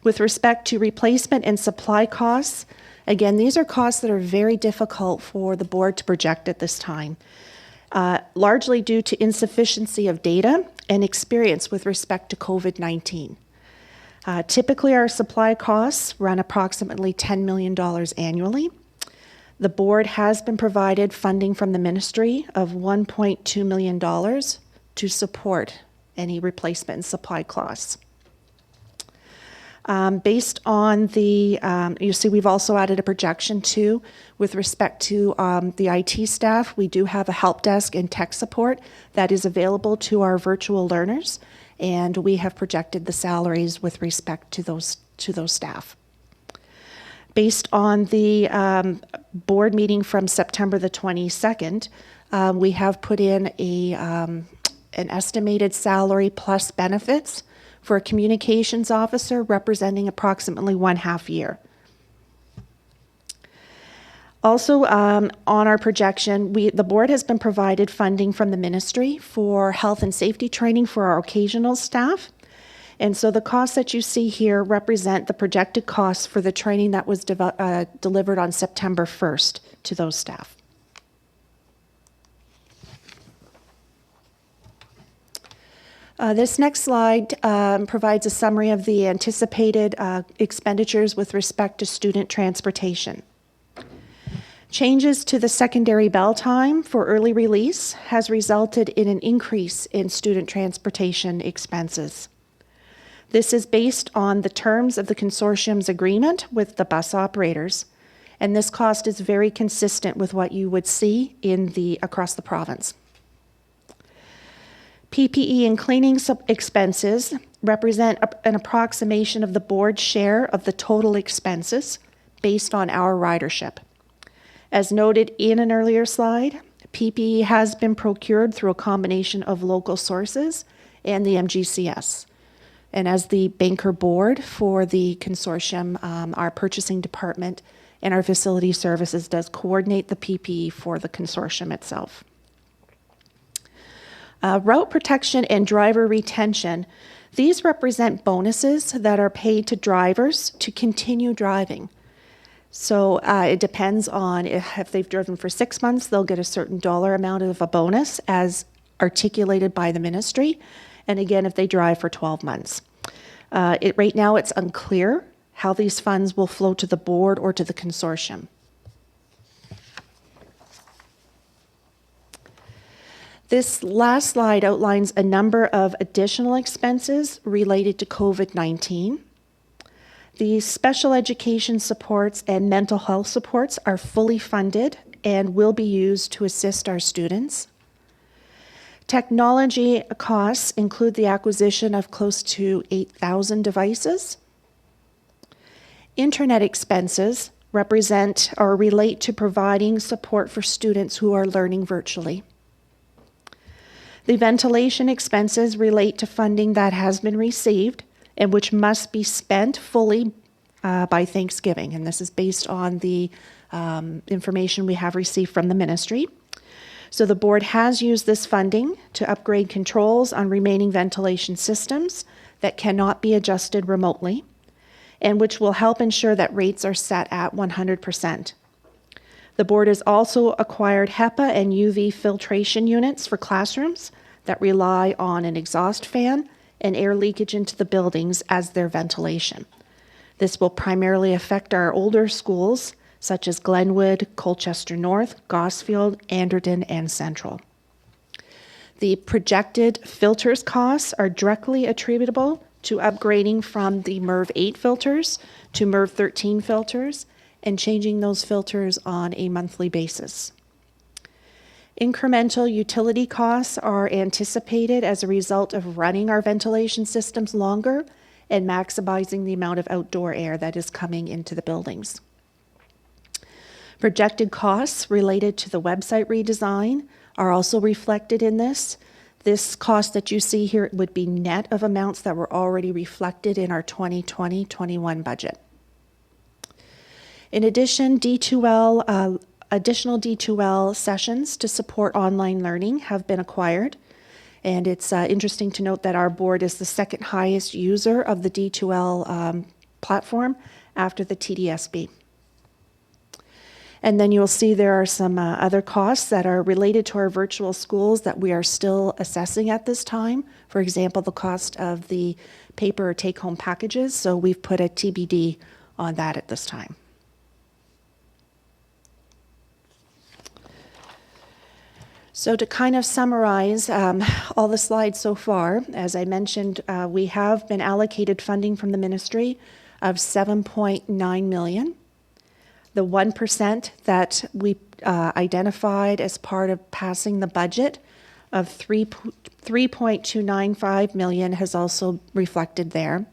With respect to replacement and supply costs, again, these are costs that are very difficult for the board to project at this time, largely due to insufficiency of data and experience with respect to COVID-19. Typically, our supply costs run approximately $10 million annually. The board has been provided funding from the ministry of $1.2 million to support any replacement and supply costs. Based on the, you see we've also added a projection too with respect to the IT staff. We do have a help desk and tech support that is available to our virtual learners, and we have projected the salaries with respect to those staff. Based on the board meeting from September the 22nd, we have put in an estimated salary plus benefits for a communications officer representing approximately 1/2 year. Also, on our projection, the board has been provided funding from the ministry for health and safety training for our occasional staff. And so the costs that you see here represent the projected costs for the training that was delivered on September 1st to those staff. This next slide provides a summary of the anticipated expenditures with respect to student transportation. Changes to the secondary bell time for early release has resulted in an increase in student transportation expenses. This is based on the terms of the consortium's agreement with the bus operators, and this cost is very consistent with what you would see across the province. PPE and cleaning expenses represent an approximation of the board's share of the total expenses based on our ridership. As noted in an earlier slide, PPE has been procured through a combination of local sources and the MGCS. And as the banker board for the consortium, our purchasing department and our facility services does coordinate the PPE for the consortium itself. Route protection and driver retention, these represent bonuses that are paid to drivers to continue driving. So it depends on if they've driven for 6 months, they'll get a certain dollar amount of a bonus as articulated by the ministry. And again, if they drive for 12 months. Right now, it's unclear how these funds will flow to the board or to the consortium. This last slide outlines a number of additional expenses related to COVID-19. These special education supports and mental health supports are fully funded and will be used to assist our students. Technology costs include the acquisition of close to 8,000 devices. Internet expenses represent or relate to providing support for students who are learning virtually. The ventilation expenses relate to funding that has been received and which must be spent fully by Thanksgiving. And this is based on the information we have received from the ministry. So the board has used this funding to upgrade controls on remaining ventilation systems that cannot be adjusted remotely, and which will help ensure that rates are set at 100%. The board has also acquired HEPA and UV filtration units for classrooms that rely on an exhaust fan and air leakage into the buildings as their ventilation. This will primarily affect our older schools, such as Glenwood, Colchester North, Gosfield, Anderton, and Central. The projected filters costs are directly attributable to upgrading from the MERV 8 filters to MERV 13 filters and changing those filters on a monthly basis. Incremental utility costs are anticipated as a result of running our ventilation systems longer and maximizing the amount of outdoor air that is coming into the buildings. Projected costs related to the website redesign are also reflected in this. This cost that you see here would be net of amounts that were already reflected in our 2020-21 budget. In addition, additional D2L sessions to support online learning have been acquired. And it's interesting to note that our board is the second highest user of the D2L platform after the TDSB. And then you'll see there are some other costs that are related to our virtual schools that we are still assessing at this time. For example, the cost of the paper or take-home packages. So we've put a TBD on that at this time. So to kind of summarize all the slides so far, as I mentioned, we have been allocated funding from the ministry of $7.9 million. The 1% that we identified as part of passing the budget of $3.295 million has also reflected there.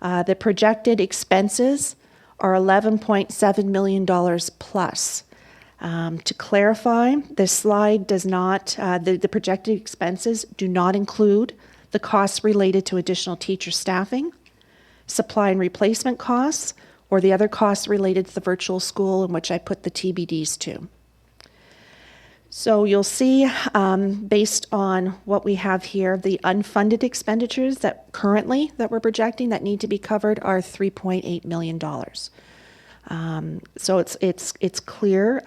The projected expenses are $11.7 million plus. To clarify, this slide does not, the projected expenses do not include the costs related to additional teacher staffing, supply and replacement costs, or the other costs related to the virtual school in which I put the TBDs to. So you'll see, based on what we have here, the unfunded expenditures that currently that we're projecting that need to be covered are $3.8 million. So it's clear,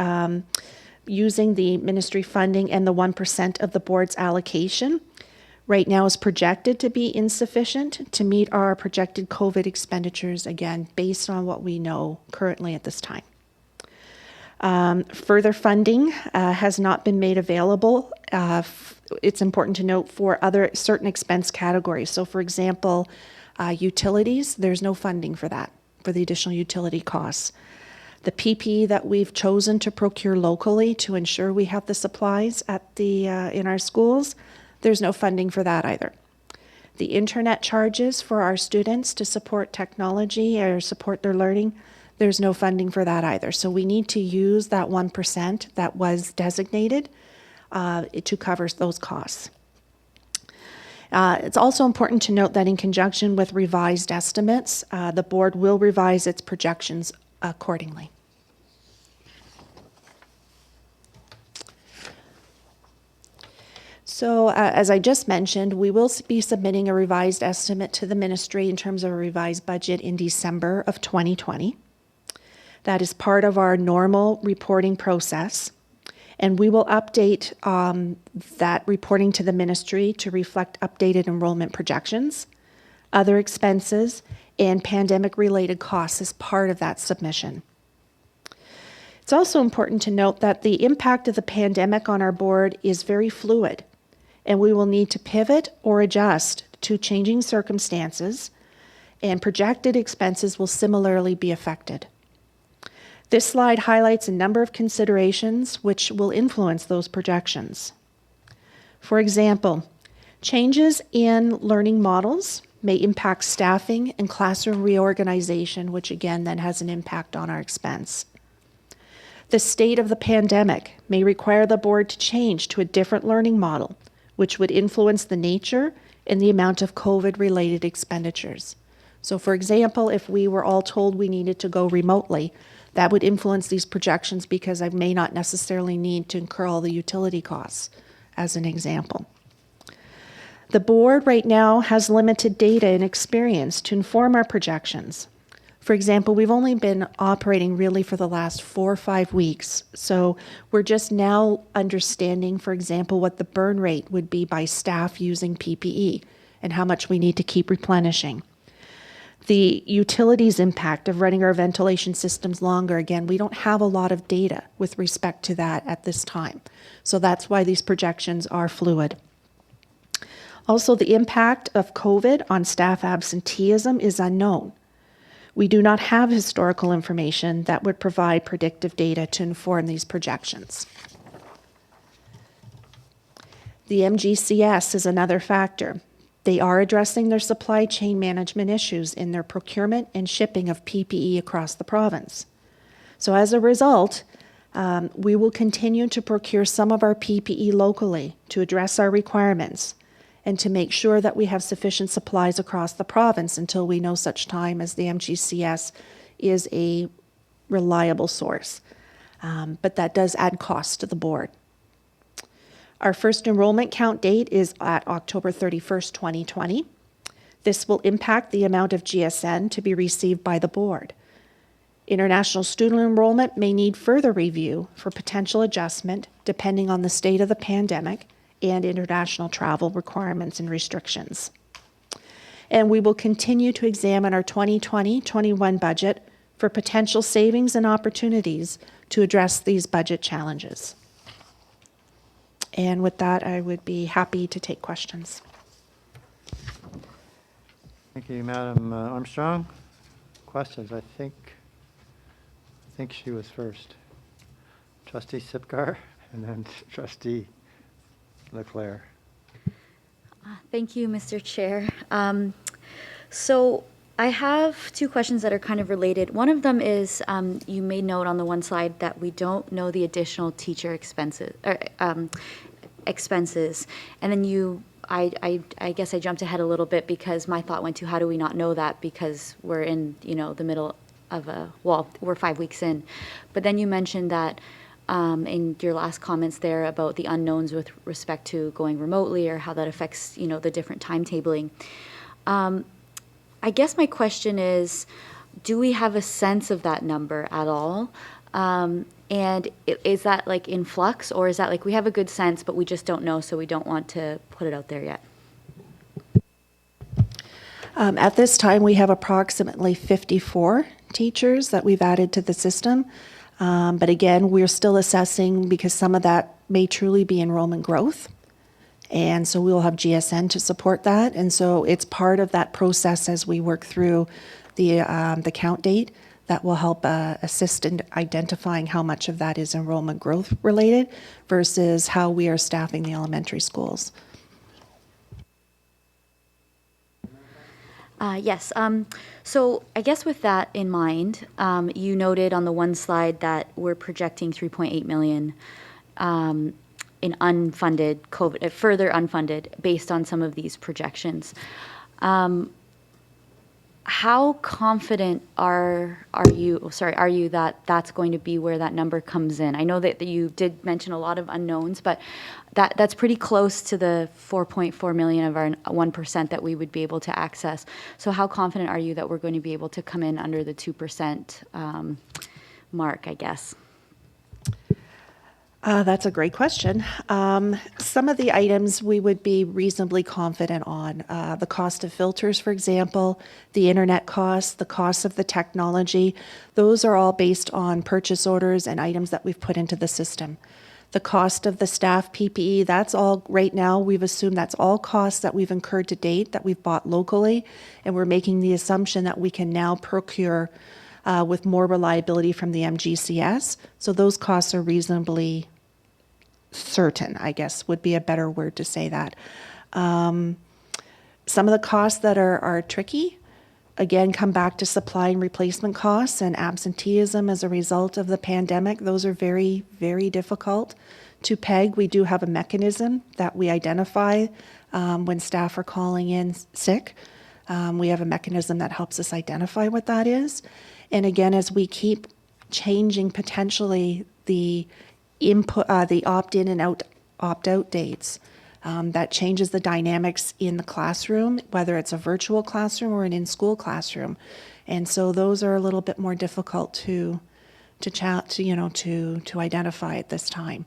using the ministry funding and the 1% of the board's allocation right now is projected to be insufficient to meet our projected COVID expenditures, again, based on what we know currently at this time. Further funding has not been made available. It's important to note for other certain expense categories. So for example, utilities, there's no funding for that, for the additional utility costs. The PPE that we've chosen to procure locally to ensure we have the supplies at the in our schools, there's no funding for that either. The internet charges for our students to support technology or support their learning, there's no funding for that either. So we need to use that 1% that was designated to cover those costs. It's also important to note that in conjunction with revised estimates, the board will revise its projections accordingly. So as I just mentioned, we will be submitting a revised estimate to the ministry in terms of a revised budget in December of 2020. That is part of our normal reporting process. And we will update that reporting to the ministry to reflect updated enrollment projections, other expenses, and pandemic-related costs as part of that submission. It's also important to note that the impact of the pandemic on our board is very fluid, and we will need to pivot or adjust to changing circumstances, and projected expenses will similarly be affected. This slide highlights a number of considerations which will influence those projections. For example, changes in learning models may impact staffing and classroom reorganization, which again then has an impact on our expense. The state of the pandemic may require the board to change to a different learning model, which would influence the nature and the amount of COVID-related expenditures. So for example, if we were all told we needed to go remotely, that would influence these projections because I may not necessarily need to incur all the utility costs, as an example. The board right now has limited data and experience to inform our projections. For example, we've only been operating really for the last 4 or 5 weeks, so we're just now understanding, for example, what the burn rate would be by staff using PPE and how much we need to keep replenishing. The utilities impact of running our ventilation systems longer, again, we don't have a lot of data with respect to that at this time. So that's why these projections are fluid. Also, the impact of COVID on staff absenteeism is unknown. We do not have historical information that would provide predictive data to inform these projections. The MGCS is another factor. They are addressing their supply chain management issues in their procurement and shipping of PPE across the province. So as a result, we will continue to procure some of our PPE locally to address our requirements and to make sure that we have sufficient supplies across the province until we know such time as the MGCS is a reliable source. But that does add cost to the board. Our first enrollment count date is at October 31st, 2020. This will impact the amount of GSN to be received by the board. International student enrollment may need further review for potential adjustment depending on the state of the pandemic and international travel requirements and restrictions. And we will continue to examine our 2020-21 budget for potential savings and opportunities to address these budget challenges. And with that, I would be happy to take questions. Thank you, Madam Armstrong. Questions? I think she was first. Trustee Sipgar and then Trustee Leclerc. Thank you, Mr. Chair. So I have 2 questions that are kind of related. One of them is you made note on the one slide that we don't know the additional teacher expenses, and then I guess I jumped ahead a little bit because my thought went to how do we not know that because we're in the middle of we're 5 weeks in, but then you mentioned that. In your last comments there about the unknowns with respect to going remotely or how that affects, the different timetabling. I guess my question is, do we have a sense of that number at all? And is that like in flux or is that like we have a good sense but we just don't know so we don't want to put it out there yet? At this time, we have approximately 54 teachers that we've added to the system. But again, we're still assessing because some of that may truly be enrollment growth. And so we'll have GSN to support that. And so it's part of that process as we work through the count date that will help assist in identifying how much of that is enrollment growth related versus how we are staffing the elementary schools. Yes. So I guess with that in mind, you noted on the one slide that we're projecting 3.8 million in unfunded COVID, further unfunded based on some of these projections. How confident are you that that's going to be where that number comes in? I know that you did mention a lot of unknowns, but that's pretty close to the 4.4 million of our 1% that we would be able to access. So how confident are you that we're going to be able to come in under the 2% mark, I guess? That's a great question. Some of the items we would be reasonably confident on. The cost of filters, for example, the internet costs, the cost of the technology, those are all based on purchase orders and items that we've put into the system. The cost of the staff PPE, that's all right now, we've assumed that's all costs that we've incurred to date that we've bought locally, and we're making the assumption that we can now procure with more reliability from the MGCS. So those costs are reasonably certain, I guess, would be a better word to say that. Some of the costs that are tricky, again, come back to supply and replacement costs and absenteeism as a result of the pandemic. Those are very, very difficult to peg. We do have a mechanism that we identify when staff are calling in sick. We have a mechanism that helps us identify what that is. And again, as we keep changing potentially the input, the opt-in and opt-out dates, that changes the dynamics in the classroom, whether it's a virtual classroom or an in-school classroom. And so those are a little bit more difficult to identify at this time.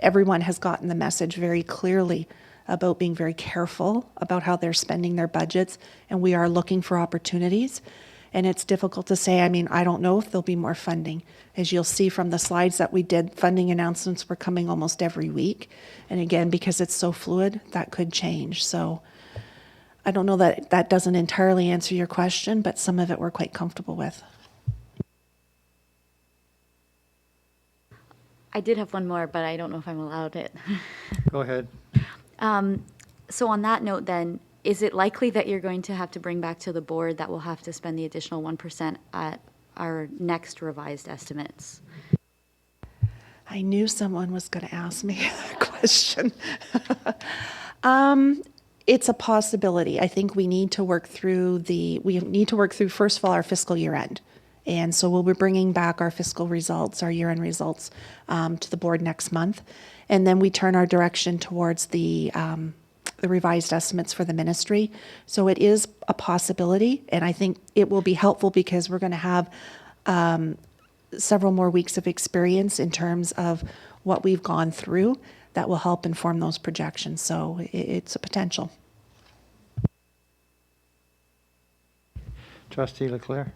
Everyone has gotten the message very clearly about being very careful about how they're spending their budgets, and we are looking for opportunities. And it's difficult to say, I don't know if there'll be more funding. As you'll see from the slides that we did, funding announcements were coming almost every week. And again, because it's so fluid, that could change. So I don't know that that doesn't entirely answer your question, but some of it we're quite comfortable with. I did have one more, but I don't know if I'm allowed it. Go ahead. So on that note then, is it likely that you're going to have to bring back to the board that we'll have to spend the additional 1% at our next revised estimates? I knew someone was going to ask me that question. It's a possibility. I think we need to work through first of all, our fiscal year end. And so we'll be bringing back our fiscal results, our year-end results, to the board next month. And then we turn our direction towards the revised estimates for the ministry. So it is a possibility, and I think it will be helpful because we're going to have several more weeks of experience in terms of what we've gone through that will help inform those projections. So it's a potential. Trustee Leclerc.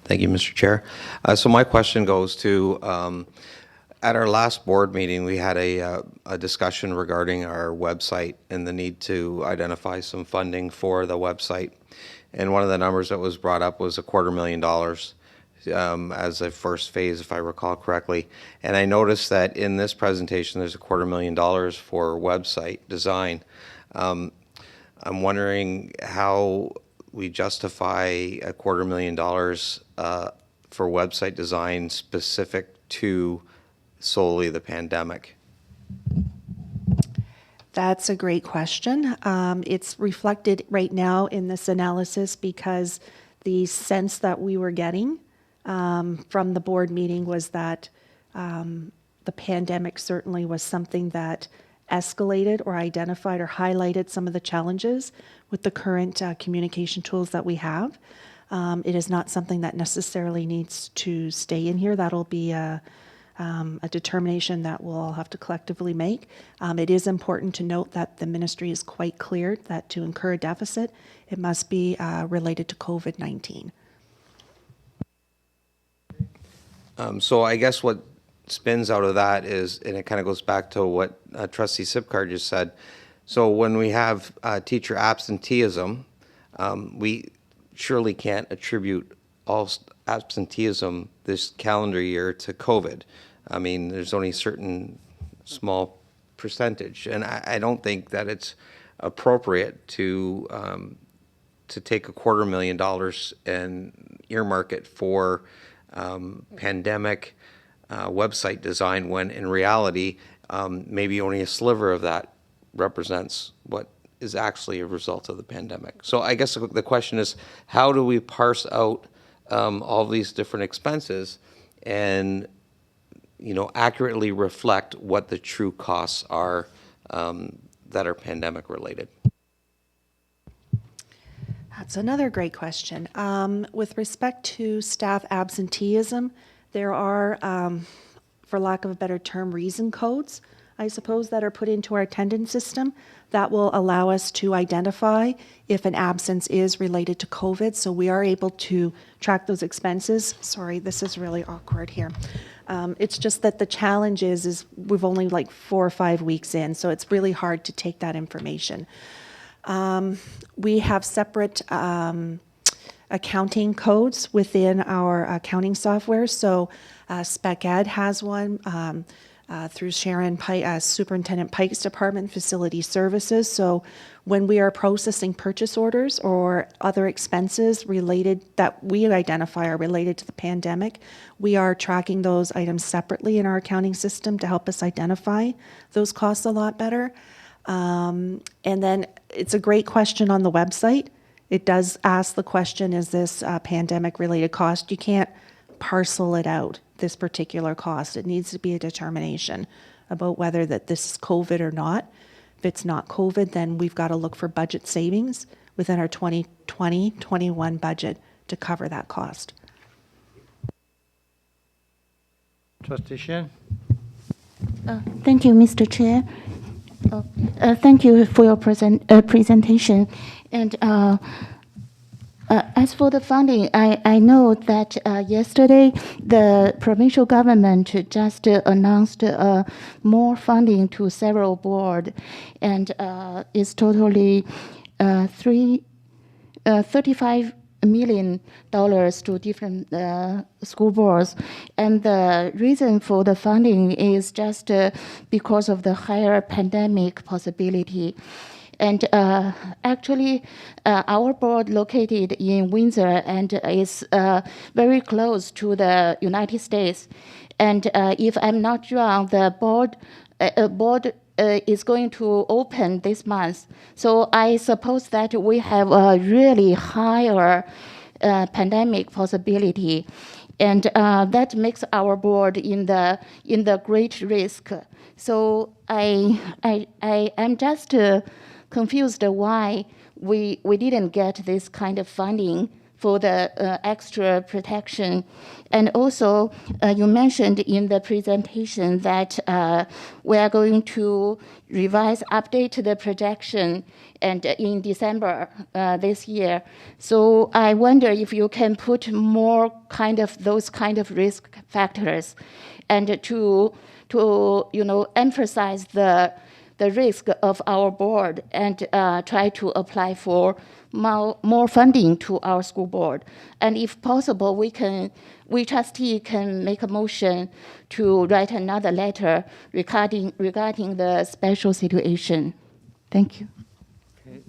Thank you, Mr. Chair. So my question goes to, at our last board meeting, we had a discussion regarding our website and the need to identify some funding for the website. And one of the numbers that was brought up was $250,000 as a first phase, if I recall correctly. And I noticed that in this presentation, there's $250,000 for website design. I'm wondering how we justify $250,000 for website design specific to solely the pandemic. That's a great question. It's reflected right now in this analysis because the sense that we were getting from the board meeting was that the pandemic certainly was something that escalated or identified or highlighted some of the challenges with the current communication tools that we have. It is not something that necessarily needs to stay in here. That'll be a determination that we'll all have to collectively make. It is important to note that the ministry is quite clear that to incur a deficit, it must be related to COVID-19. So I guess what spins out of that is, and it kind of goes back to what Trustee Sipcar just said. So when we have teacher absenteeism, we surely can't attribute all absenteeism this calendar year to COVID. I mean, there's only a certain small percentage, and I don't think that it's appropriate to take $250,000 and earmark it for pandemic website design when in reality maybe only a sliver of that represents what is actually a result of the pandemic. So I guess the question is, how do we parse out all these different expenses and accurately reflect what the true costs are that are pandemic related? That's another great question. With respect to staff absenteeism, there are, for lack of a better term, reason codes, I suppose, that are put into our attendance system that will allow us to identify if an absence is related to COVID. So we are able to track those expenses. Sorry, this is really awkward here. It's just that the challenge is we've only like 4 or 5 weeks in, so it's really hard to take that information. We have separate accounting codes within our accounting software. So Spec Ed has one through Sharon Pike, Superintendent Pike's Department, Facility Services. So when we are processing purchase orders or other expenses related that we identify are related to the pandemic, we are tracking those items separately in our accounting system to help us identify those costs a lot better. And then it's a great question on the website. It does ask the question, is this a pandemic-related cost? You can't parcel it out, this particular cost. It needs to be a determination about whether that this is COVID or not. If it's not COVID, then we've got to look for budget savings within our 2020-21 budget to cover that cost. Trustee Shin? Thank you, Mr. Chair. Thank you for your presentation. And as for the funding, I know that yesterday the provincial government just announced more funding to several boards, and it's totally $35 million to different school boards. And the reason for the funding is just because of the higher pandemic possibility. And actually, our board located in Windsor and is very close to the United States. And if I'm not wrong, the board is going to open this month. So I suppose that we have a really higher pandemic possibility. And that makes our board in the great risk. So I'm just confused why we didn't get this kind of funding for the extra protection. And also, you mentioned in the presentation that we are going to update the projection and in December this year. So I wonder if you can put more those kind of risk factors and to emphasize the risk of our board and try to apply for more funding to our school board. And if possible, we trustee can make a motion to write another letter regarding the special situation. Thank you. Okay,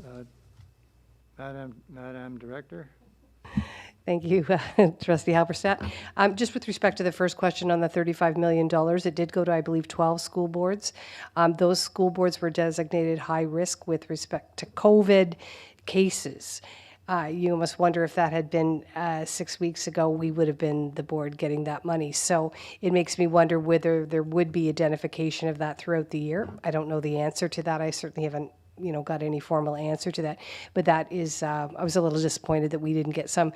Madam Director. Thank you, Trustee Halberstadt. Just with respect to the first question on the $35 million, it did go to, I believe, 12 school boards. Those school boards were designated high risk with respect to COVID cases. You must wonder if that had been 6 weeks ago, we would have been the board getting that money. So it makes me wonder whether there would be identification of that throughout the year. I don't know the answer to that. I certainly haven't got any formal answer to that. But that is, I was a little disappointed that we didn't get some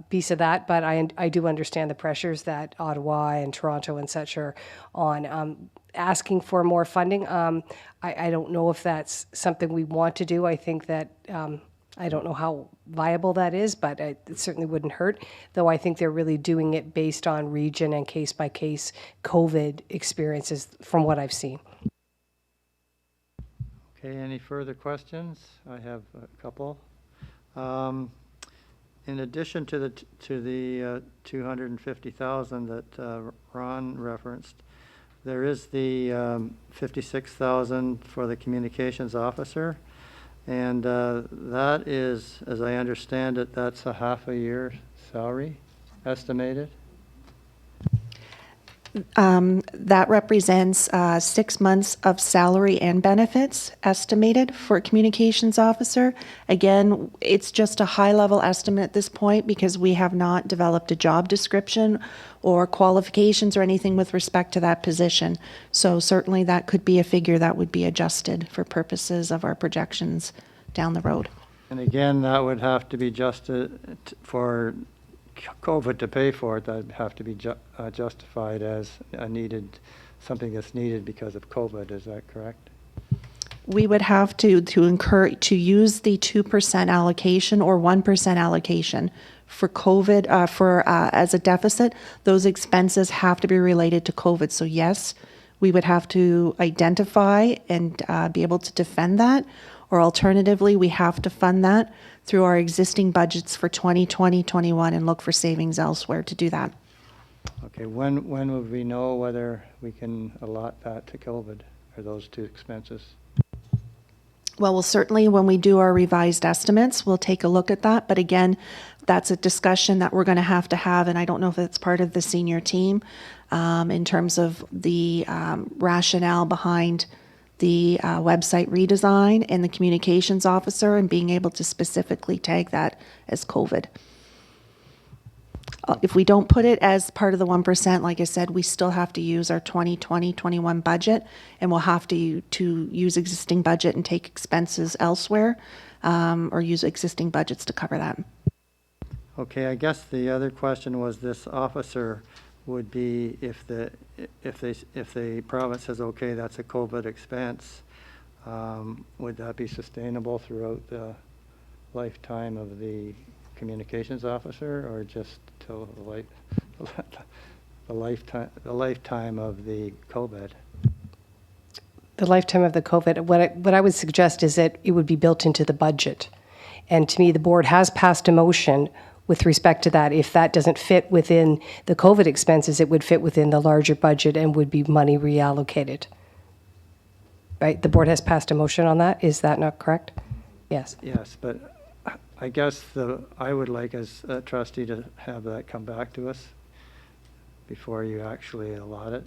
piece of that, but I do understand the pressures that Ottawa and Toronto and such are on asking for more funding. I don't know if that's something we want to do. I think that, I don't know how viable that is, but it certainly wouldn't hurt, though I think they're really doing it based on region and case-by-case COVID experiences from what I've seen. Okay, any further questions? I have a couple. In addition to the $250,000 that Ron referenced, there is the $56,000 for the communications officer, and that is, as I understand it, that's a half a year salary estimated. That represents 6 months of salary and benefits estimated for a communications officer. Again, it's just a high-level estimate at this point because we have not developed a job description or qualifications or anything with respect to that position. So certainly that could be a figure that would be adjusted for purposes of our projections down the road. And again, that would have to be adjusted for COVID to pay for it. That'd have to be justified as something that's needed because of COVID. Is that correct? We would have to use the 2% allocation or 1% allocation for COVID as a deficit. Those expenses have to be related to COVID. So yes, we would have to identify and be able to defend that, or alternatively, we have to fund that through our existing budgets for 2020, 21, and look for savings elsewhere to do that. Okay, when would we know whether we can allot that to COVID, or those two expenses? Well, we'll certainly, when we do our revised estimates, we'll take a look at that. But again, that's a discussion that we're going to have, and I don't know if it's part of the senior team in terms of the rationale behind the website redesign and the communications officer and being able to specifically tag that as COVID. If we don't put it as part of the 1%, like I said, we still have to use our 2020-21 budget, and we'll have to use existing budget and take expenses elsewhere, or use existing budgets to cover that. Okay, I guess the other question was this officer would be if the province says, okay, that's a COVID expense, would that be sustainable throughout the lifetime of the communications officer, or just till the lifetime of the COVID? The lifetime of the COVID. What I would suggest is that it would be built into the budget. And to me, the board has passed a motion with respect to that. If that doesn't fit within the COVID expenses, it would fit within the larger budget and would be money reallocated. Right? The board has passed a motion on that. Is that not correct? Yes. Yes, but I guess I would like, as a trustee, to have that come back to us before you actually allot it.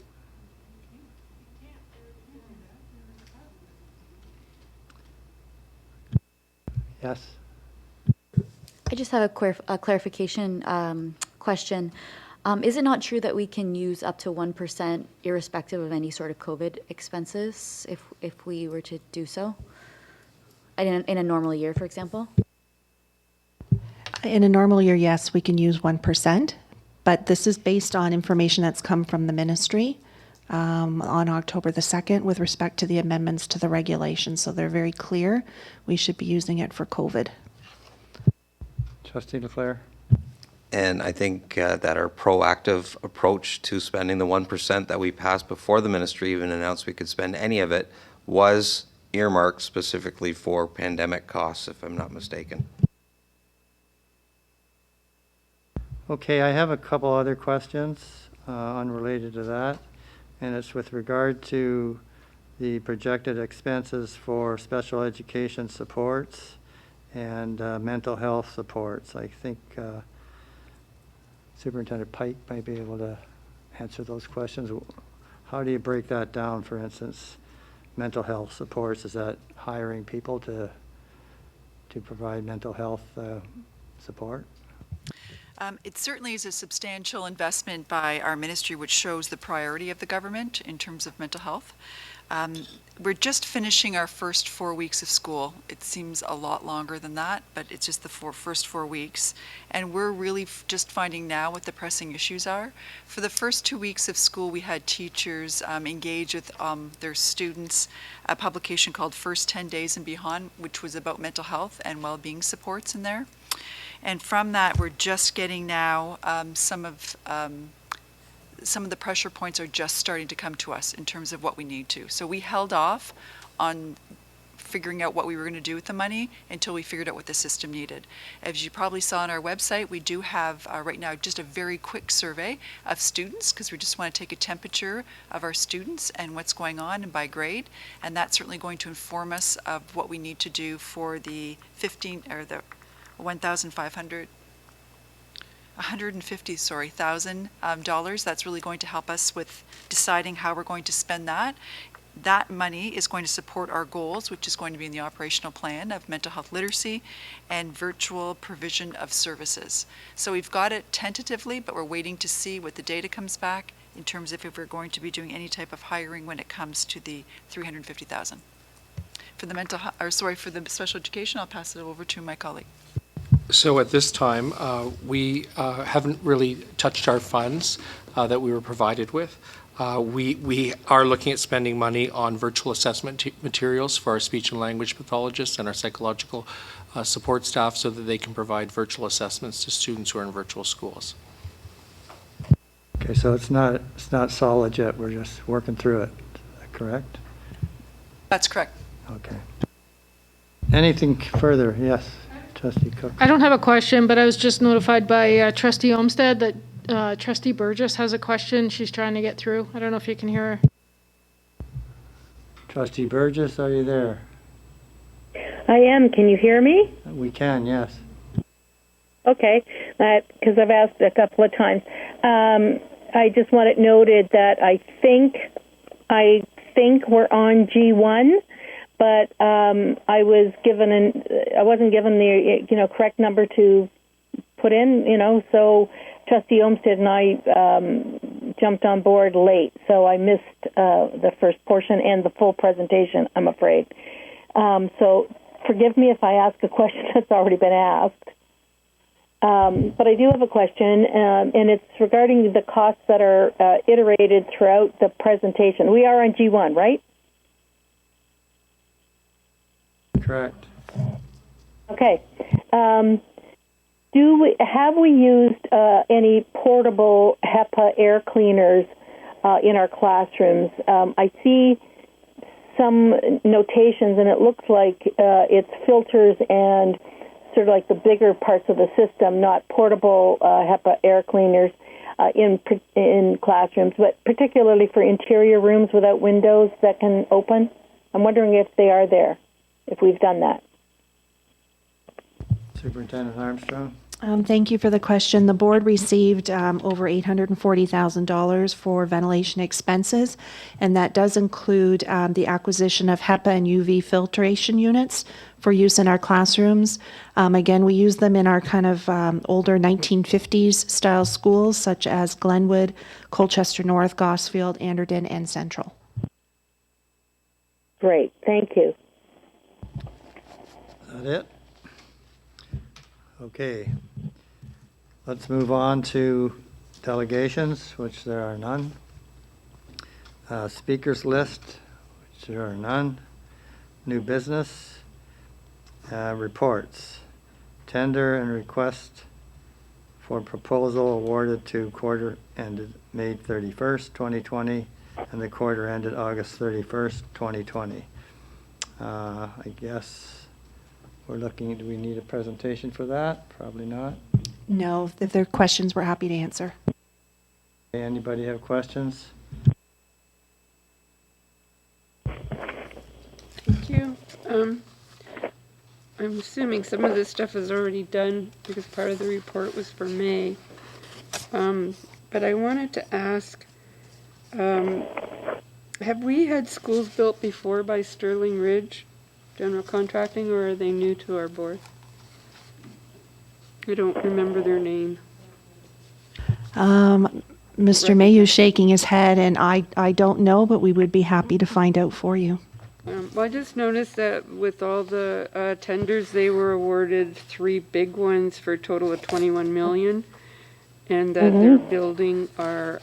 Yes. I just have a clarification question. Is it not true that we can use up to 1% irrespective of any sort of COVID expenses if we were to do so? In a normal year, for example? In a normal year, yes, we can use 1%, but this is based on information that's come from the ministry on October the 2nd with respect to the amendments to the regulations. So they're very clear. We should be using it for COVID. Trustee Leclerc? And I think that our proactive approach to spending the 1% that we passed before the ministry even announced we could spend any of it was earmarked specifically for pandemic costs, if I'm not mistaken. Okay, I have a couple other questions unrelated to that, and it's with regard to the projected expenses for special education supports and mental health supports. I think Superintendent Pike might be able to answer those questions. How do you break that down? For instance, mental health supports, is that hiring people to provide mental health support? It certainly is a substantial investment by our ministry, which shows the priority of the government in terms of mental health. We're just finishing our first 4 weeks of school. It seems a lot longer than that, but it's just the first 4 weeks. And we're really just finding now what the pressing issues are. For the first 2 weeks of school, we had teachers engage with their students, a publication called First 10 Days and Beyond, which was about mental health and well-being supports in there. And from that, we're just getting now some of the pressure points are just starting to come to us in terms of what we need to. So we held off on figuring out what we were going to do with the money until we figured out what the system needed. As you probably saw on our website, we do have right now just a very quick survey of students, because we just want to take a temperature of our students and what's going on and by grade, and that's certainly going to inform us of what we need to do for the $150,000. That's really going to help us with deciding how we're going to spend that. That money is going to support our goals, which is going to be in the operational plan of mental health literacy and virtual provision of services. So we've got it tentatively, but we're waiting to see what the data comes back in terms of if we're going to be doing any type of hiring when it comes to the $350,000. For the special education, I'll pass it over to my colleague. So at this time, we haven't really touched our funds that we were provided with. We are looking at spending money on virtual assessment materials for our speech and language pathologists and our psychological support staff so that they can provide virtual assessments to students who are in virtual schools. Okay, so it's not solid yet. We're just working through it. Is that correct? That's correct. Okay. Anything further? Yes, Trustee Cook. I don't have a question, but I was just notified by Trustee Olmsted that Trustee Burgess has a question she's trying to get through. I don't know if you can hear her. Trustee Burgess, are you there? I am. Can you hear me? We can, yes. Okay, because I've asked a couple of times. I just want it noted that I think we're on G1, but I wasn't given the correct number to put in. So Trustee Olmsted and I jumped on board late, so I missed the first portion and the full presentation, I'm afraid. So forgive me if I ask a question that's already been asked. But I do have a question, and it's regarding the costs that are iterated throughout the presentation. We are on G1, right? Correct. Okay. Have we used any portable HEPA air cleaners in our classrooms? I see some notations, and it looks like it's filters and sort of like the bigger parts of the system, not portable HEPA air cleaners in classrooms, but particularly for interior rooms without windows that can open. I'm wondering if they are there, if we've done that. Superintendent Armstrong. Thank you for the question. The board received over $840,000 for ventilation expenses, and that does include the acquisition of HEPA and UV filtration units for use in our classrooms. Again, we use them in our kind of older 1950s style schools, such as Glenwood, Colchester North, Gosfield, Anderton, and Central. Great, thank you. Is that it? Okay. Let's move on to delegations, which there are none. Speakers list, which there are none. New business. Reports. Tender and request for proposal awarded to quarter ended May 31st, 2020, and the quarter ended August 31st, 2020. I guess we're looking, do we need a presentation for that? Probably not. No, if there are questions, we're happy to answer. Anybody have questions? Thank you. I'm assuming some of this stuff is already done because part of the report was for May. But I wanted to ask, have we had schools built before by Sterling Ridge General Contracting, or are they new to our board? I don't remember their name. Mr. Mayhew's shaking his head, and I don't know, but we would be happy to find out for you. Well, I just noticed that with all the tenders, they were awarded 3 big ones for a total of $21 million, and that they're building our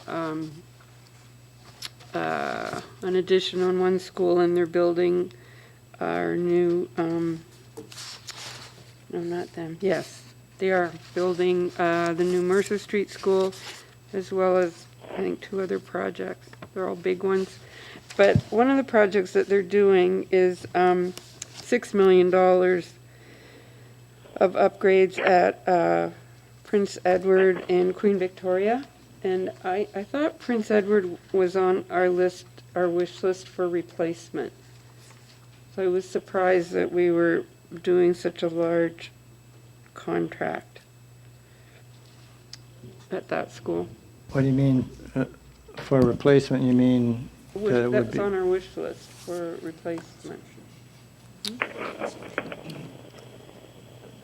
an addition on one school, and they're building our new no, not them. Yes, they are building the new Mercer Street School, as well as I think 2 other projects. They're all big ones. But one of the projects that they're doing is $6 million of upgrades at Prince Edward and Queen Victoria. And I thought Prince Edward was on our list, our wish list for replacement. So I was surprised that we were doing such a large contract at that school. What do you mean for replacement? You mean that it would That's be on our wish list for replacement.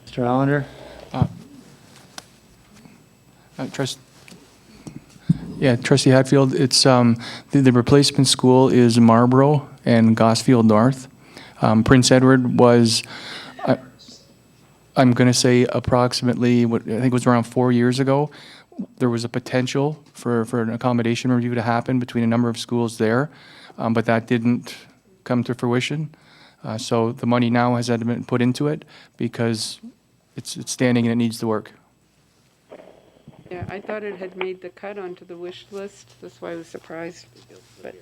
Mr. Allender? Trustee Hatfield, it's the replacement school is Marlborough and Gosfield North. Prince Edward was, I'm going to say approximately, what I think it was around 4 years ago. There was a potential for an accommodation review to happen between a number of schools there, but that didn't come to fruition. So the money now has had to be put into it because it's standing and it needs to work. Yeah, I thought it had made the cut onto the wish list. That's why I was surprised. But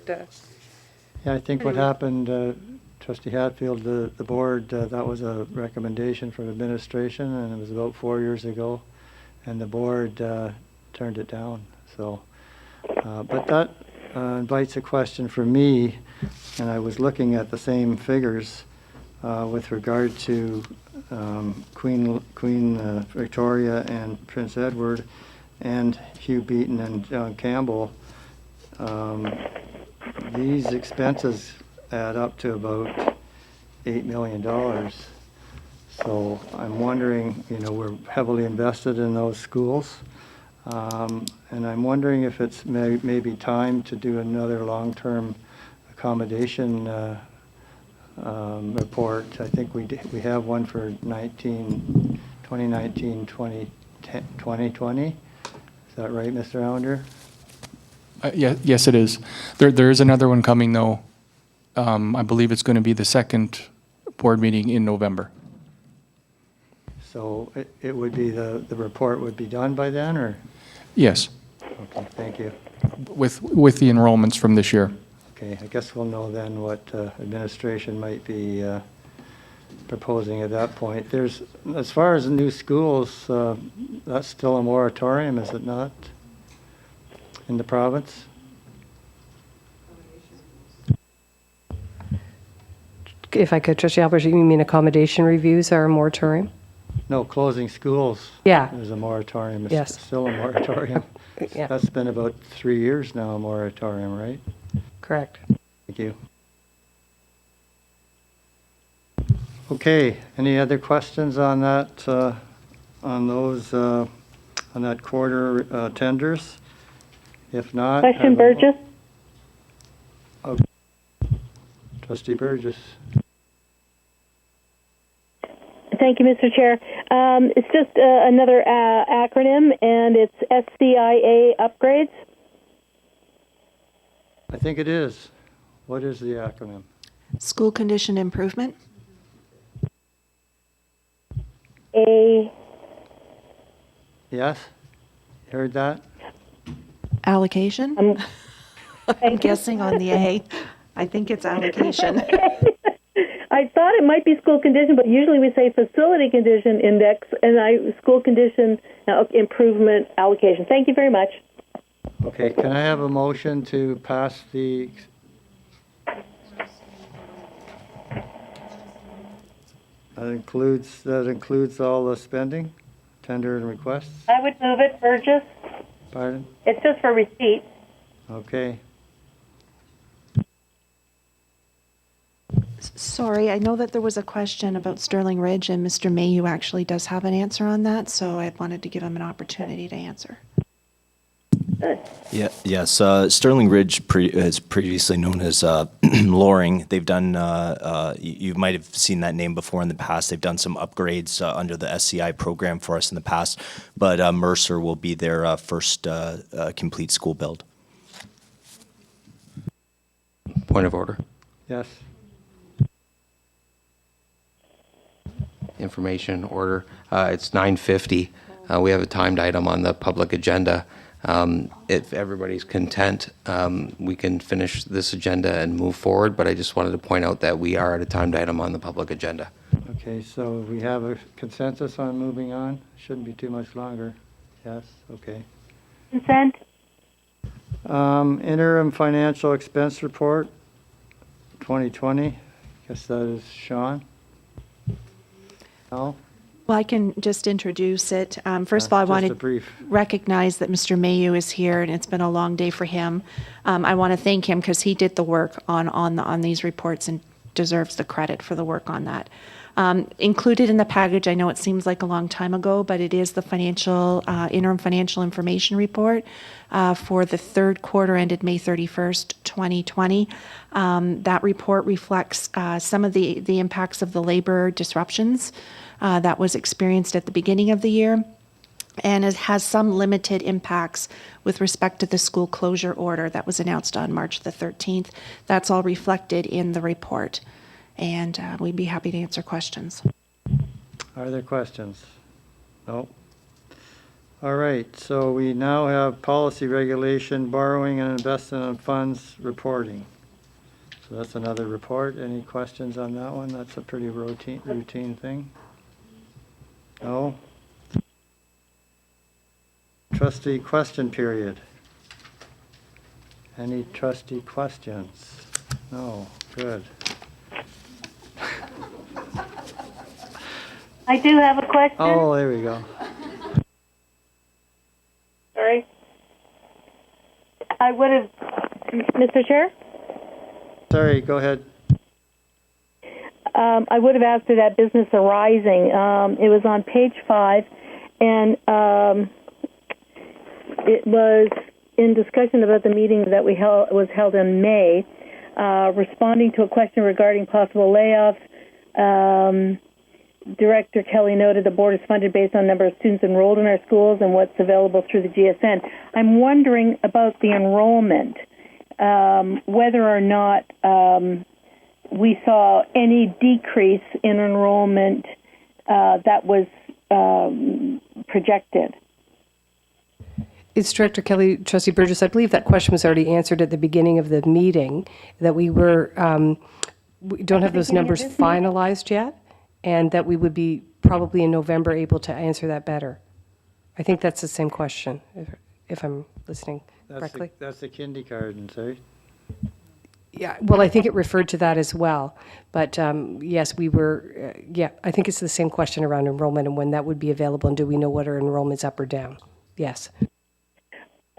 Yeah, I think what anyway. happened, Trustee Hatfield, the board, that was a recommendation from administration, and it was about 4 years ago, and the board turned it down. So, but that invites a question for me, and I was looking at the same figures with regard to Queen Victoria and Prince Edward and Hugh Beaton and John Campbell. These expenses add up to about $8 million. So I'm wondering, you know, we're heavily invested in those schools. And I'm wondering if it's maybe time to do another long-term accommodation report. I think we have one for 2019, 2020. Is that right, Mr. Allender? Yes, it is. There is another one coming, though. I believe it's going to be the second board meeting in November. So it would be, the report would be done by then, or? Yes. Okay, thank you. With the enrollments from this year. Okay, I guess we'll know then what administration might be proposing at that point. There's, as far as new schools, that's still a moratorium, is it not, in the province? If I could, Trustee Albers, you mean accommodation reviews are a moratorium? No, closing schools. Yeah. There's a moratorium. It's Yes. still a moratorium. Yeah. That's been about 3 years now, a moratorium, right? Correct. Thank you. Okay, any other questions on that, on those, on that quarter tenders? If not. Question, Burgess? Okay. Trustee Burgess. Thank you, Mr. Chair. It's just another acronym, and it's SCIA upgrades. I think it is. What is the acronym? School condition improvement. Yes? Heard that? Allocation? I'm guessing on the A. I think it's allocation. I thought it might be school condition, but usually we say facility condition index, and school condition improvement allocation. Thank you very much. Okay, can I have a motion to pass the... That includes all the spending, tender and requests? I would move it, Burgess. Pardon? It's just for receipt. Okay. Sorry, I know that there was a question about Sterling Ridge, and Mr. Mayhew actually does have an answer on that, so I wanted to give him an opportunity to answer. Yes. Sterling Ridge is previously known as Loring. They've done, you might have seen that name before in the past. They've done some upgrades under the SCI program for us in the past, but Mercer will be their first complete school build. Point of order. Yes. Information order. It's 9:50. We have a timed item on the public agenda. If everybody's content, we can finish this agenda and move forward, but I just wanted to point out that we are at a timed item on the public agenda. Okay, so we have a consensus on moving on? Shouldn't be too much longer. Yes, okay. Consent. Interim financial expense report, 2020. Guess that is Sean. No? Well, I can just introduce it. First of all, I want to recognize that Mr. Mayhew is here, and it's been a long day for him. I want to thank him because he did the work on these reports and deserves the credit for the work on that. Included in the package, I know it seems like a long time ago, but it is the interim financial information report for the third quarter ended May 31st, 2020. That report reflects some of the impacts of the labor disruptions that was experienced at the beginning of the year, and it has some limited impacts with respect to the school closure order that was announced on March the 13th. That's all reflected in the report, and we'd be happy to answer questions. Are there questions? No. All right, so we now have policy regulation, borrowing and investment of funds reporting. So that's another report. Any questions on that one? That's a pretty routine thing. No? Trustee question period. Any trustee questions? No. Good. I do have a question. Oh, there we go. Sorry. I would have, Mr. Chair? Sorry, go ahead. I would have asked for that business arising. It was on page 5, and it was in discussion about the meeting that was held in May, responding to a question regarding possible layoffs. Director Kelly noted the board is funded based on number of students enrolled in our schools and what's available through the GSN. I'm wondering about the enrollment, whether or not we saw any decrease in enrollment that was projected. It's Director Kelly, Trustee Burgess. I believe that question was already answered at the beginning of the meeting, that we don't have those numbers finalized yet, and that we would be probably in November able to answer that better. I think that's the same question, if I'm listening correctly. That's the kindergarten, sorry. Yeah, well, I think it referred to that as well. But yes, we were, I think it's the same question around enrollment and when that would be available, and do we know what our enrollment's up or down? Yes.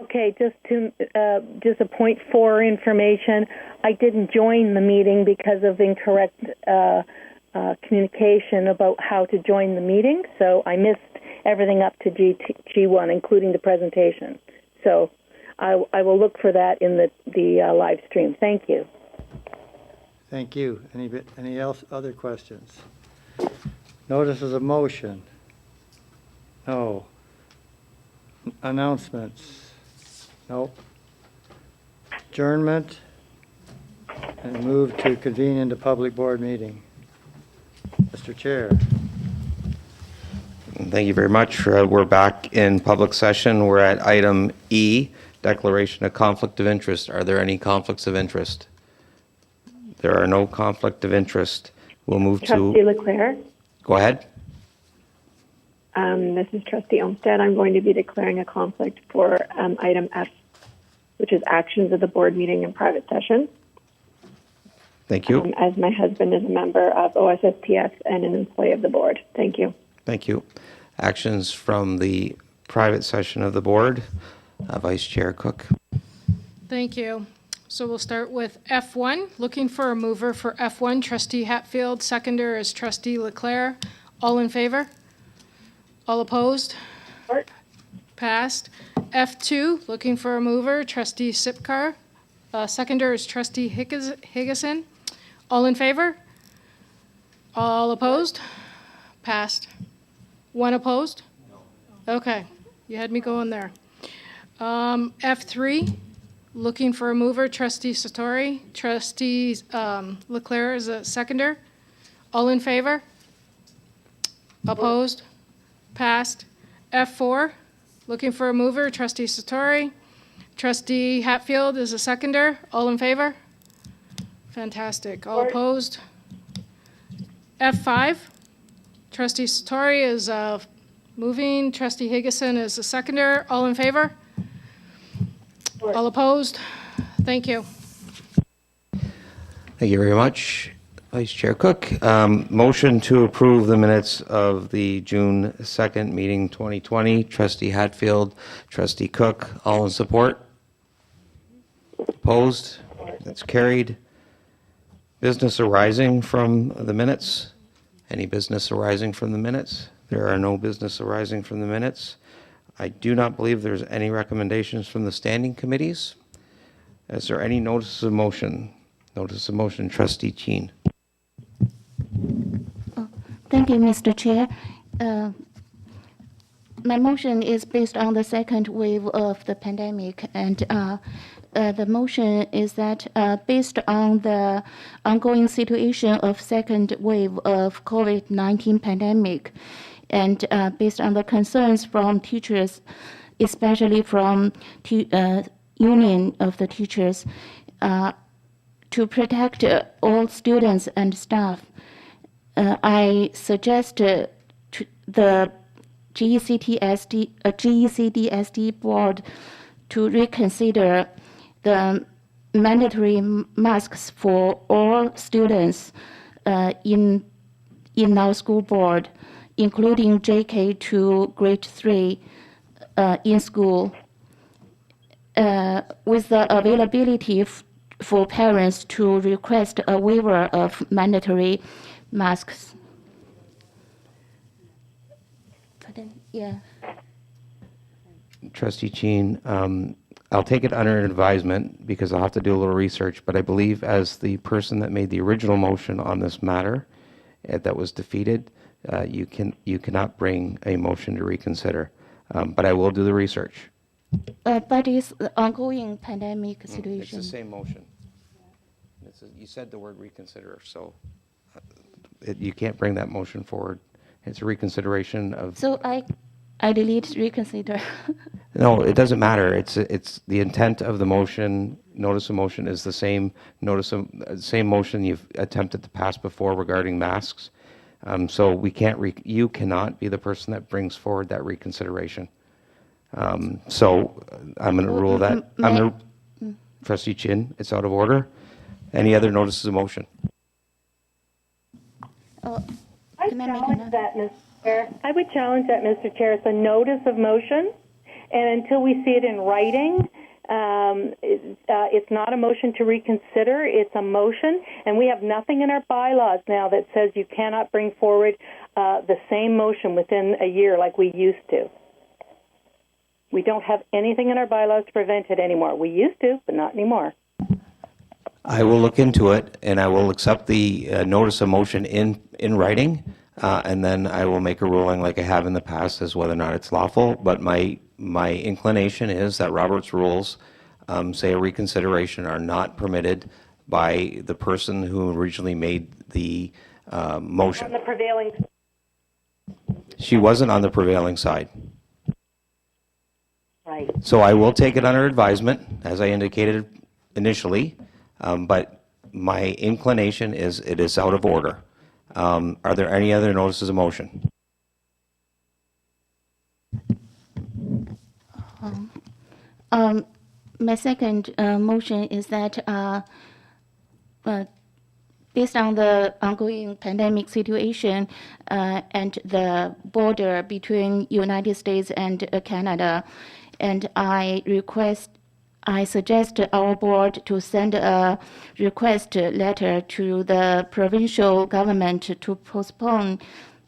Okay, just a point for information. I didn't join the meeting because of incorrect communication about how to join the meeting, so I missed everything up to G1, including the presentation. So I will look for that in the live stream. Thank you. Thank you. Any other questions? Notices of motion? No. Announcements? Nope. Adjournment? And move to convene into public board meeting. Mr. Chair. Thank you very much. We're back in public session. We're at item E, declaration of conflict of interest. Are there any conflicts of interest? There are no conflict of interest. We'll move to... Trustee Leclerc. Go ahead. This is Trustee Olmsted. I'm going to be declaring a conflict for item F, which is actions of the board meeting in private session. Thank you. As my husband is a member of OSSTF and an employee of the board. Thank you. Thank you. Actions from the private session of the board. Vice Chair Cook. Thank you. So we'll start with F1. Looking for a mover for F1, Trustee Hatfield. Seconder is Trustee Leclerc. All in favor? All opposed? Passed. F2, looking for a mover, Trustee Sipkar. Seconder is Trustee Higgison. All in favor? All opposed? Passed. One opposed? No. Okay, you had me going there. F3, looking for a mover, Trustee Satori. Trustee Leclerc is a seconder. All in favor? Opposed? Passed. F4, looking for a mover, Trustee Satori. Trustee Hatfield is a seconder. All in favor? Fantastic. All opposed? F5, Trustee Satori is moving. Trustee Higgison is a seconder. All in favor? All opposed? Thank you. Thank you very much, Vice Chair Cook. Motion to approve the minutes of the June 2nd meeting 2020. Trustee Hatfield, Trustee Cook, all in support? Opposed? That's carried. Business arising from the minutes? Any business arising from the minutes? There are no business arising from the minutes. I do not believe there's any recommendations from the standing committees. Is there any notice of motion? Notice of motion, Trustee Cheen. Thank you, Mr. Chair. My motion is based on the second wave of the pandemic, and the motion is that based on the ongoing situation of second wave of COVID-19 pandemic, and based on the concerns from teachers, especially from union of the teachers, to protect all students and staff, I suggest to the GECDSB board to reconsider the mandatory masks for all students in our school board, including JK to grade 3 in school, with the availability for parents to request a waiver of mandatory masks. Yeah. Trustee Chin, I'll take it under advisement because I'll have to do a little research, but I believe as the person that made the original motion on this matter that was defeated, you cannot bring a motion to reconsider. But I will do the research. But it's the ongoing pandemic situation. It's the same motion. You said the word reconsider, so you can't bring that motion forward. It's a reconsideration of. So I delete reconsider. No, it doesn't matter. It's the intent of the motion. Notice of motion is the same same motion you've attempted to pass before regarding masks. So we can't. You cannot be the person that brings forward that reconsideration. So I'm going to rule that. Trustee Chin, it's out of order. Any other notices of motion? I challenge that, Mr. Chair. I would challenge that, Mr. Chair. It's a notice of motion, and until we see it in writing, it's not a motion to reconsider. It's a motion, and we have nothing in our bylaws now that says you cannot bring forward the same motion within a year like we used to. We don't have anything in our bylaws to prevent it anymore. We used to, but not anymore. I will look into it, and I will accept the notice of motion in writing, and then I will make a ruling like I have in the past as whether or not it's lawful. But my inclination is that Robert's rules say a reconsideration are not permitted by the person who originally made the motion. On the prevailing. She wasn't on the prevailing side. Right. So I will take it under advisement, as I indicated initially, but my inclination is it is out of order. Are there any other notices of motion? My second motion is that based on the ongoing pandemic situation and the border between United States and Canada, and I suggest our board to send a request letter to the provincial government to postpone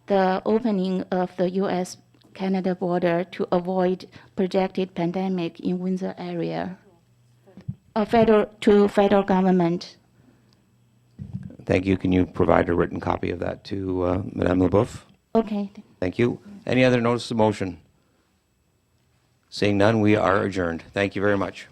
the opening of the U.S.-Canada border to avoid projected pandemic in Windsor area. To federal government. Thank you. Can you provide a written copy of that to Madame Leboeuf? Okay. Thank you. Any other notice of motion? Seeing none, we are adjourned. Thank you very much.